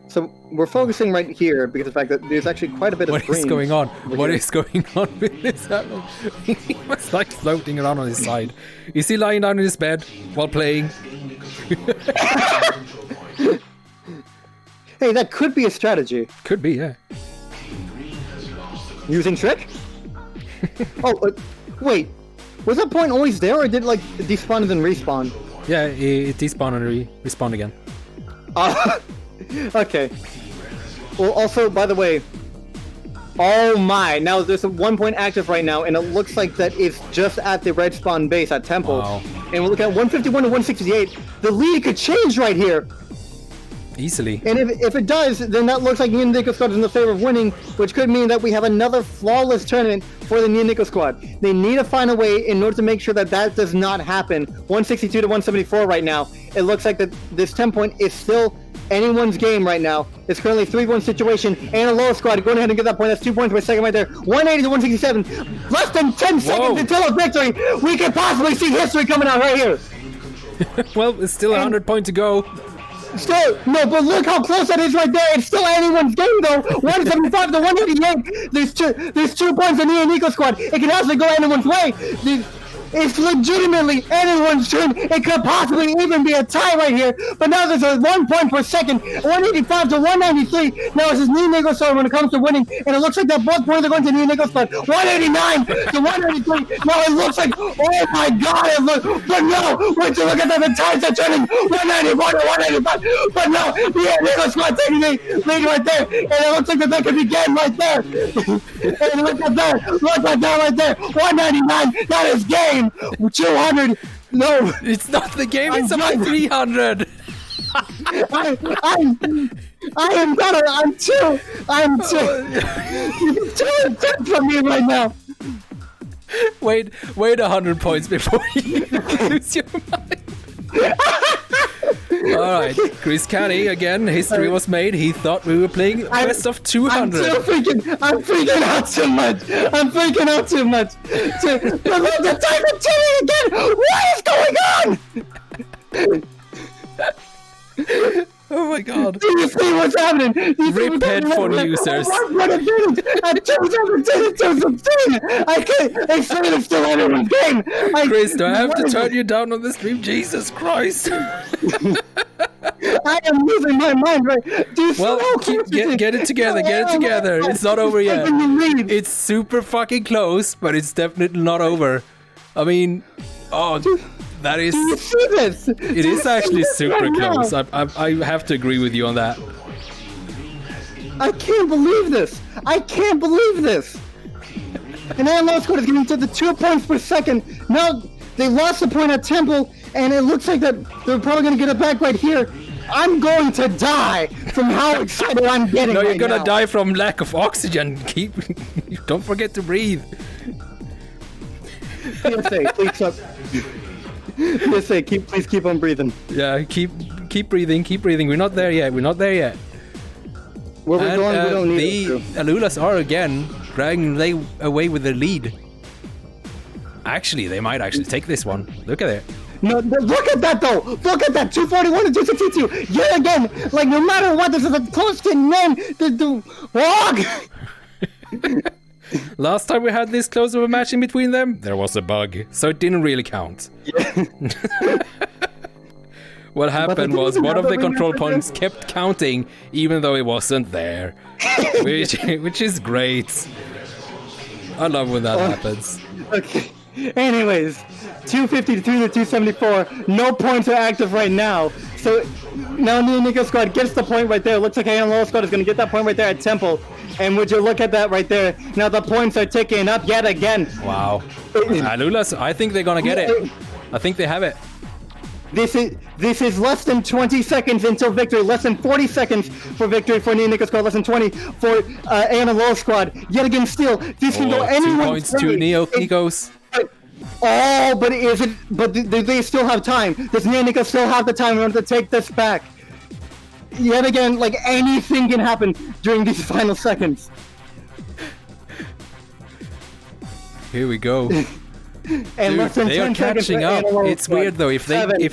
So we're focusing right here because of the fact that there's actually quite a bit of What is going on? What is going on with this? He was like floating around on his side. Is he lying down in his bed while playing? Hey, that could be a strategy. Could be, yeah. Using trick? Oh, wait. Was that point always there, or did it like despawn and then respawn? Yeah, it despawned and respawned again. Okay. Well, also, by the way, oh my, now there's a 1 point active right now, and it looks like that it's just at the red spawn base at Temple. Wow. And we're looking at 151 to 168. The lead could change right here. Easily. And if it does, then that looks like Nia Nico Squad is in the favor of winning, which could mean that we have another flawless tournament for the Nia Nico Squad. They need to find a way in order to make sure that that does not happen. 162 to 174 right now. It looks like that this 10 point is still anyone's game right now. It's currently a 3-1 situation, and a lower squad going ahead and get that point. That's 2 points per second right there. 180 to 167. Less than 10 seconds until a victory. We could possibly see history coming out right here. Well, it's still 100 points to go. Still, no, but look how close that is right there. It's still anyone's game, though. 175 to 188. There's 2 points in the Nia Nico Squad. It can also go anyone's way. It's legitimately anyone's turn. It could possibly even be a tie right here. But now there's a 1 point per second. 185 to 193. Now it's his Nia Nico Squad when it comes to winning. And it looks like that both points are going to Nia Nico Squad. 189 to 193. Now it looks like, oh my god, but no. Once you look at that, the ties are turning 194 to 185. But no, Nia Nico Squad taking the lead right there. And it looks like that could be game right there. And look at that. Look at that right there. 199. That is game. 200. No, it's not the game. It's about 300. I'm too intense for me right now. Wait 100 points before you lose your mind. Alright, Chris Caddy again, history was made. He thought we were playing best of 200. I'm freaking out too much. The time of tuning again. What is going on? Oh my god. Do you see what's happening? Rip headphone users. At 2016. I can't. They say it's still anyone's game. Chris, do I have to turn you down on the stream? Jesus Christ. I am losing my mind right. Dude, Well, get it together, get it together. It's not over yet. It's super fucking close, but it's definitely not over. I mean, that is. Do you see this? It is actually super close. I have to agree with you on that. I can't believe this. I can't believe this. And AML squad is getting to the 2 points per second. Now they lost a point at Temple, and it looks like that they're probably going to get it back right here. I'm going to die from how excited I'm getting. No, you're right gonna now. die from lack of oxygen. Don't forget to breathe. PSA, please stop. PSA, please keep on breathing. Yeah, keep breathing, keep breathing. We're not there yet. We're not there yet. Where we're going, we don't need the Alulas are again dragging away with the lead. Actually, they might actually take this one. Look at it. No, look at that though! Look at that! 241 to 262! Yet again, like no matter what, this is a close to name. Last time we had this close of a match in between them, there was a bug, so it didn't really count. What happened was one of the control points kept counting even though it wasn't there, which is great. I love when that happens. Okay. Anyways, 253 to 274. No points are active right now. So now Nico squad gets the point right there. Looks like AML squad is going to get that point right there at Temple. And would you look at that right there? Now the points are ticking up yet again. Wow. Alulas, I think they're going to get it. I think they have it. This is less than 20 seconds until victory. Less than 40 seconds for victory for Nico squad. Less than 20 for AML squad. Yet again, still, this can go anywhere. 2 points to Nikos. But is it? But do they still have time? Does Nico still have the time in order to take this back? Yet again, like anything can happen during these final seconds. Here we go. And Dude, less than they are 10 seconds catching for up. AML It's squad. weird though. If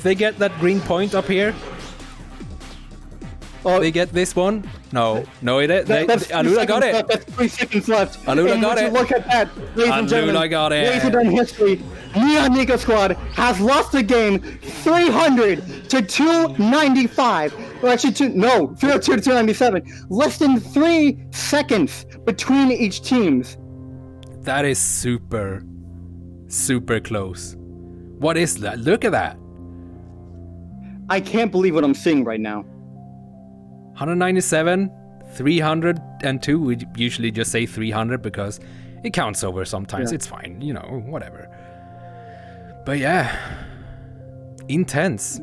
they get that green point up here, they get this one. No, Alula got it. That's 3 seconds left. Alula got it. Look at that, ladies and gentlemen. Alula got it. Laserdome history. Nico squad has lost the game 300 to 295. Well, actually, 302 to 297. Less than 3 seconds between each teams. That is super close. What is that? Look at that. I can't believe what I'm seeing right now. 197, 302. We usually just say 300 because it counts over sometimes. Yeah. It's fine, whatever. But yeah, intense.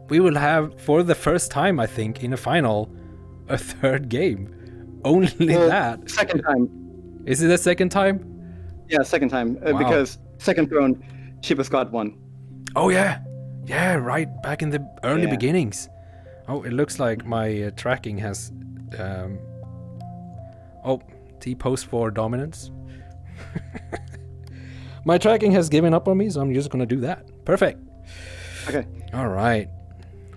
We will have, for the first time, I think, in a final, a third game. Only that. Second time. Is it the second time? Yeah, second time. Wow. Because second throne, Shiba Squad won. Oh yeah. Yeah, right. Back in the early beginnings. Oh, it looks like my tracking has... T-post for dominance. My tracking has given up on me, so I'm just gonna do that. Perfect. Okay. All right.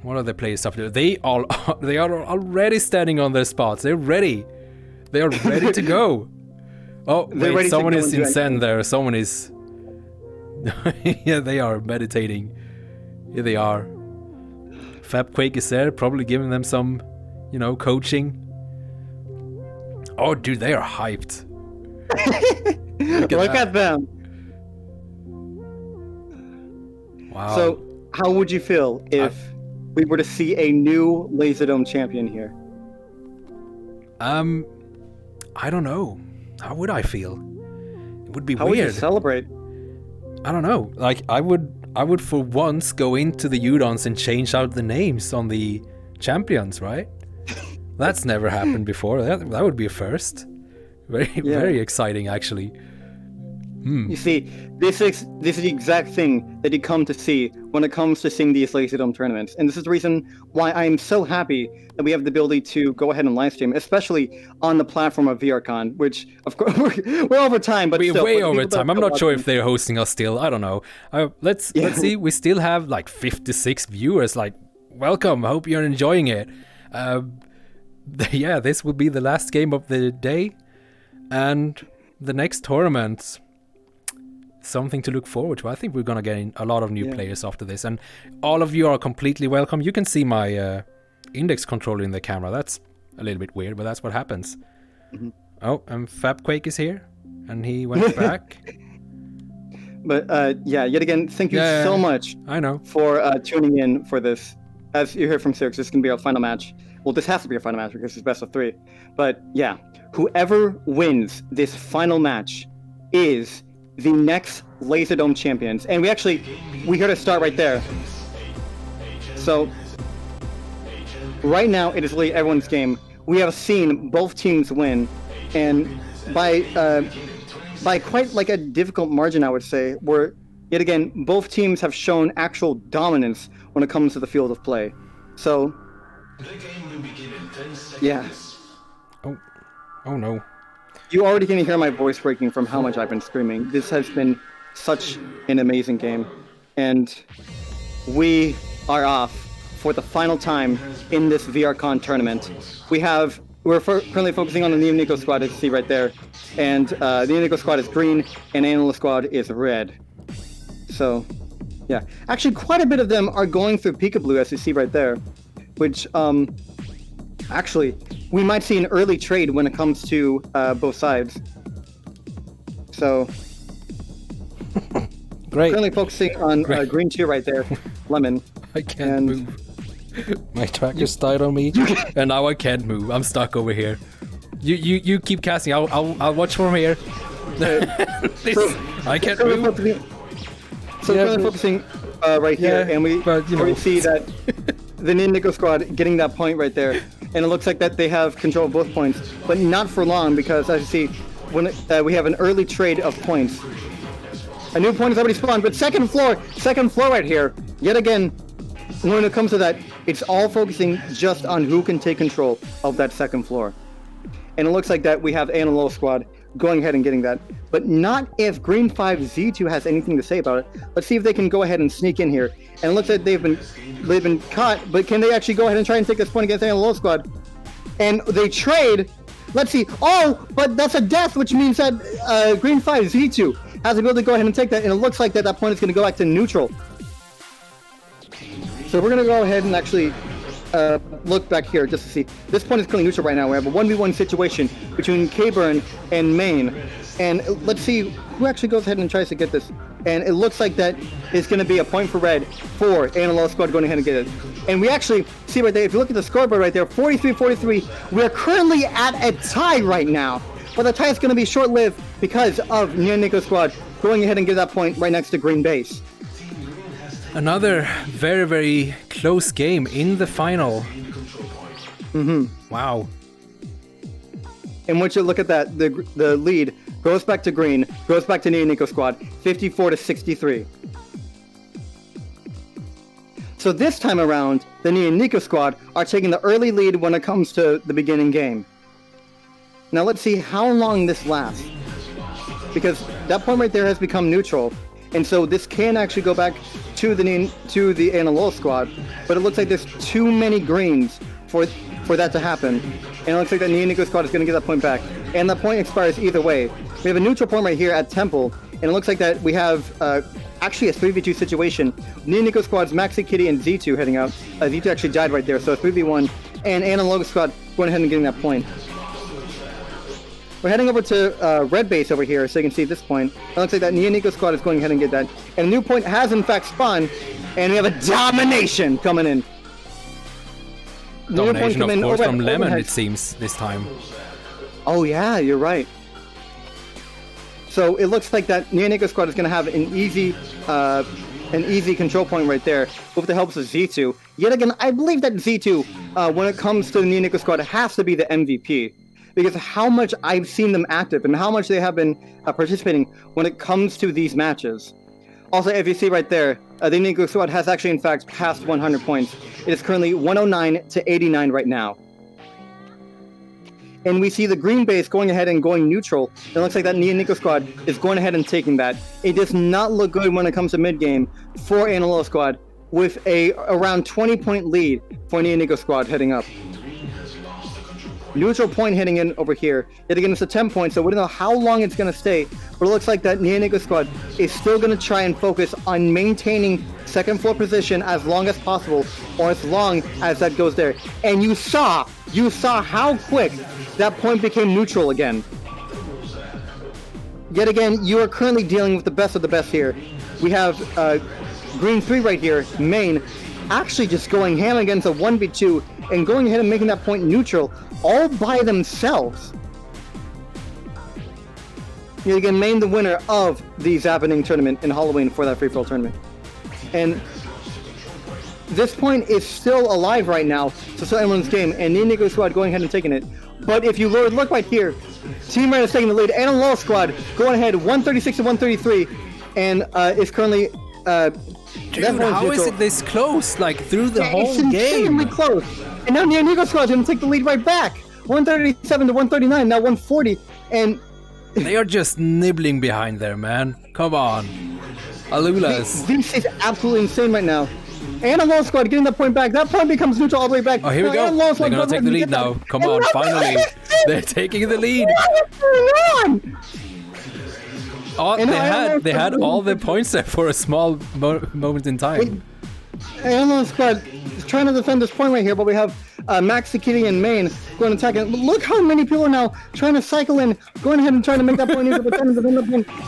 What are the players up to? They are already standing on their spots. They're ready. They are ready to go. Oh, wait, someone is in send there. Someone is... Yeah, they are meditating. Here they are. Fabquake is there, probably giving them some, coaching. Oh, dude, they are hyped. Look at them. Wow. So, how would you feel if we were to see a new Laserdome champion here? I don't know. How would I feel? It would be How weird. would you celebrate? I don't know. Like, I would for once go into the Udons and change out the names on the champions, right? That's never happened before. That would be a first. Very exciting, actually. You see, this is the exact thing that you come to see when it comes to seeing these Laserdome tournaments. And this is the reason why I'm so happy that we have the ability to go ahead and live stream, especially on the platform of VRCon, which, of course, we're over time, but we're still, way over time. I'm not sure if they're hosting us still. I don't know. Let's see. We still have like 56 viewers. Like, welcome. Hope you're enjoying it. This will be the last game of the day. And the next tournament... something to look forward to. I think we're gonna get a lot of new players after this, and all of you are completely welcome. You can see my index controller in the camera. That's a little bit weird, but that's what happens. Oh, and Fabquake is here, and he went back. But yeah, yet again, thank you so much. I know. For tuning in for this. As you heard from Sirix, this is going to be our final match. Well, this has to be our final match because it's best of 3. But yeah, whoever wins this final match is the next Laserdome champions. And we heard it start right there. So right now, it is really everyone's game. We have seen both teams win, and by quite like a difficult margin, I would say, where yet again both teams have shown actual dominance when it comes to the field of play. So yeah. Oh no. You already can hear my voice breaking from how much I've been screaming. This has been such an amazing game, and we are off for the final time in this VRCon tournament. We're currently focusing on the Neo Nico squad, as you see right there, and the Neo Nico squad is green, and Analyst squad is red. So, yeah, actually, quite a bit of them are going through Peekaboo, as you see right there, which actually we might see an early trade when it comes to both sides. So, great. Currently focusing on green 2 right there, Lemon. I can't move. My tracker's died on me, and now I can't move. I'm stuck over here. You keep casting. I'll watch from here. I can't move. So we're currently focusing right here, and we see that the Nico squad getting that point right there, and it looks like that they have control of both points, but not for long because as you see, when we have an early trade of points. A new point has already spawned, but second floor right here. Yet again, when it comes to that, it's all focusing just on who can take control of that second floor. And it looks like that we have Analyst squad going ahead and getting that, but not if Green 5 Z2 has anything to say about it. Let's see if they can go ahead and sneak in here. And it looks like they've been caught, but can they actually go ahead and try and take this point against Analyst squad? And they trade. Let's see. Oh, but that's a death, which means that Green 5 Z2 has the ability to go ahead and take that, and it looks like that point is going to go back to neutral. So we're going to go ahead and actually look back here just to see. This point is currently neutral right now. We have a 1v1 situation between K-Burn and Main. And let's see who actually goes ahead and tries to get this. And it looks like that is going to be a point for red for Analyst squad going ahead and get it. And we actually see right there, if you look at the scoreboard right there, 43-43, we are currently at a tie right now. But the tie is going to be short-lived because of Neo Nico squad going ahead and get that point right next to green base. Another very, very close game in the final. Wow. And once you look at that, the lead goes back to green, goes back to Neo Nico squad, 54-63. So this time around, the Neo Nico squad are taking the early lead when it comes to the beginning game. Now let's see how long this lasts. Because that point right there has become neutral. And so this can actually go back to the Analyst squad, but it looks like there's too many greens for that to happen. And it looks like that Neo Nico squad is going to get that point back. And that point expires either way. We have a neutral point right here at Temple, and it looks like that we have actually a 3v2 situation. Neo Nico squad's Maxi, Kitty, and Z2 heading out. Z2 actually died right there, so 3v1, and Analog squad going ahead and getting that point. We're heading over to red base over here, so you can see at this point. It looks like that Neo Nico squad is going ahead and get that. And a new point has in fact spawned, and we have a domination coming in. Domination, of course, from Lemon, it seems, this time. Oh yeah, you're right. So it looks like that Neo Nico squad is going to have an easy control point right there with the help of Z2. Yet again, I believe that Z2, when it comes to the Neo Nico squad, has to be the MVP. Because how much I've seen them active and how much they have been participating when it comes to these matches. Also, if you see right there, the Nico squad has actually in fact passed 100 points. It is currently 109-89 right now. And we see the green base going ahead and going neutral. It looks like that Neo Nico squad is going ahead and taking that. It does not look good when it comes to mid-game for Analyst squad with a around 20-point lead for Neo Nico squad heading up. neutral point hitting in over here. Yet again, it's a 10 point, so we don't know how long it's going to stay. But it looks like that Nianigo squad is still going to try and focus on maintaining second floor position as long as possible, or as long as that goes there. And you saw how quick that point became neutral again. Yet again, you are currently dealing with the best of the best here. We have green 3 right here, main, actually just going ham against a 1v2 and going ahead and making that point neutral all by themselves. Yet again, main the winner of the Zappening tournament in Halloween for that free-for-all tournament. And this point is still alive right now, so still anyone's game, and Nianigo squad going ahead and taking it. But if you look right here, Team Red is taking the lead, and Low squad going ahead 136 to 133, and is currently dude, how is it this close? Like through the whole game? It's insanely close. And now Nianigo squad is going to take the lead right back. 137 to 139, now 140, and they are just nibbling behind there, man. Come on. Alulas. This is absolutely insane right now. And a Low squad getting that point back. That point becomes neutral all the way back. Oh, here we go. They're going to take the lead now. Come on, finally. They're taking the lead. What's going on? Oh, they had all the points there for a small moment in time. Animal squad is trying to defend this point right here, but we have Max, the Kitty, and Main going to attack it. Look how many people are now trying to cycle in, going ahead and trying to make that point.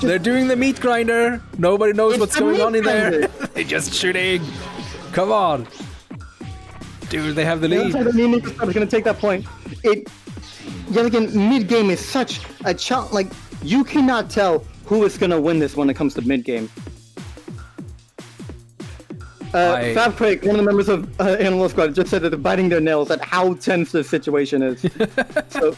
They're doing the meat grinder. Nobody knows what's going on in there. They're just shooting. Come on. Dude, they have the lead. Nianigo squad is going to take that point. Yet again, mid-game is such a challenge. Like, you cannot tell who is going to win this when it comes to mid-game. Fab Craig, one of the members of Animal Squad, just said that they're biting their nails at how tense this situation is. So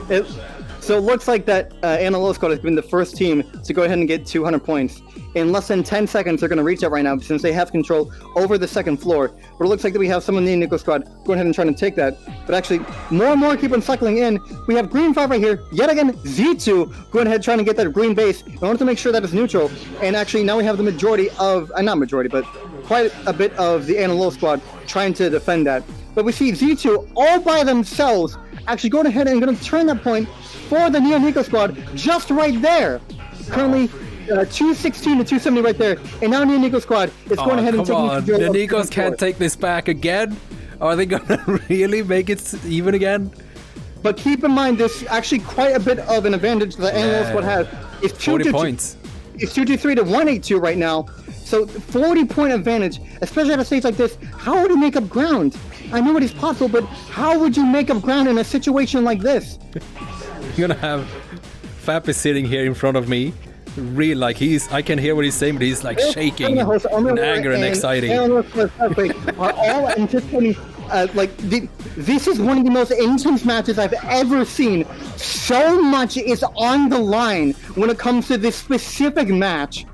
it looks like that Animal Squad has been the first team to go ahead and get 200 points. In less than 10 seconds, they're going to reach that right now since they have control over the second floor. But it looks like that we have someone in the Nianigo squad going ahead and trying to take that. But actually, more and more keep on cycling in. We have green 5 right here. Yet again, Z2 going ahead trying to get that green base in order to make sure that it's neutral. And actually, now we have the majority of, not majority, but quite a bit of the Animal squad trying to defend that. But we see Z2 all by themselves actually going ahead and going to turn that point for the Nianigo squad just right there. Currently, 216 to 270 right there, and now Nianigo squad is going ahead and taking control. The Nigos can't take this back again. Are they gonna really make it even again? But keep in mind, there's actually quite a bit of an advantage that Animal Squad has. It's 40 points. It's 223 to 182 right now. So 40-point advantage, especially at a stage like this. How would he make up ground? I know it is possible, but how would you make up ground in a situation like this? You're gonna have Fap is sitting here in front of me. Real like I can hear what he's saying, but he's like shaking in anger and exciting. Are all anticipating this is one of the most intense matches I've ever seen. So much is on the line when it comes to this specific match.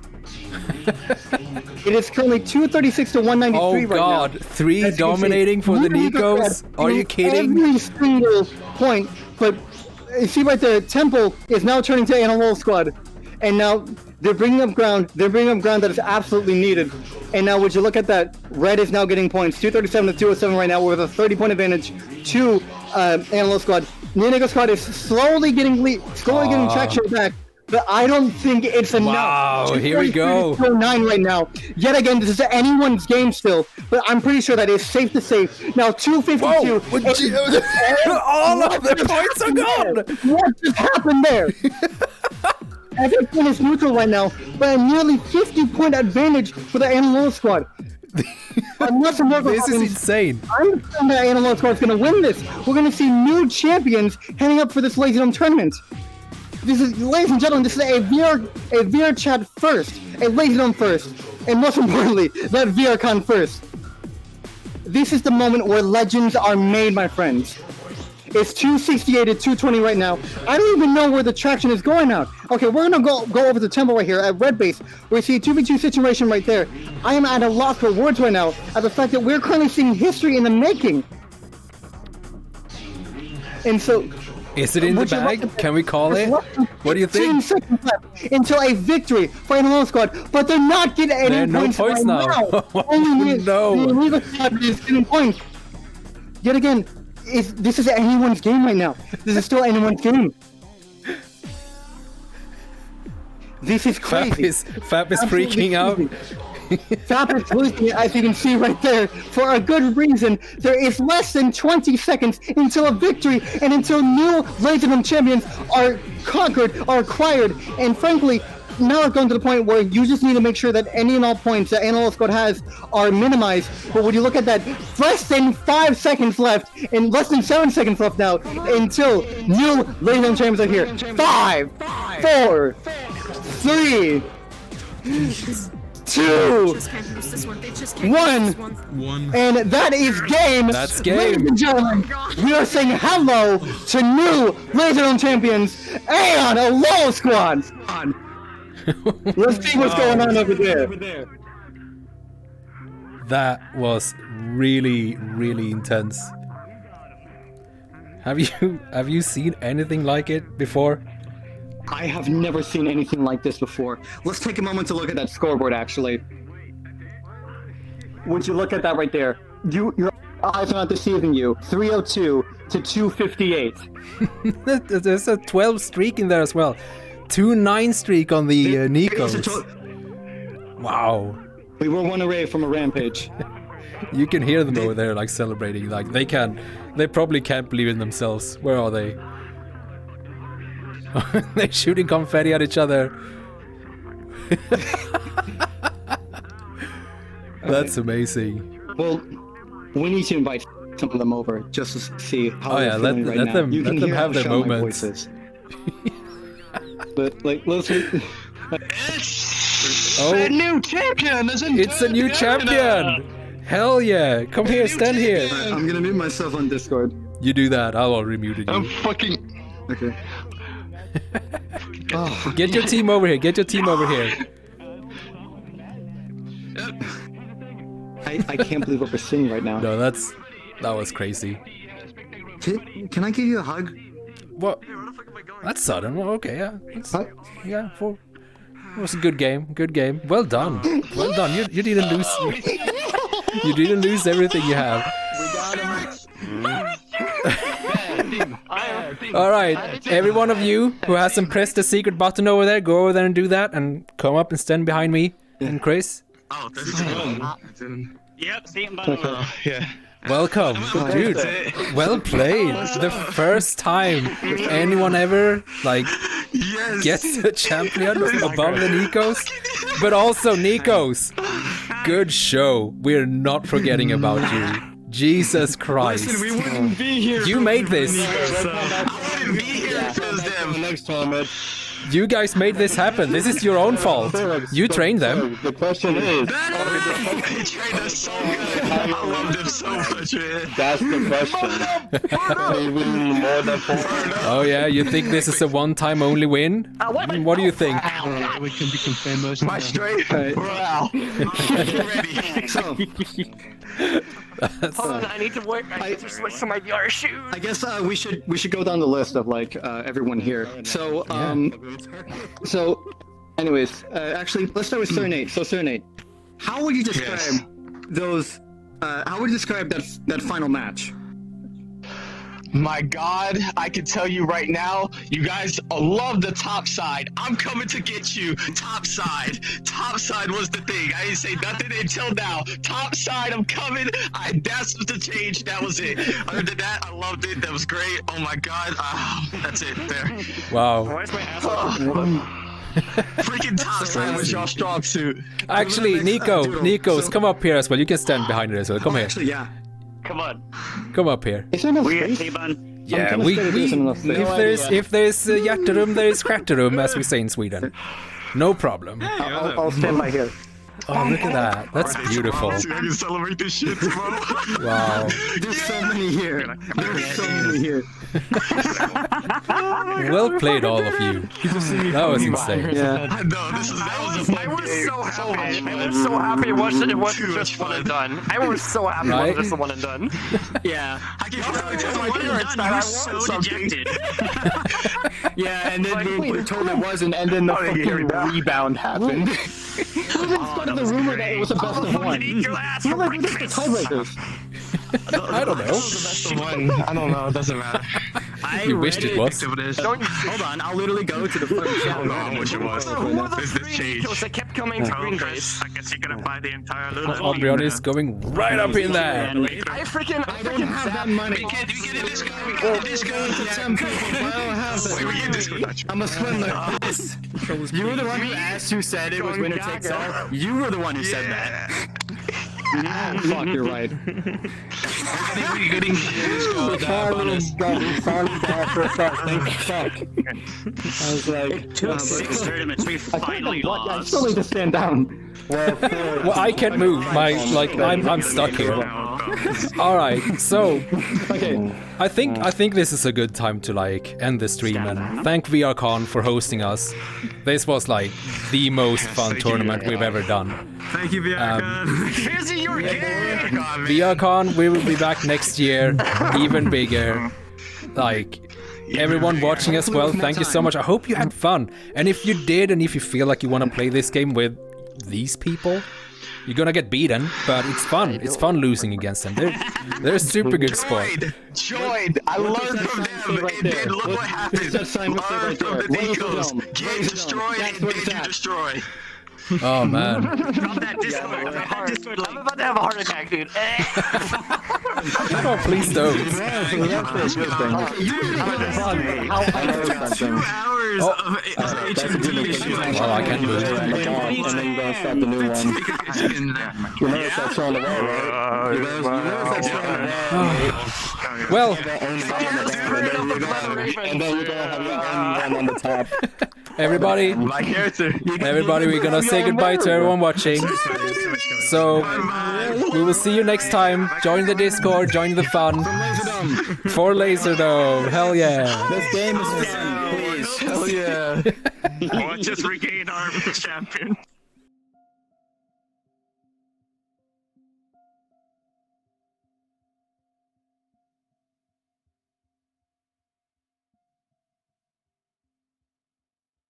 It is currently 236 to 193 right now. Oh god, 3 dominating for the Nikos? Are you kidding? Every single point, but you see right there, Temple is now turning to Animal Squad. And now they're bringing up ground. They're bringing up ground that is absolutely needed. And now would you look at that? Red is now getting points. 237 to 207 right now with a 30-point advantage to Animal Squad. Nianigo Squad is slowly getting traction back. But I don't think it's enough. Wow, here we go. 9 right now. Yet again, this is anyone's game still. But I'm pretty sure that it's safe to say. Now 252. All of the points are gone. What just happened there? Everything is neutral right now, but a nearly 50-point advantage for the Animal Squad. This is insane. I'm saying that Animal Squad is going to win this. We're going to see new champions heading up for this Laserdome tournament. This is, ladies and gentlemen, this is a VRChat first, a Laserdome first, and most importantly, that VRCon first. This is the moment where legends are made, my friends. It's 268 to 220 right now. I don't even know where the traction is going out. Okay, we're gonna go over the temple right here at red base. We see a 2v2 situation right there. I am at a loss for words right now at the fact that we're currently seeing history in the making. And so, is it in the bag? Can we call it? What do you think? 10 seconds left until a victory for Animal Squad, but they're not getting any points right now. Only the Squad is getting points. Yet again, this is anyone's game right now. This is still anyone's game. This is crazy. Fab is freaking out. Fab is losing it, as you can see right there, for a good reason. There is less than 20 seconds until a victory and until new Laserdome champions are conquered, are acquired, and frankly, now it's going to the point where you just need to make sure that any and all points that Analyst Code has are minimized. But when you look at that, less than 5 seconds left, and less than 7 seconds left now, until new Laserdome champions are here. 5, 4, 3, 2, 1, and that is game. That's game. Ladies and gentlemen, we are saying hello to new Laserdome champions and a low squad. Let's see what's going on over there. That was really, really intense. Have you seen anything like it before? I have never seen anything like this before. Let's take a moment to look at that scoreboard, actually. Would you look at that right there? Your eyes are not deceiving you. 302 to 258. There's a 12 streak in there as well. 2-9 streak on the Nikos. Wow. We were one away from a rampage. You can hear them over there, like, celebrating. Like, they probably can't believe in themselves. Where are they? They're shooting confetti at each other. That's amazing. Well, we need to invite some of them over just to see how they're feeling right now. Let them have their moments. But like, let's. It's a new champion, isn't it? It's a new champion! Hell yeah! Come here, stand here. I'm gonna mute myself on Discord. You do that. I'll remute you. I'm fucking. Okay. Get your team over here. Get your team over here. I can't believe what we're seeing right now. No, that was crazy. Can I give you a hug? What? That's sudden. Well, okay, yeah. It was a good game. Good game. Well done. Well done. You didn't lose. You didn't lose everything you have. All right, every one of you who hasn't pressed the secret button over there, go over there and do that, and come up and stand behind me and Chris. Oh, this is good. Yep, secret button. Yeah. Welcome, dude. Well played. The first time anyone ever gets a champion above the Nikos, but also Nikos. Good show. We're not forgetting about you. Jesus Christ. Listen, we wouldn't be here. You made this. I wouldn't be here if it was them. Next time, Ed. You guys made this happen. This is your own fault. You trained them. The question is... They trained us so good. I love them so much, man. That's the question. They win more than 4. Oh yeah, you think this is a one-time only win? What do you think? We can be confirmed. My straight morale. Ready. So... Hold on, I need to work. I need to switch to my VR shoes. I guess we should go down the list of everyone here. So anyways, actually let's start with Cernate. So Cernate, how would you describe those? How would you describe that final match? My God, I can tell you right now, you guys love the top side. I'm coming to get you. Top side. Top side was the thing. I didn't say nothing until now. Top side, I'm coming. That's the change. That was it. Other than that, I loved it. That was great. Oh my God. That's it. There. Wow. Where's my freaking top side was your strong suit. Actually, Nikos, come up here as well. You can stand behind it as well. Come here. Actually, yeah. Come on. Come up here. Is there no We space? Yeah, if there's hjärterum, there is skärterum, as we say in Sweden. No problem. I'll stand by here. Oh, look at that. That's beautiful. I can celebrate this shit tomorrow. Wow. There's so many here. There's so many here. Well played, all of you. That was insane. Yeah. I know, that was a fun game. I was so happy it wasn't just one and done. I was so happy it wasn't just the one and done. Yeah. I can tell my parents that I was so dejected. Yeah, and then we were told it wasn't, and then the fucking rebound happened. Who started the rumor that it was a best of one? Who the tiebreakers? I don't know. The best of one. I don't know. It doesn't matter. You wished it was. Hold on. I'll literally go to the front chat. I don't know which it was. This changed. I kept coming to green base. I guess you're gonna buy the entire loot. Aubrey is going right up in there. I don't have that money. We get a discount. We get a discount. To 10 people. I don't have that. I'm a swindler. You were the one who asked who said it was winner takes all. You were the one who said that. Fuck, you're right. We're getting bonus. I was like, It took 6 tournaments. We finally I lost. still need to stand down. Well, I can't move. I'm stuck here. All right, so I think this is a good time to like end the stream and thank VRCon for hosting us. This was like the most fun tournament we've ever done. Thank you, VRCon. Here's your game. VRCon, we will be back next year, even bigger. Like everyone watching as well, thank you so much. I hope you had fun. And if you did, and if you feel like you want to play this game with these people, you're gonna get beaten, but it's fun. It's fun losing against them. They're a super good squad. Joined. I learned from them. It did. Look what happened. Learn from the Eagles. Get destroyed and did you destroy. Oh man. Drop that Discord. Drop that Discord link. I'm about to have a heart attack, dude. Oh, please don't. 2 hours of HMT issue. Well, I can't move. And then you're gonna start the new one. You notice that's on the wall, right? You notice that's on the wall. Well, and then you're gonna have your own one on the top. everybody, we're gonna say goodbye to everyone watching. So we will see you next time. Join the Discord, join the fun for Laserdome. Hell yeah! This game is fun, please. Hell yeah. Watch us regain our champion.